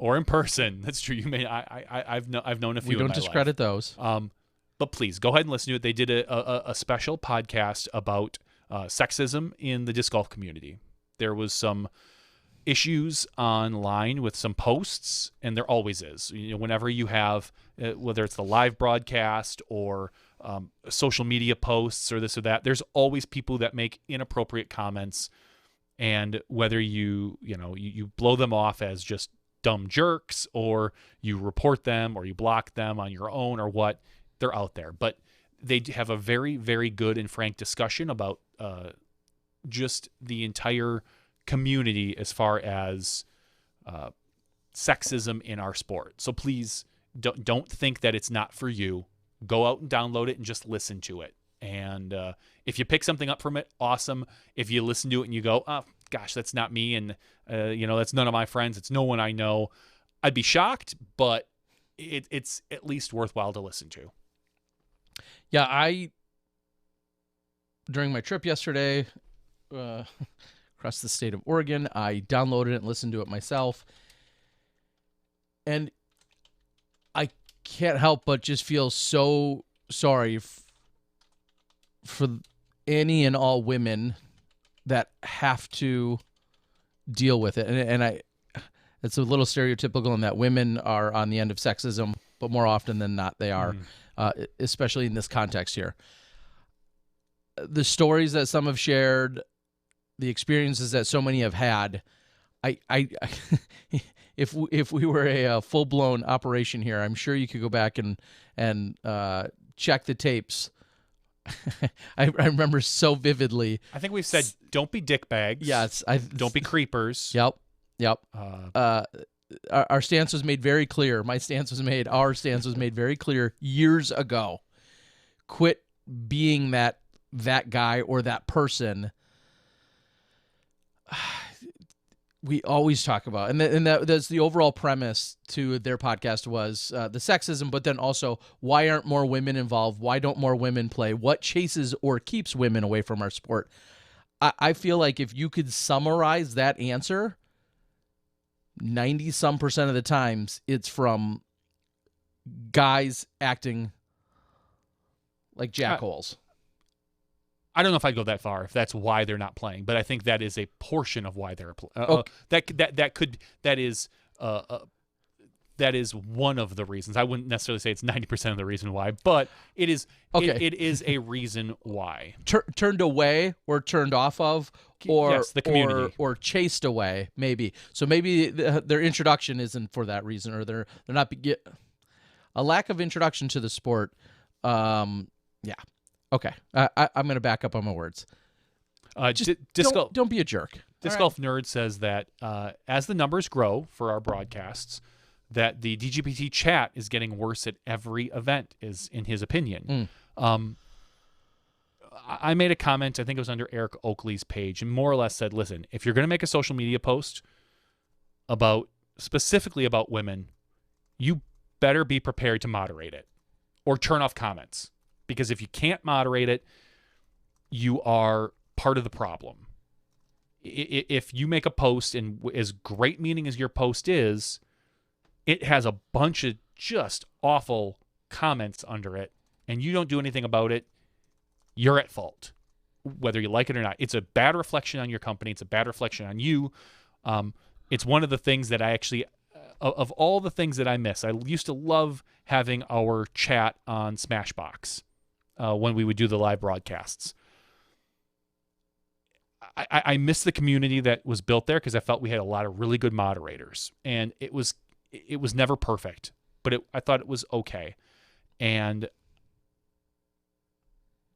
S2: That's true. You may. I've known a few.
S1: We don't discredit those.
S2: But please go ahead and listen to it. They did a special podcast about sexism in the disc golf community. There was some issues online with some posts, and there always is. Whenever you have, whether it's the live broadcast or social media posts or this or that, there's always people that make inappropriate comments. And whether you blow them off as just dumb jerks, or you report them, or you block them on your own, or what, they're out there. But they have a very, very good and frank discussion about just the entire community as far as sexism in our sport. So please don't think that it's not for you. Go out and download it and just listen to it. And if you pick something up from it, awesome. If you listen to it and you go, oh, gosh, that's not me, and that's none of my friends, it's no one I know, I'd be shocked, but it's at least worthwhile to listen to.
S1: Yeah, during my trip yesterday across the state of Oregon, I downloaded it and listened to it myself. And I can't help but just feel so sorry for any and all women that have to deal with it. And it's a little stereotypical in that women are on the end of sexism, but more often than not, they are, especially in this context here. The stories that some have shared, the experiences that so many have had, if we were a full-blown operation here, I'm sure you could go back and check the tapes. I remember so vividly.
S2: I think we've said, don't be dickbags.
S1: Yes.
S2: Don't be creepers.
S1: Yep. Our stance was made very clear. Our stance was made very clear years ago. Quit being that guy or that person. We always talk about, and that's the overall premise to their podcast was the sexism, but then also why aren't more women involved? Why don't more women play? What chases or keeps women away from our sport? I feel like if you could summarize that answer, 90% of the times it's from guys acting like jackholes.
S2: I don't know if I'd go that far if that's why they're not playing, but I think that is a portion of why they're playing. That is one of the reasons. I wouldn't necessarily say it's 90% of the reason why, but it is. Okay. It is a reason why.
S1: Turned away or turned off of, or
S2: yes, the community,
S1: or chased away, maybe. So maybe their introduction isn't for that reason, or they're not a lack of introduction to the sport. Yeah. Okay, I'm going to back up on my words. Don't be a jerk.
S2: Disc Golf Nerd says that as the numbers grow for our broadcasts, that the DGPT chat is getting worse at every event, is in his opinion. I made a comment, I think it was under Eric Oakley's page, and more or less said, listen, if you're going to make a social media post specifically about women, you better be prepared to moderate it or turn off comments. Because if you can't moderate it, you are part of the problem. If you make a post, and as great meaning as your post is, it has a bunch of just awful comments under it, and you don't do anything about it, you're at fault, whether you like it or not. It's a bad reflection on your company. It's a bad reflection on you. It's one of the things that I actually, of all the things that I miss, I used to love having our chat on SmashBoxx. When we would do the live broadcasts. I miss the community that was built there because I felt we had a lot of really good moderators, and it was never perfect, but I thought it was okay. And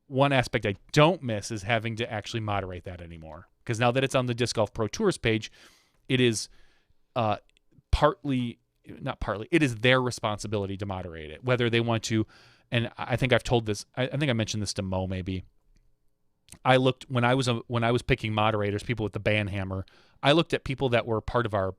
S2: one aspect I don't miss is having to actually moderate that anymore, because now that it's on the Disc Golf Pro Tours page, it is not partly, it is their responsibility to moderate it, whether they want to. And I think I've told this. I think I mentioned this to Mo. Maybe I looked when I was picking moderators, people with the ban hammer. I looked at people that were part of our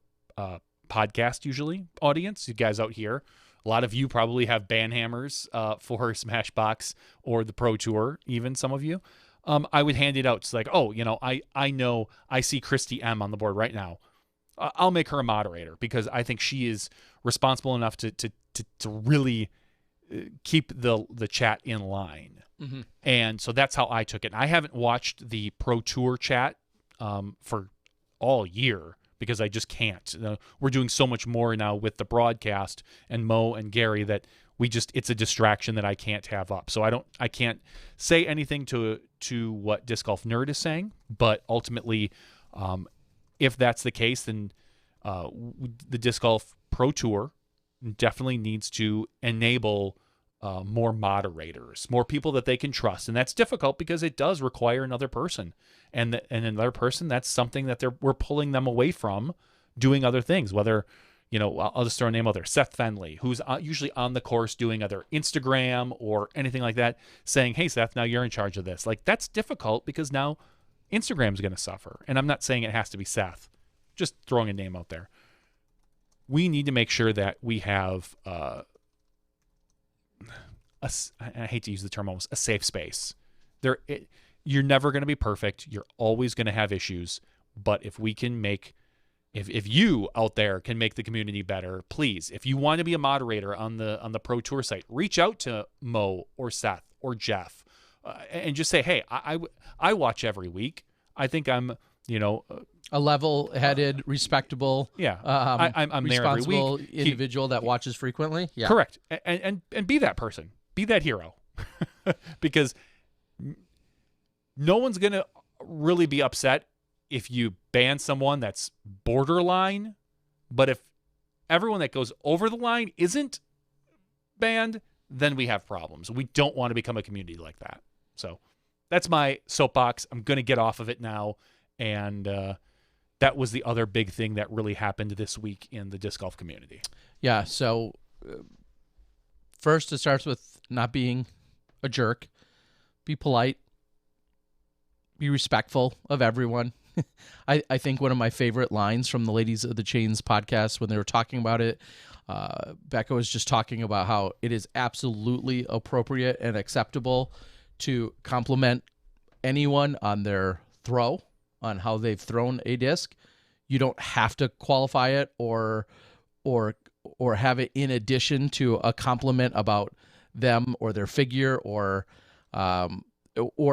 S2: podcast, usually audience. You guys out here, a lot of you probably have ban hammers for SmashBoxx or the Pro Tour. Even some of you, I would hand it out. It's like, oh, I know I see Christy M on the board right now. I'll make her a moderator because I think she is responsible enough to really keep the chat in line. Mm-hmm. And so that's how I took it. I haven't watched the Pro Tour chat for all year because I just can't. We're doing so much more now with the broadcast and Mo and Gary that it's a distraction that I can't have up. So I can't say anything to what Disc Golf Nerd is saying, but ultimately if that's the case, then the Disc Golf Pro Tour definitely needs to enable more moderators, more people that they can trust. And that's difficult because it does require another person. And another person, that's something that we're pulling them away from doing other things, whether, I'll just throw a name out there, Seth Fenley, who's usually on the course doing either Instagram or anything like that, saying, hey, Seth, now you're in charge of this. Like, that's difficult because now Instagram's going to suffer. And I'm not saying it has to be Seth, just throwing a name out there. We need to make sure that we have, I hate to use the term almost, a safe space. You're never going to be perfect. You're always going to have issues. But if we can if you out there can make the community better, please, if you want to be a moderator on the Pro Tour site, reach out to Mo or Seth or Jeff and just say, hey, I watch every week. I think I'm,
S1: a level-headed, respectable,
S2: I'm there every week.
S1: Individual that watches frequently. Yeah,
S2: correct. And be that person, be that hero, because no one's gonna really be upset if you ban someone that's borderline, but if everyone that goes over the line isn't banned, then we have problems. We don't want to become a community like that. So that's my soapbox. I'm going to get off of it now. And that was the other big thing that really happened this week in the disc golf community.
S1: Yeah, so first it starts with not being a jerk. Be polite. Be respectful of everyone. I think one of my favorite lines from the Ladies of the Chains podcast when they were talking about it, Becca was just talking about how it is absolutely appropriate and acceptable to compliment anyone on their throw, on how they've thrown a disc. You don't have to qualify it or have it in addition to a compliment about them or their figure or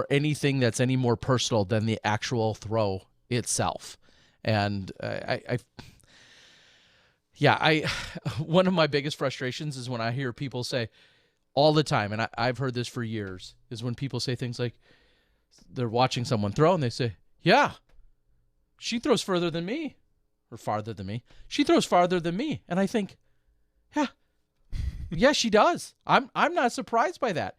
S1: anything that's any more personal than the actual throw itself. And one of my biggest frustrations is when I hear people say all the time, and I've heard this for years, is when people say things like they're watching someone throw and they say, yeah, she throws further than me or farther than me. She throws farther than me. And I think, yeah, she does. I'm not surprised by that.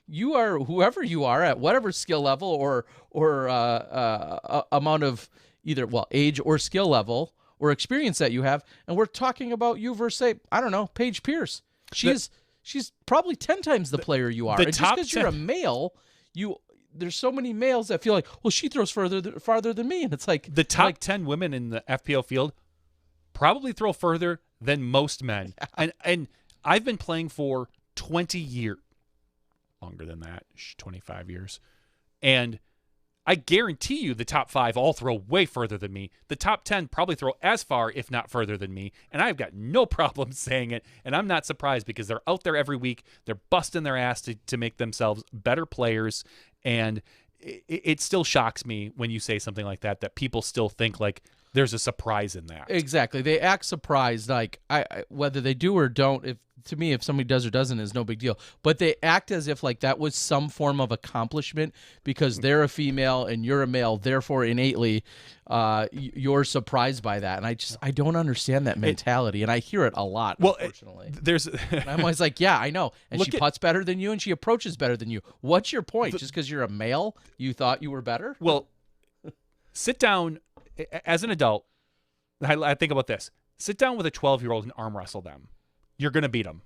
S1: You are, whoever you are at whatever skill level or amount of either, age or skill level or experience that you have. And we're talking about you versus, say, I don't know, Paige Pierce. She's probably 10 times the player you are. And just because you're a male, there's so many males that feel like, well, she throws farther than me. And it's like
S2: the top 10 women in the FPO field probably throw further than most men. And I've been playing for 20 years. Longer than that, 25 years. And I guarantee you the top 5 all throw way further than me. The top 10 probably throw as far, if not further than me. And I've got no problem saying it. And I'm not surprised because they're out there every week. They're busting their ass to make themselves better players. And it still shocks me when you say something like that people still think like there's a surprise in that.
S1: Exactly. They act surprised. Like whether they do or don't, to me, if somebody does or doesn't is no big deal. But they act as if like that was some form of accomplishment because they're a female and you're a male. Therefore, innately, you're surprised by that. And I don't understand that mentality. And I hear it a lot, unfortunately. And I'm always like, yeah, I know. And she putts better than you and she approaches better than you. What's your point? Just because you're a male, you thought you were better?
S2: Well, sit down as an adult. I think about this. Sit down with a 12-year-old and arm wrestle them. You're going to beat them.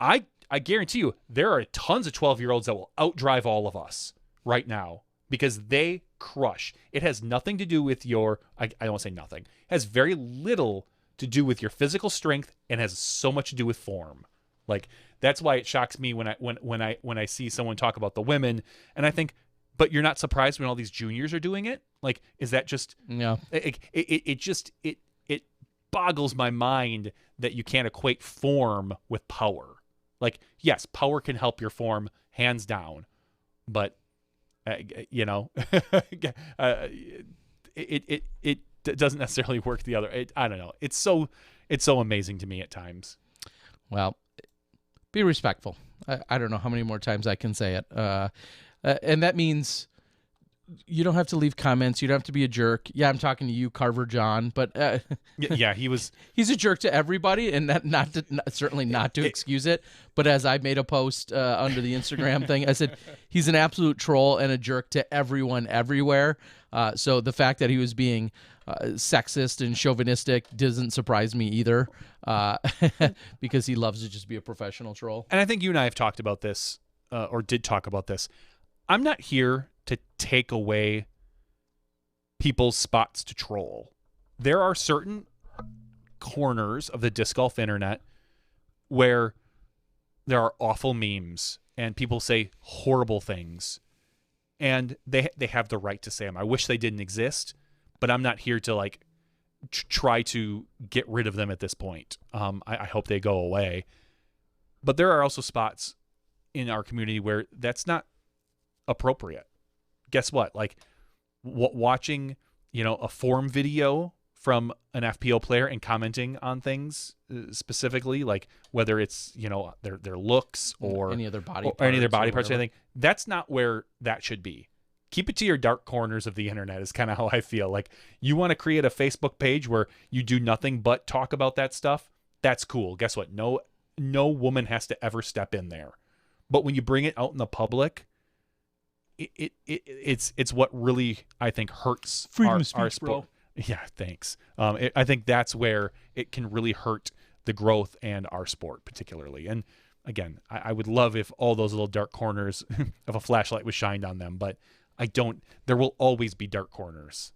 S2: I guarantee you there are tons of 12-year-olds that will outdrive all of us right now because they crush. It has nothing to do with I don't want to say nothing. It has very little to do with your physical strength and has so much to do with form. Like that's why it shocks me when I see someone talk about the women and I think, but you're not surprised when all these juniors are doing it? Like, is that just...
S1: Yeah.
S2: It boggles my mind that you can't equate form with power. Like, yes, power can help your form, hands down. But, it doesn't necessarily work the other. I don't know. It's so amazing to me at times.
S1: Well, be respectful. I don't know how many more times I can say it. And that means You don't have to leave comments. You don't have to be a jerk. Yeah, I'm talking to you, Carver John, but
S2: yeah, he's
S1: a jerk to everybody, and certainly not to excuse it. But as I made a post under the Instagram thing, I said he's an absolute troll and a jerk to everyone everywhere. So the fact that he was being sexist and chauvinistic doesn't surprise me either, because he loves to just be a professional troll.
S2: And I think you and I have talked about this, or did talk about this. I'm not here to take away people's spots to troll. There are certain corners of the disc golf internet where there are awful memes and people say horrible things, and they have the right to say them. I wish they didn't exist, but I'm not here to like try to get rid of them at this point. I hope they go away. But there are also spots in our community where that's not appropriate. Guess what? Like watching, a form video from an FPO player and commenting on things specifically, like whether it's, their looks or
S1: any other body
S2: parts, or anything. That's not where that should be. Keep it to your dark corners of the internet is kind of how I feel. Like, you want to create a Facebook page where you do nothing but talk about that stuff. That's cool. Guess what? No woman has to ever step in there. But when you bring it out in the public, it's what really, I think, hurts
S1: freedom of speech,
S2: our sport. Bro. Yeah, thanks. I think that's where it can really hurt the growth and our sport particularly. And again, I would love if all those little dark corners of a flashlight was shined on them, but there will always be dark corners.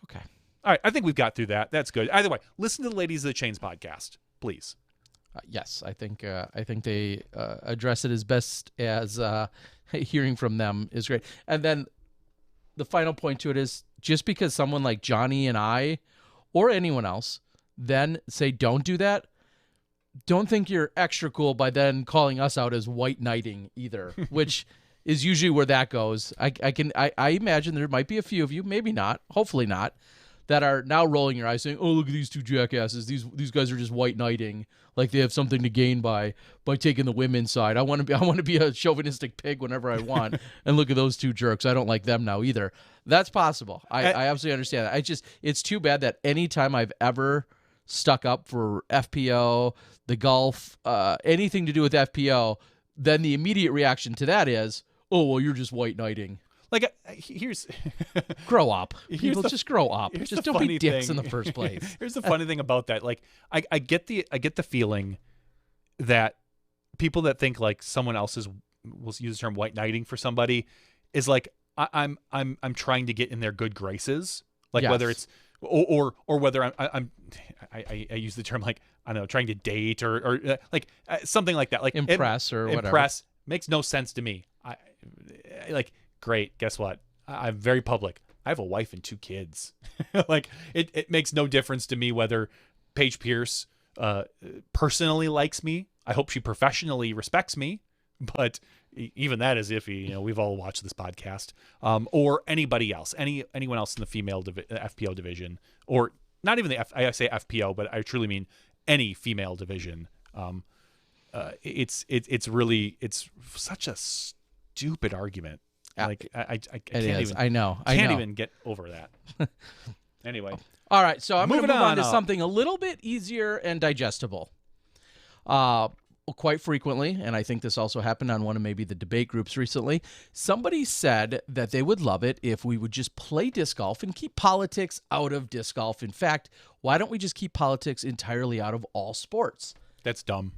S1: Okay.
S2: All right. I think we've got through that. That's good. Either way, listen to the Ladies of the Chains podcast, please.
S1: Yes, I think they address it as best as hearing from them is great. And then the final point to it is, just because someone like Johnny and I, or anyone else, then say don't do that, don't think you're extra cool by then calling us out as white knighting either, which is usually where that goes. I imagine there might be a few of you, maybe not, hopefully not, that are now rolling your eyes saying, "Oh, look at these two jackasses. These guys are just white knighting, like they have something to gain by taking the women's side. I want to be a chauvinistic pig whenever I want, and look at those two jerks. I don't like them now either." That's possible. I absolutely understand that. It's too bad that any time I've ever stuck up for FPO, the golf, anything to do with FPO, then the immediate reaction to that is, "Oh, well, you're just white knighting."
S2: Like, here's
S1: grow up. People just grow up. Just don't be dicks in the first place.
S2: Here's the funny thing about that. Like, I get the feeling that people that think like someone else we'll use the term white knighting for somebody is like, I'm trying to get in their good graces. Like, yes. Whether it's or whether I use the term like, I don't know, trying to date or like something like that. Like
S1: impress or whatever.
S2: Impress makes no sense to me. Great. Guess what? I'm very public. I have a wife and 2 kids. Like, it makes no difference to me whether Paige Pierce personally likes me. I hope she professionally respects me, but even that is iffy. We've all watched this podcast, or anybody else, anyone else in the female FPO division, or not even I say FPO, but I truly mean any female division. It's such a stupid argument. Like, I can't even.
S1: I know.
S2: Can't even get over that. Anyway.
S1: All right, so I'm going to move on to something a little bit easier and digestible. Quite frequently, and I think this also happened on one of maybe the debate groups recently, somebody said that they would love it if we would just play disc golf and keep politics out of disc golf. In fact, why don't we just keep politics entirely out of all sports?
S2: That's dumb.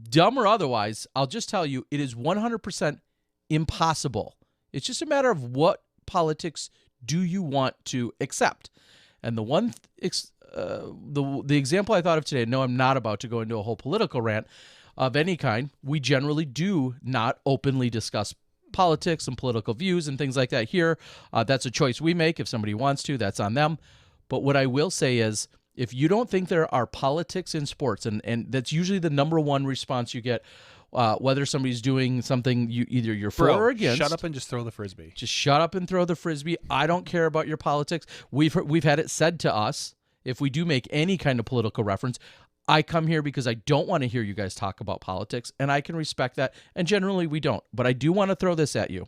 S1: Dumb or otherwise, I'll just tell you, it is 100% impossible. It's just a matter of what politics do you want to accept. And the example I thought of today, no, I'm not about to go into a whole political rant of any kind. We generally do not openly discuss politics and political views and things like that here. That's a choice we make. If somebody wants to, that's on them. But what I will say is, if you don't think there are politics in sports, and that's usually the number one response you get, whether somebody's doing something either you're for or against.
S2: Shut up and just throw the Frisbee.
S1: Just shut up and throw the Frisbee. I don't care about your politics. We've had it said to us, if we do make any kind of political reference, I come here because I don't want to hear you guys talk about politics, and I can respect that. And generally, we don't. But I do want to throw this at you.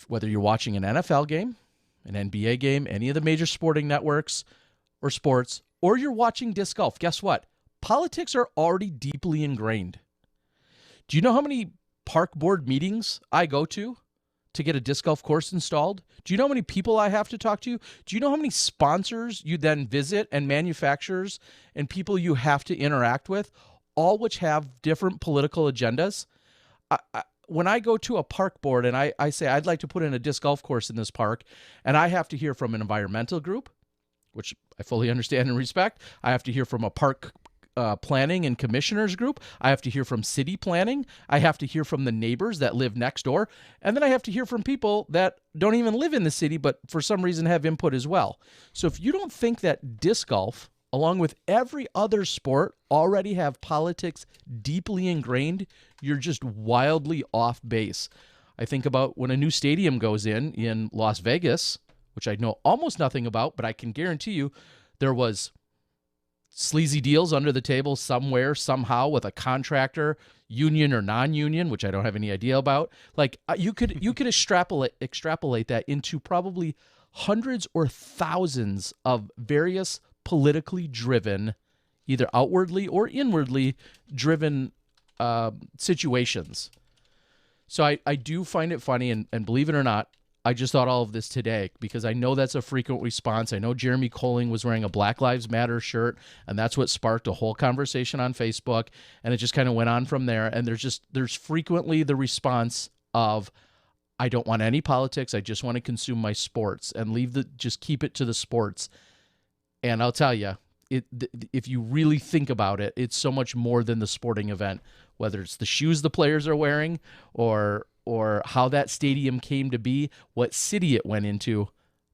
S1: Whether you're watching an NFL game, an NBA game, any of the major sporting networks or sports, or you're watching disc golf, guess what? Politics are already deeply ingrained. Do you know how many park board meetings I go to get a disc golf course installed? Do you know how many people I have to talk to? Do you know how many sponsors you then visit and manufacturers and people you have to interact with, all which have different political agendas? When I go to a park board and I say, I'd like to put in a disc golf course in this park, and I have to hear from an environmental group, which I fully understand and respect. I have to hear from a park planning and commissioners group. I have to hear from city planning. I have to hear from the neighbors that live next door. And then I have to hear from people that don't even live in the city, but for some reason have input as well. So if you don't think that disc golf, along with every other sport, already have politics deeply ingrained, you're just wildly off base. I think about when a new stadium goes in Las Vegas, which I know almost nothing about, but I can guarantee you there was sleazy deals under the table somewhere, somehow, with a contractor, union or non-union, which I don't have any idea about. Like you could extrapolate that into probably hundreds or thousands of various politically driven, either outwardly or inwardly driven situations. So I do find it funny, and believe it or not, I just thought all of this today because I know that's a frequent response. I know Jeremy Colling was wearing a Black Lives Matter shirt, and that's what sparked a whole conversation on Facebook, and it just kind of went on from there. And there's frequently the response of, I don't want any politics. I just want to consume my sports and just keep it to the sports. And I'll tell you, if you really think about it, it's so much more than the sporting event, whether it's the shoes the players are wearing or how that stadium came to be, what city it went into.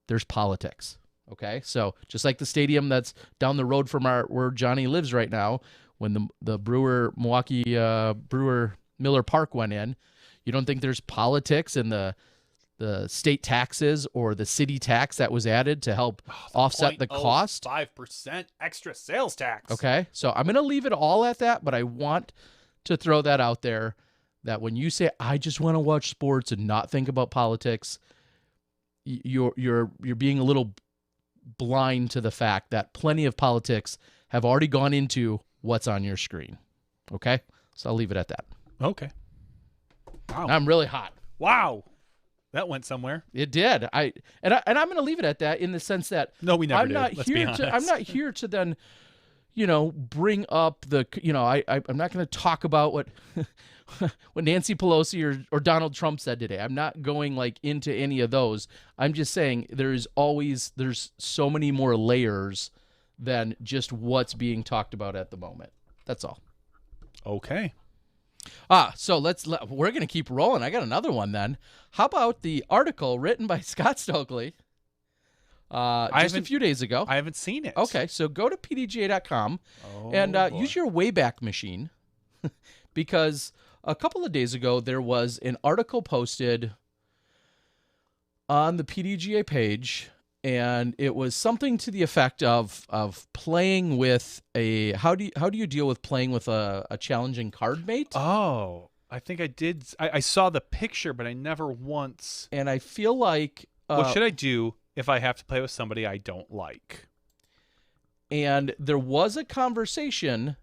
S1: There's politics. Okay, so just like the stadium that's down the road from where Johnny lives right now, when the Milwaukee Brewer Miller Park went in, you don't think there's politics in the state taxes or the city tax that was added to help offset the cost?
S2: 5% extra sales tax.
S1: Okay, so I'm going to leave it all at that, but I want to throw that out there, that when you say, I just want to watch sports and not think about politics, you're being a little blind to the fact that plenty of politics have already gone into what's on your screen. Okay, so I'll leave it at that.
S2: Okay. Wow.
S1: I'm really hot.
S2: Wow. That went somewhere.
S1: It did. I'm going to leave it at that in the sense that
S2: no, we never
S1: I'm
S2: do.
S1: not
S2: Let's
S1: here
S2: be honest.
S1: I'm not here to then, bring up I'm not going to talk about what Nancy Pelosi or Donald Trump said today. I'm not going into any of those. I'm just saying there's so many more layers than just what's being talked about at the moment. That's all.
S2: Okay.
S1: So we're going to keep rolling. I got another one then. How about the article written by Scott Stokely just a few days ago?
S2: I haven't seen it.
S1: Okay, so go to pdga.com and use your Wayback Machine because a couple of days ago there was an article posted on the PDGA page, and it was something to the effect of playing with how do you deal with playing with a challenging card mate?
S2: Oh, I think I did. I saw the picture, but I never once.
S1: And I feel like
S2: what should I do if I have to play with somebody I don't like?
S1: And there was a conversation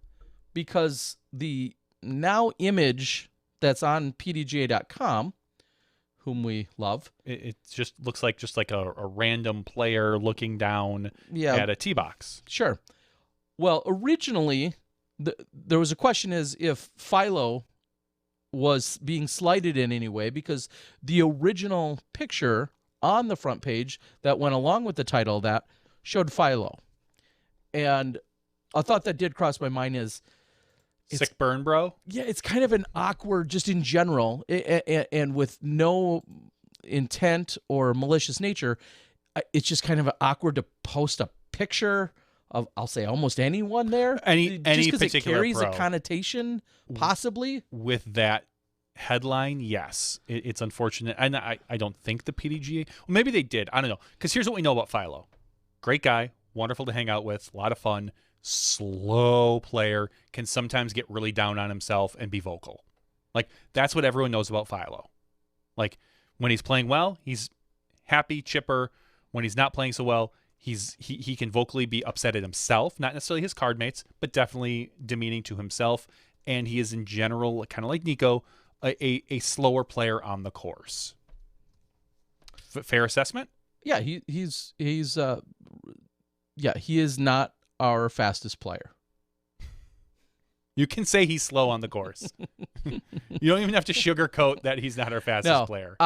S1: because the now image that's on pdga.com, whom we love.
S2: It just looks like a random player looking down at a tee box.
S1: Sure. Well, originally, there was a question is if Philo was being slighted in any way, because the original picture on the front page that went along with the title of that showed Philo. And a thought that did cross my mind is,
S2: sick burn, bro?
S1: Yeah, it's kind of an awkward, just in general, and with no intent or malicious nature, it's just kind of awkward to post a picture of, I'll say, almost anyone there.
S2: Any
S1: because it
S2: particular
S1: carries
S2: pro.
S1: A connotation, possibly.
S2: With that headline, yes. It's unfortunate. And I don't think the PDGA, well, maybe they did. I don't know. Because here's what we know about Philo. Great guy, wonderful to hang out with, a lot of fun, slow player can sometimes get really down on himself and be vocal. Like, that's what everyone knows about Philo. Like, when he's playing well, he's happy, chipper. When he's not playing so well, he can vocally be upset at himself, not necessarily his card mates, but definitely demeaning to himself. And he is in general, kind of like Nico, a slower player on the course. Fair assessment?
S1: Yeah, he is not our fastest player.
S2: You can say he's slow on the course. You don't even have to sugarcoat that he's not our fastest player.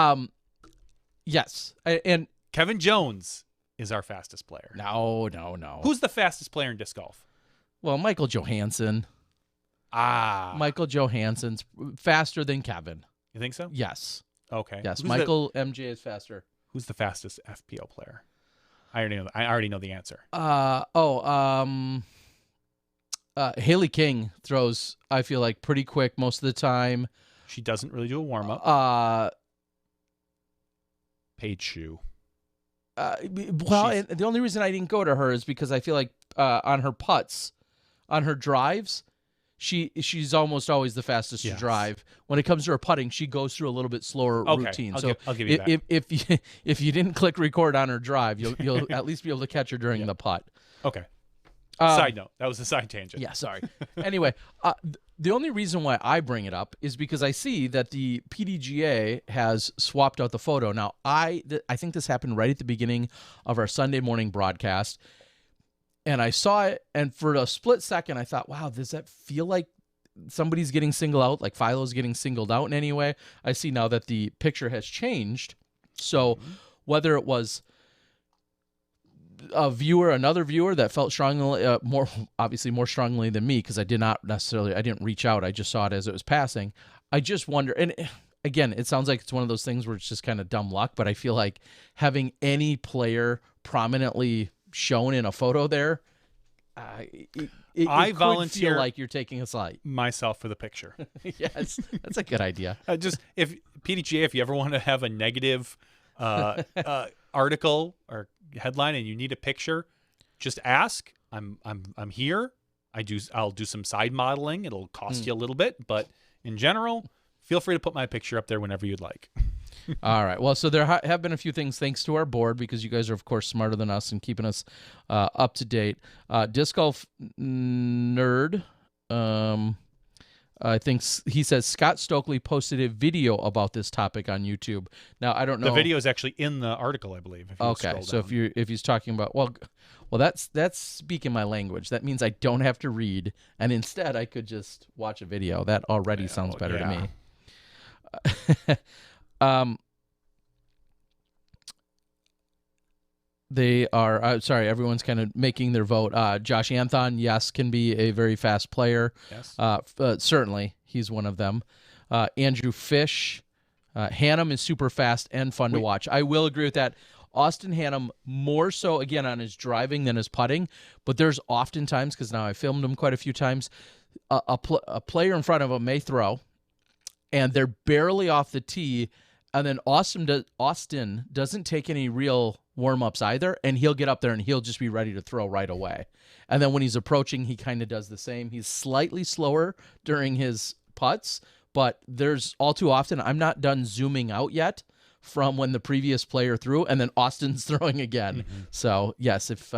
S1: Yes, and
S2: Kevin Jones is our fastest player.
S1: No.
S2: Who's the fastest player in disc golf?
S1: Well, Michael Johansson. Michael Johansson's faster than Kevin.
S2: You think so?
S1: Yes.
S2: Okay.
S1: Yes, Michael MJ is faster.
S2: Who's the fastest FPO player? I already know the answer.
S1: Haley King throws, I feel like, pretty quick most of the time.
S2: She doesn't really do a warm-up. Paige Shue.
S1: And the only reason I didn't go to her is because I feel like on her putts, on her drives, she's almost always the fastest to drive. When it comes to her putting, she goes through a little bit slower routine.
S2: I'll give you that.
S1: If you didn't click record on her drive, you'll at least be able to catch her during the putt.
S2: Okay. Side note. That was a side tangent.
S1: Yeah, sorry. Anyway, the only reason why I bring it up is because I see that the PDGA has swapped out the photo. Now, I think this happened right at the beginning of our Sunday morning broadcast, and I saw it, and for a split second, I thought, wow, does that feel like somebody's getting singled out, like Philo's getting singled out in any way? I see now that the picture has changed, so whether it was another viewer that felt strongly, more strongly than me, because I didn't reach out. I just saw it as it was passing. I just wonder, and again, it sounds like it's one of those things where it's just kind of dumb luck, but I feel like having any player prominently shown in a photo there, I volunteer feel like you're taking a slight
S2: myself for the picture.
S1: Yes, that's a good idea.
S2: If PDGA, if you ever want to have a negative article or headline and you need a picture, just ask. I'm here. I'll do some side modeling. It'll cost you a little bit, but in general, feel free to put my picture up there whenever you'd like.
S1: All right. Well, so there have been a few things thanks to our board, because you guys are, of course, smarter than us and keeping us up to date. Disc Golf Nerd, I think he says Scott Stokely posted a video about this topic on YouTube. Now, I don't know.
S2: The video is actually in the article, I believe.
S1: Okay, so if he's talking about well, that's speaking my language. That means I don't have to read, and instead I could just watch a video. That already sounds better to me. They are sorry, everyone's kind of making their vote. Josh Anthon, yes, can be a very fast player.
S2: Yes.
S1: Certainly, he's one of them. Andrew Fish, Hannum is super fast and fun to watch. I will agree with that. Austin Hannum, more so, again, on his driving than his putting, but there's often times, because now I filmed him quite a few times, a player in front of him may throw, and they're barely off the tee, and then Austin doesn't take any real warm-ups either, and he'll get up there and he'll just be ready to throw right away. And then when he's approaching, he kind of does the same. He's slightly slower during his putts, but there's all too often, I'm not done zooming out yet from when the previous player threw, and then Austin's throwing again. So, yes, if...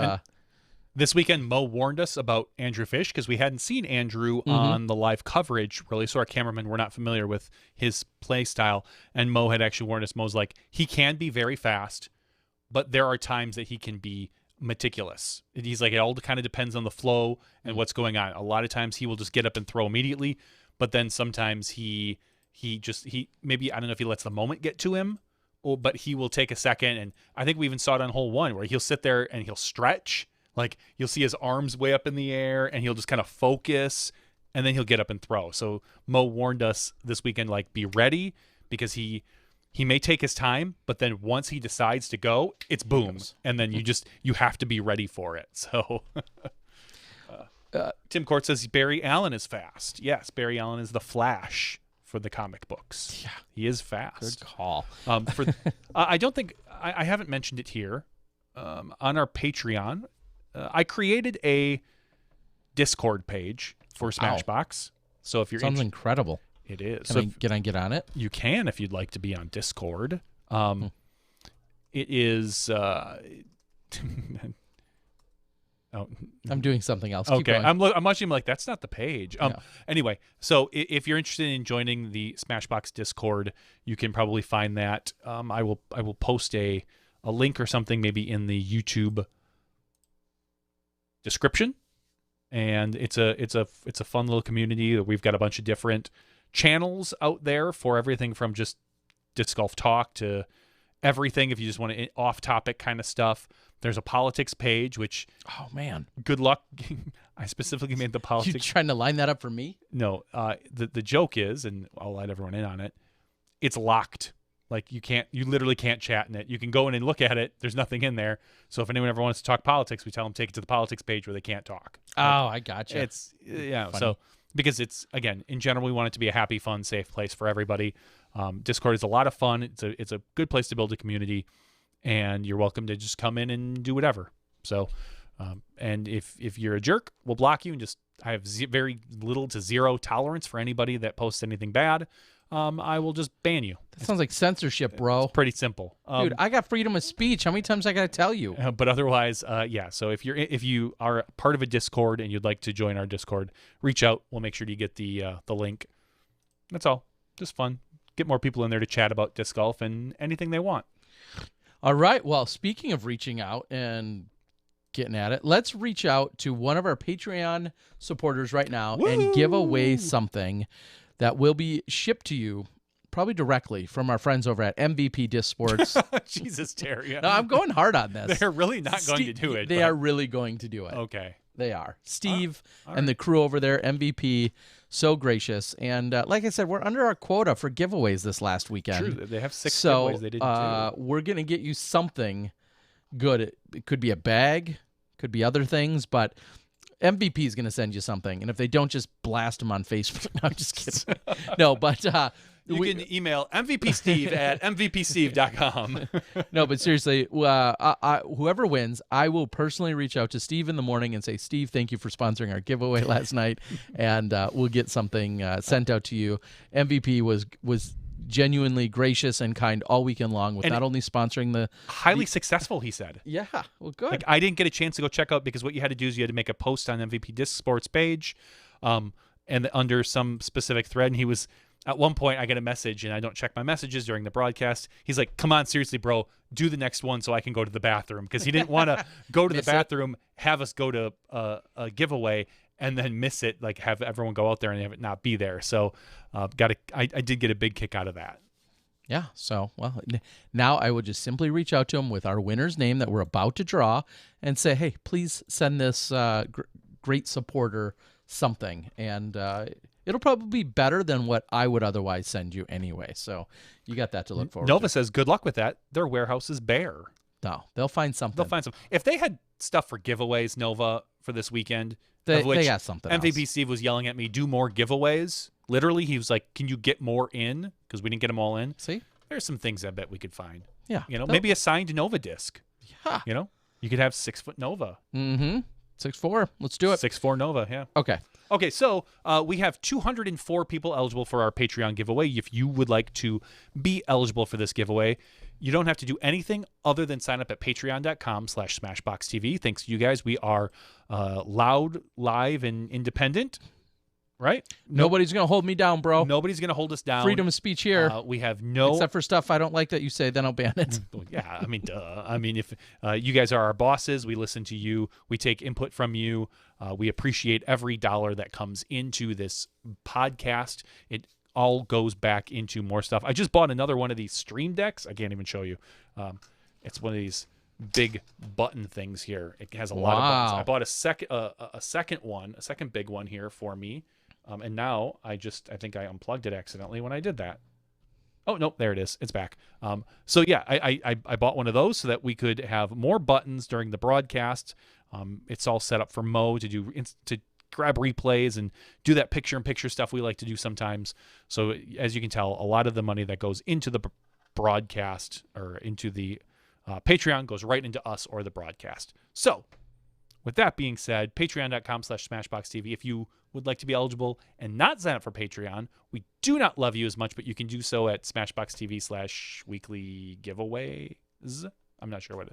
S2: This weekend, Mo warned us about Andrew Fish, because we hadn't seen Andrew on the live coverage, really, so our cameramen were not familiar with his play style, and Mo had actually warned us. Mo's like, he can be very fast, but there are times that he can be meticulous. He's like, it all kind of depends on the flow and what's going on. A lot of times he will just get up and throw immediately, but then sometimes he maybe, I don't know if he lets the moment get to him, but he will take a second, and I think we even saw it on hole one where he'll sit there and he'll stretch. Like, you'll see his arms way up in the air, and he'll just kind of focus, and then he'll get up and throw. So Mo warned us this weekend, like, be ready, because he may take his time, but then once he decides to go, it's boom, and then you have to be ready for it. So Tim Court says Barry Allen is fast. Yes, Barry Allen is the Flash for the comic books.
S1: Yeah,
S2: he is fast.
S1: Good call.
S2: I don't think I haven't mentioned it here on our Patreon. I created a Discord page for Smashbox. So if you're
S1: sounds incredible.
S2: It is.
S1: Can I get on it?
S2: You can if you'd like to be on Discord. It is. Oh,
S1: I'm doing something else.
S2: Okay, I'm watching. I'm like, that's not the page. Anyway, so if you're interested in joining the Smashbox Discord, you can probably find that. I will post a link or something maybe in the YouTube description. And it's a fun little community. We've got a bunch of different channels out there for everything from just disc golf talk to everything. If you just want to off-topic kind of stuff. There's a politics page, which,
S1: oh man,
S2: good luck. I specifically made the politics.
S1: You trying to line that up for me?
S2: No, the joke is, and I'll let everyone in on it. It's locked. Like you literally can't chat in it. You can go in and look at it. There's nothing in there. So if anyone ever wants to talk politics, we tell them take it to the politics page where they can't talk.
S1: Oh, I gotcha.
S2: It's So because it's, again, in general, we want it to be a happy, fun, safe place for everybody. Discord is a lot of fun. It's a good place to build a community. And you're welcome to just come in and do whatever. So, and if you're a jerk, we'll block you and I have very little to zero tolerance for anybody that posts anything bad. I will just ban you.
S1: That sounds like censorship, bro.
S2: It's pretty simple.
S1: Dude, I got freedom of speech. How many times I got to tell you?
S2: But otherwise, yeah. So if you are part of a Discord and you'd like to join our Discord, reach out. We'll make sure you get the link. That's all. Just fun. Get more people in there to chat about disc golf and anything they want.
S1: All right. Well, speaking of reaching out and getting at it, let's reach out to one of our Patreon supporters right now and give away something that will be shipped to you probably directly from our friends over at MVP Disc Sports.
S2: Jesus, Terry.
S1: No, I'm going hard on this.
S2: They're really not going to do it.
S1: They are really going to do it.
S2: Okay.
S1: They are. Steve and the crew over there, MVP, so gracious. And like I said, we're under our quota for giveaways this last weekend.
S2: True. They have 6 giveaways they didn't do.
S1: We're going to get you something good. It could be a bag, could be other things, but MVP is going to send you something. And if they don't, just blast them on Facebook. No, I'm just kidding. No, but...
S2: You can email MVPSteve at MVPSteve.com.
S1: No, but seriously, whoever wins, I will personally reach out to Steve in the morning and say, Steve, thank you for sponsoring our giveaway last night, and we'll get something sent out to you. MVP was genuinely gracious and kind all weekend long with not only sponsoring the...
S2: Highly successful, he said.
S1: Yeah, well, good.
S2: Like, I didn't get a chance to go check out because what you had to do is you had to make a post on MVP Disc Sports page and under some specific thread, and he was... At one point, I get a message, and I don't check my messages during the broadcast. He's like, come on, seriously, bro, do the next one so I can go to the bathroom. Because he didn't want to go to the bathroom, have us go to a giveaway, and then miss it, like have everyone go out there and have it not be there. So I did get a big kick out of that.
S1: Yeah, so, well, now I would just simply reach out to him with our winner's name that we're about to draw and say, hey, please send this great supporter something. And it'll probably be better than what I would otherwise send you anyway. So you got that to look forward to.
S2: Nova says, good luck with that. Their warehouse is bare.
S1: No, they'll find something.
S2: If they had stuff for giveaways, Nova, for this weekend,
S1: they got something
S2: MVP
S1: else.
S2: Steve was yelling at me, do more giveaways. Literally, he was like, can you get more in? Because we didn't get them all in.
S1: See?
S2: There's some things I bet we could find.
S1: Yeah.
S2: Maybe a signed Nova disc.
S1: Yeah.
S2: You could have 6-foot Nova.
S1: Mm-hmm. 6'4". Let's do it.
S2: 6'4" Nova, yeah.
S1: Okay,
S2: so we have 204 people eligible for our Patreon giveaway. If you would like to be eligible for this giveaway, you don't have to do anything other than sign up at patreon.com/SmashBoxxTV. Thanks to you guys. We are loud, live, and independent, right?
S1: Nobody's going to hold me down, bro.
S2: Nobody's going to hold us down.
S1: Freedom of speech here.
S2: We have no...
S1: Except for stuff I don't like that you say, then I'll ban it.
S2: Yeah, I mean, duh. I mean, if you guys are our bosses, we listen to you. We take input from you. We appreciate every dollar that comes into this podcast. It all goes back into more stuff. I just bought another one of these stream decks. I can't even show you. It's one of these big button things here. It has a lot of buttons. I bought a second big one here for me. And now I think I unplugged it accidentally when I did that. Oh, nope, there it is. It's back. So yeah, I bought one of those so that we could have more buttons during the broadcast. It's all set up for Mo to grab replays and do that picture-in-picture stuff we like to do sometimes. So as you can tell, a lot of the money that goes into the broadcast or into the Patreon goes right into us or the broadcast. So with that being said, patreon.com/SmashBoxxTV. If you would like to be eligible and not sign up for Patreon, we do not love you as much, but you can do so at SmashBoxxTV/weekly giveaways. I'm not sure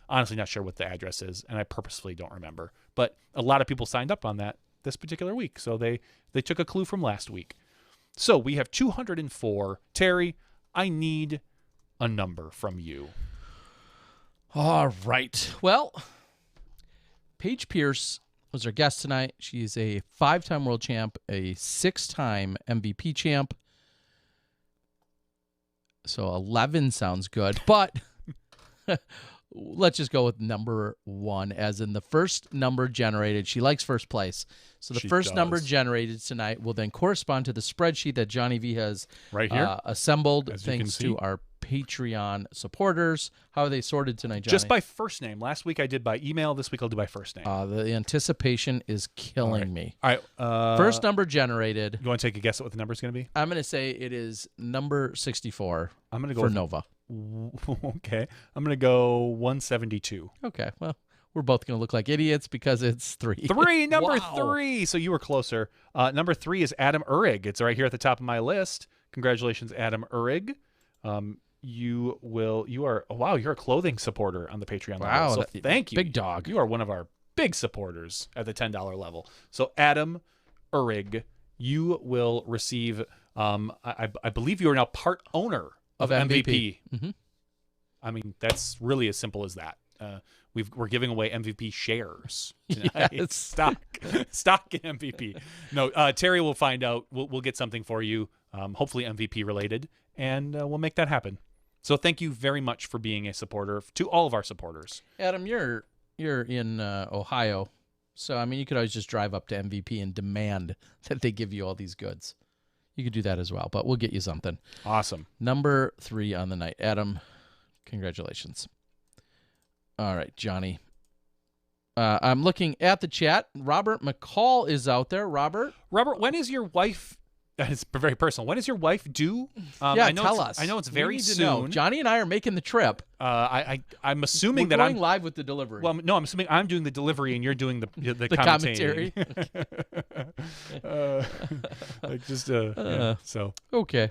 S2: honestly not sure what the address is, and I purposefully don't remember. But a lot of people signed up on that this particular week, so they took a clue from last week. So we have 204. Terry, I need a number from you.
S1: All right. Well, Paige Pierce was our guest tonight. She's a 5-time world champ, a 6-time MVP champ. So 11 sounds good, but let's just go with number 1, as in the first number generated. She likes first place. So the first number generated tonight will then correspond to the spreadsheet that Johnny V has
S2: right here
S1: assembled, thanks to our Patreon supporters. How are they sorted tonight, Johnny?
S2: Just by first name. Last week I did by email. This week I'll do by first name.
S1: The anticipation is killing me.
S2: All right.
S1: First number generated.
S2: You want to take a guess at what the number is going to be?
S1: I'm going to say it is number 64.
S2: I'm going to go
S1: for Nova.
S2: Okay. I'm going to go 172.
S1: Okay. Well, we're both going to look like idiots because it's 3.
S2: Number
S1: Wow.
S2: 3. So you were closer. Number 3 is Adam Uhrig. It's right here at the top of my list. Congratulations, Adam Uhrig. You're a clothing supporter on the Patreon level. So thank you.
S1: Big dog.
S2: You are one of our big supporters at the $10 level. So Adam Uhrig, you will receive, I believe you are now part owner of MVP.
S1: Mm-hmm.
S2: I mean, that's really as simple as that. We're giving away MVP shares tonight.
S1: Yes.
S2: Stock in MVP. No, Terry will find out. We'll get something for you, hopefully MVP related, and we'll make that happen. So thank you very much for being a supporter, to all of our supporters.
S1: Adam, you're in Ohio, so I mean you could always just drive up to MVP and demand that they give you all these goods. You could do that as well, but we'll get you something.
S2: Awesome.
S1: Number 3 on the night. Adam, congratulations. All right, Johnny. I'm looking at the chat. Robert McCall is out there. Robert,
S2: when is your wife? It's very personal. When is your wife due?
S1: Tell us.
S2: I know it's very soon.
S1: To know. Johnny and I are making the trip.
S2: I'm assuming
S1: We're
S2: that
S1: going live with the delivery.
S2: Well, no, I'm assuming I'm doing the delivery and you're doing the
S1: commentary.
S2: So
S1: okay.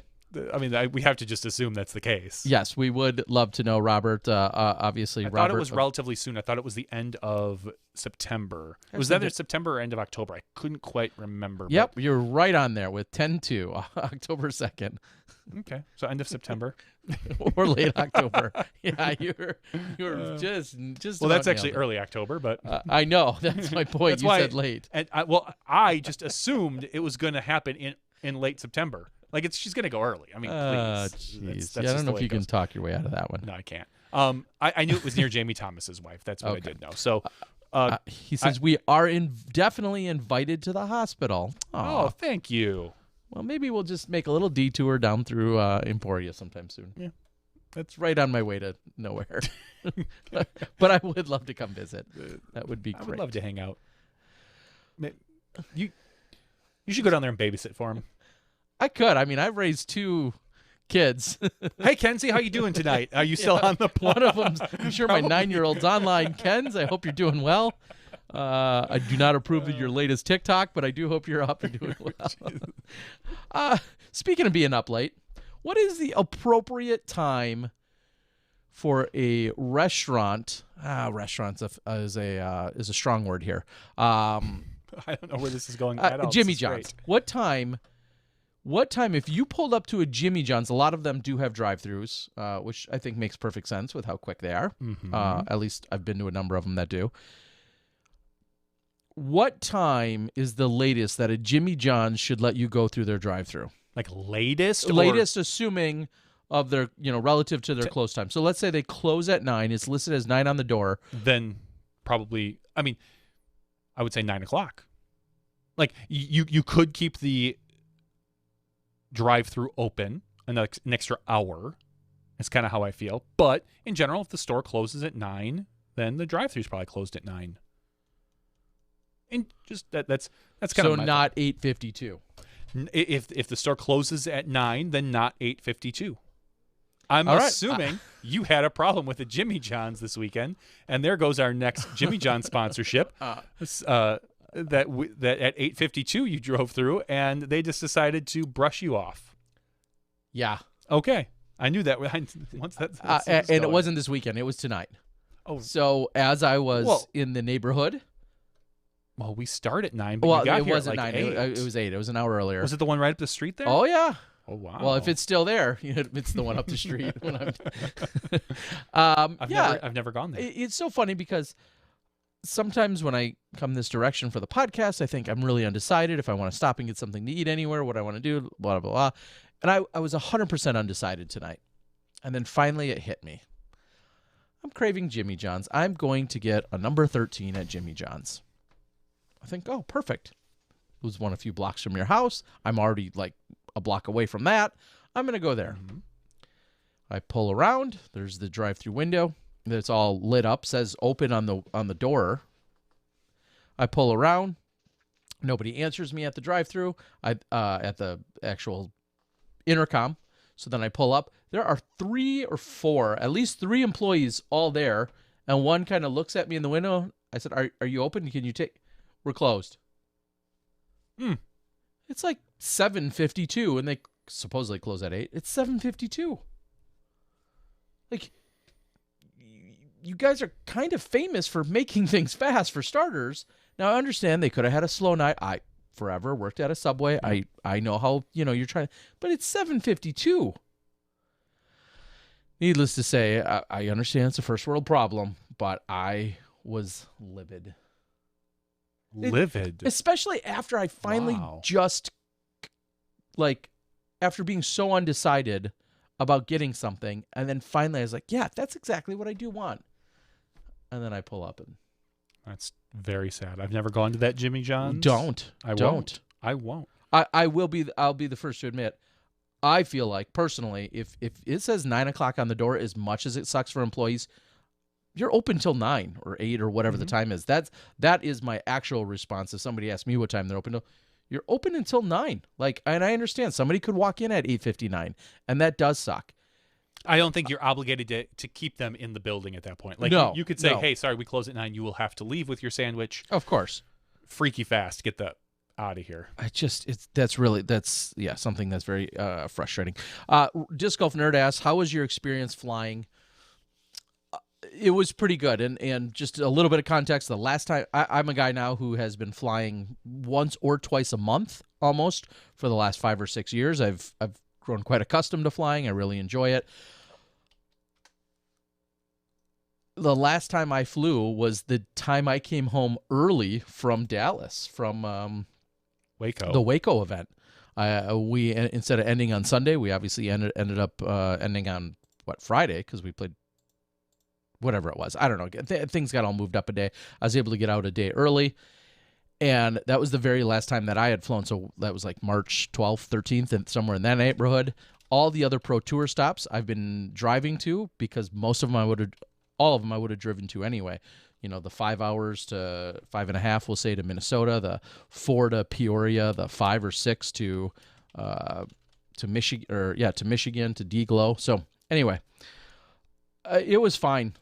S2: I mean, we have to just assume that's the case.
S1: Yes, we would love to know, Robert. Obviously,
S2: I thought it was relatively soon. I thought it was the end of September. Was that September or end of October? I couldn't quite remember.
S1: Yep, you're right on there with 10/2, October 2nd.
S2: Okay, so end of September
S1: or late October. Yeah, you're just.
S2: Well, that's actually early October, but
S1: I know that's my point. You said late,
S2: and I just assumed it was going to happen in late September. Like she's gonna go early. I mean, please.
S1: I don't know if you can talk your way out of that one.
S2: No, I can't. I knew it was near Jamie Thomas's wife. That's what I did know. So,
S1: he says we are definitely invited to the hospital.
S2: Oh, thank you.
S1: Well, maybe we'll just make a little detour down through Emporia sometime soon. Yeah, that's right on my way to nowhere. But I would love to come visit. That would be great.
S2: I would love to hang out. You should go down there and babysit for him.
S1: I could. I mean, I've raised 2 kids.
S2: Hey, Kenzie, how you doing tonight? Are you still on the plane?
S1: One of them's, I'm sure my 9-year-old's online. Kenz, I hope you're doing well. I do not approve of your latest TikTok, but I do hope you're up and doing well. Speaking of being up late, what is the appropriate time for a restaurant? Restaurants is a strong word here.
S2: I don't know where this is going at all.
S1: Jimmy John's. What time, if you pulled up to a Jimmy John's, a lot of them do have drive-thrus, which I think makes perfect sense with how quick they are.
S2: Mm-hmm.
S1: At least I've been to a number of them that do. What time is the latest that a Jimmy John's should let you go through their drive-thru?
S2: Like latest?
S1: Latest, assuming of their, relative to their close time. So let's say they close at 9. It's listed as 9 on the door.
S2: Then probably, I would say 9 o'clock. Like you could keep the drive-through open an extra hour. That's kind of how I feel. But in general, if the store closes at 9, then the drive-through is probably closed at 9. And just that's kind of
S1: so not 8:52.
S2: If the store closes at 9, then not 8:52. I'm assuming you had a problem with the Jimmy John's this weekend, and there goes our next Jimmy John sponsorship. That at 8:52 you drove through, and they just decided to brush you off.
S1: Yeah.
S2: Okay. I knew that. Once
S1: and it wasn't this weekend. It was tonight.
S2: Oh.
S1: So as I was in the neighborhood.
S2: Well, we start at 9, but you got here
S1: wasn't
S2: at like
S1: 9.
S2: 8.
S1: It was 8. It was an hour earlier.
S2: Was it the one right up the street there?
S1: Oh, yeah.
S2: Oh, wow.
S1: Well, if it's still there, it's the one up the street.
S2: I've never gone there.
S1: It's so funny because sometimes when I come this direction for the podcast, I think I'm really undecided if I want to stop and get something to eat anywhere, what I want to do, blah, blah, blah. And I was 100% undecided tonight. And then finally it hit me. I'm craving Jimmy John's. I'm going to get a number 13 at Jimmy John's. I think, oh, perfect. It was one a few blocks from your house. I'm already like a block away from that. I'm going to go there. Mm-hmm. I pull around. There's the drive-through window that's all lit up, says open on the door. I pull around. Nobody answers me at the drive-through. At the actual intercom. So then I pull up. There are 3 or 4, at least 3 employees all there, and one kind of looks at me in the window. I said, "Are you open? Can you take?" We're closed. It's like 7:52, and they supposedly close at 8. It's 7:52. Like, you guys are kind of famous for making things fast, for starters. Now, I understand they could have had a slow night. I forever worked at a Subway. I know how, you're trying, but it's 7:52. Needless to say, I understand it's a first world problem, but I was livid.
S2: Livid?
S1: Especially after I finally after being so undecided about getting something, and then finally I was like, yeah, that's exactly what I do want. And then I pull up and...
S2: That's very sad. I've never gone to that Jimmy John's.
S1: I won't. I'll be the first to admit, I feel like, personally, if it says 9 o'clock on the door, as much as it sucks for employees, you're open till 9 or 8 or whatever the time is. That is my actual response. If somebody asks me what time they're open till, you're open until 9. And I understand somebody could walk in at 8:59, and that does suck.
S2: I don't think you're obligated to keep them in the building at that point. You could say, hey, sorry, we close at 9. You will have to leave with your sandwich.
S1: Of course.
S2: Freaky fast. Get that out of here.
S1: That's something that's very frustrating. Disc Golf Nerd asks, how was your experience flying? It was pretty good, and just a little bit of context. The last time I'm a guy now who has been flying once or twice a month almost for the last 5 or 6 years. I've grown quite accustomed to flying. I really enjoy it. The last time I flew was the time I came home early from Dallas, from
S2: Waco,
S1: the Waco event. We instead of ending on Sunday, we obviously ended up ending on Friday, because we played whatever it was. I don't know. Things got all moved up a day. I was able to get out a day early, and that was the very last time that I had flown. So that was like March 12th, 13th, and somewhere in that neighborhood. All the other Pro Tour stops I've been driving to, because all of them I would have driven to anyway. The 5 hours to 5.5, we'll say, to Minnesota, the 4 to Peoria, the 5 or 6 to Michigan, to Michigan, to Deglow. So anyway, it was fine.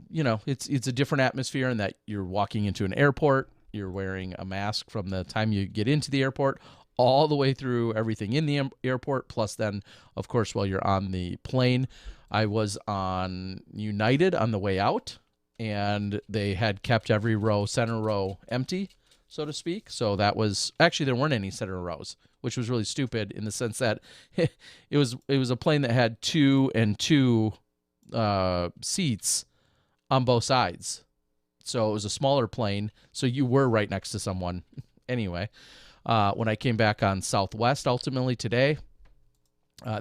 S1: It's a different atmosphere in that you're walking into an airport. You're wearing a mask from the time you get into the airport all the way through everything in the airport. Plus then, of course, while you're on the plane, I was on United on the way out, and they had kept every center row empty, so to speak. So that was actually, there weren't any center rows, which was really stupid in the sense that it was a plane that had 2 and 2 seats on both sides. So it was a smaller plane, so you were right next to someone. Anyway, when I came back on Southwest ultimately today,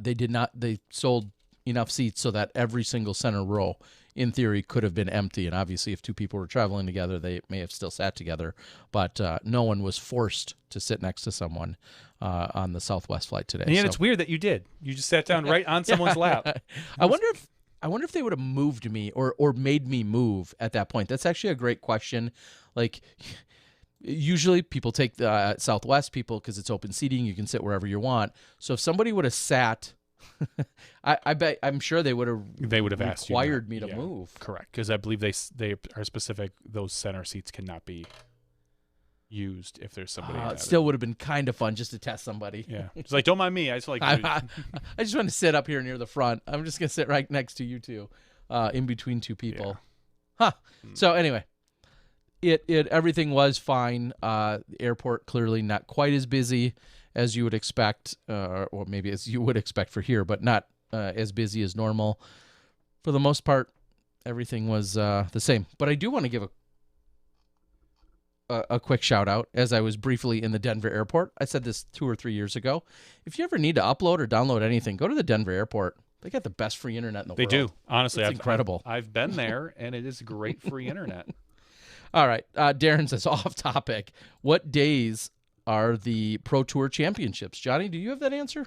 S1: they sold enough seats so that every single center row in theory could have been empty, and obviously if 2 people were traveling together, they may have still sat together, but no one was forced to sit next to someone on the Southwest flight today.
S2: And yet it's weird that you did. You just sat down right on someone's lap.
S1: I wonder if they would have moved me or made me move at that point. That's actually a great question. Usually people take the Southwest because it's open seating. You can sit wherever you want. So if somebody would have sat I'm sure they would have
S2: asked
S1: required me to move.
S2: Correct, because I believe they are specific. Those center seats cannot be used if there's somebody.
S1: It still would have been kind of fun just to test somebody.
S2: Yeah, it's like, don't mind me. I just like.
S1: I just want to sit up here near the front. I'm just gonna sit right next to you two, in between two people. Yeah. So anyway, everything was fine. The airport clearly not quite as busy as you would expect, or maybe as you would expect for here, but not as busy as normal. For the most part, everything was the same. But I do want to give a quick shout out, as I was briefly in the Denver airport. I said this 2 or 3 years ago. If you ever need to upload or download anything, go to the Denver airport. They got the best free internet in the world.
S2: They do. Honestly,
S1: it's incredible.
S2: I've been there, and it is great free internet.
S1: All right. Darren says, off topic, what days are the Pro Tour Championships? Johnny, do you have that answer?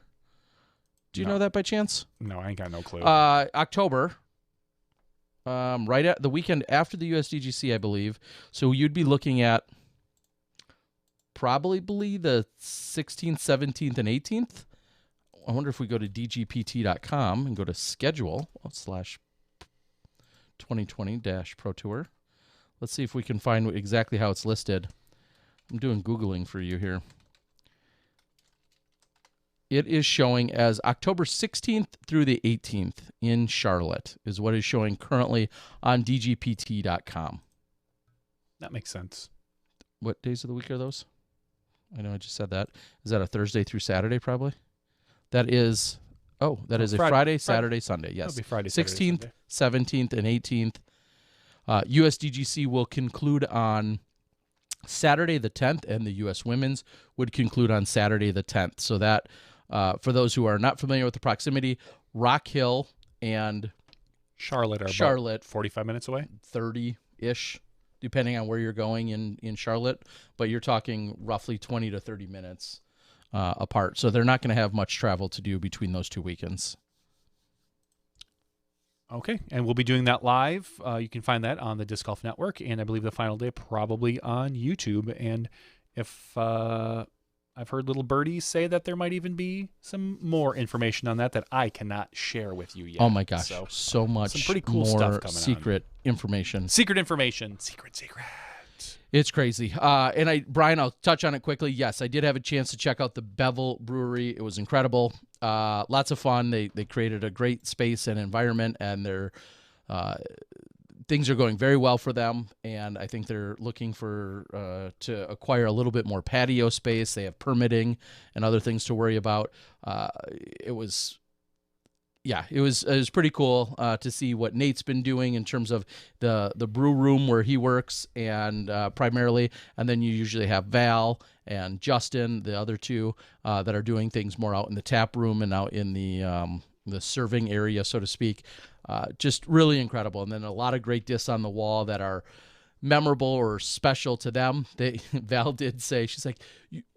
S1: Do you know that by chance?
S2: No, I ain't got no clue.
S1: October. Right at the weekend after the USDGC, I believe. So you'd be looking at probably the 16th, 17th, and 18th. I wonder if we go to dgpt.com and go to schedule /2020-Pro Tour. Let's see if we can find exactly how it's listed. I'm doing Googling for you here. It is showing as October 16th through the 18th in Charlotte is what is showing currently on dgpt.com.
S2: That makes sense.
S1: What days of the week are those? I know I just said that. Is that a Thursday through Saturday probably? That is a Friday, Saturday, Sunday. Yes.
S2: That'll be Friday,
S1: 16th,
S2: Saturday,
S1: 17th, and 18th. USDGC will conclude on Saturday the 10th, and the U.S. Women's would conclude on Saturday the 10th. So that, for those who are not familiar with the proximity, Rock Hill and
S2: Charlotte are about 45 minutes away?
S1: 30-ish, depending on where you're going in Charlotte. But you're talking roughly 20 to 30 minutes apart. So they're not going to have much travel to do between those 2 weekends.
S2: Okay, and we'll be doing that live. You can find that on the Disc Golf Network, and I believe the final day probably on YouTube. And if I've heard little birdies say that there might even be some more information on that I cannot share with you yet.
S1: Oh my gosh, so much
S2: some pretty cool
S1: more
S2: stuff coming
S1: secret information.
S2: Secret information. Secret.
S1: It's crazy. And Brian, I'll touch on it quickly. Yes, I did have a chance to check out the Bevel Brewery. It was incredible. Lots of fun. They created a great space and environment, and their things are going very well for them. And I think they're looking for to acquire a little bit more patio space. They have permitting and other things to worry about. It was pretty cool to see what Nate's been doing in terms of the brew room where he works and primarily, and then you usually have Val and Justin, the other two that are doing things more out in the tap room and out in the serving area, so to speak. Just really incredible, and then a lot of great discs on the wall that are memorable or special to them. Val did say, she's like,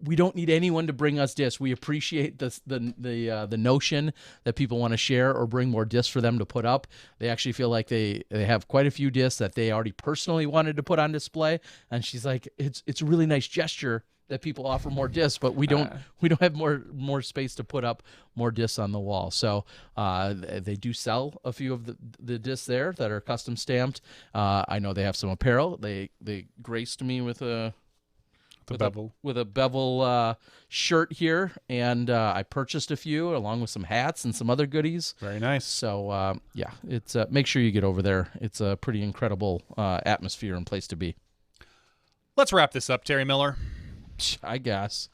S1: we don't need anyone to bring us discs. We appreciate the notion that people want to share or bring more discs for them to put up. They actually feel like they have quite a few discs that they already personally wanted to put on display. And she's like, it's a really nice gesture that people offer more discs, but we don't have more space to put up more discs on the wall. So they do sell a few of the discs there that are custom stamped. I know they have some apparel. They graced me with a bevel shirt here, and I purchased a few along with some hats and some other goodies.
S2: Very nice.
S1: So it's make sure you get over there. It's a pretty incredible atmosphere and place to be.
S2: Let's wrap this up, Terry Miller.
S1: I guess.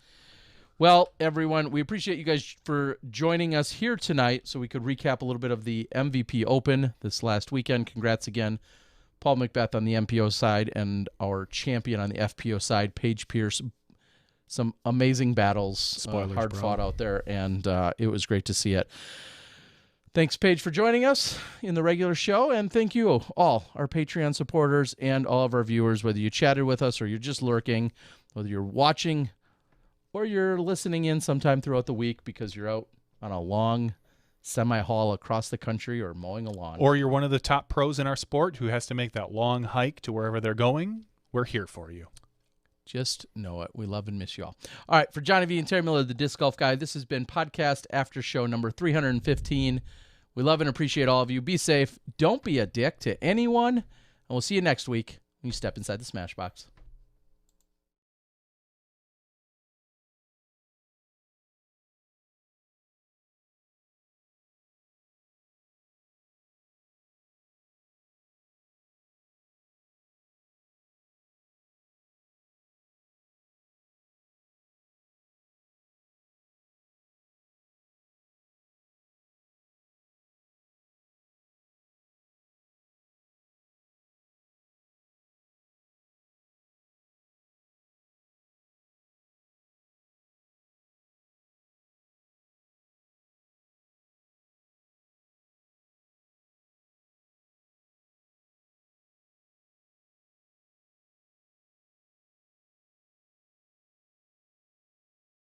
S1: Well, everyone, we appreciate you guys for joining us here tonight so we could recap a little bit of the MVP Open this last weekend. Congrats again, Paul McBeth on the MPO side and our champion on the FPO side, Paige Pierce. Some amazing battles, hard fought out there, and it was great to see it. Thanks, Paige, for joining us in the regular show, and thank you all, our Patreon supporters and all of our viewers, whether you chatted with us or you're just lurking, whether you're watching or you're listening in sometime throughout the week because you're out on a long semi-haul across the country or mowing a lawn.
S2: Or you're one of the top pros in our sport who has to make that long hike to wherever they're going. We're here for you.
S1: Just know it. We love and miss you all. All right, for Johnny V and Terry Miller, the Disc Golf Guy, this has been Podcast After Show number 315. We love and appreciate all of you. Be safe. Don't be a dick to anyone. And we'll see you next week when you step inside the Smash Box.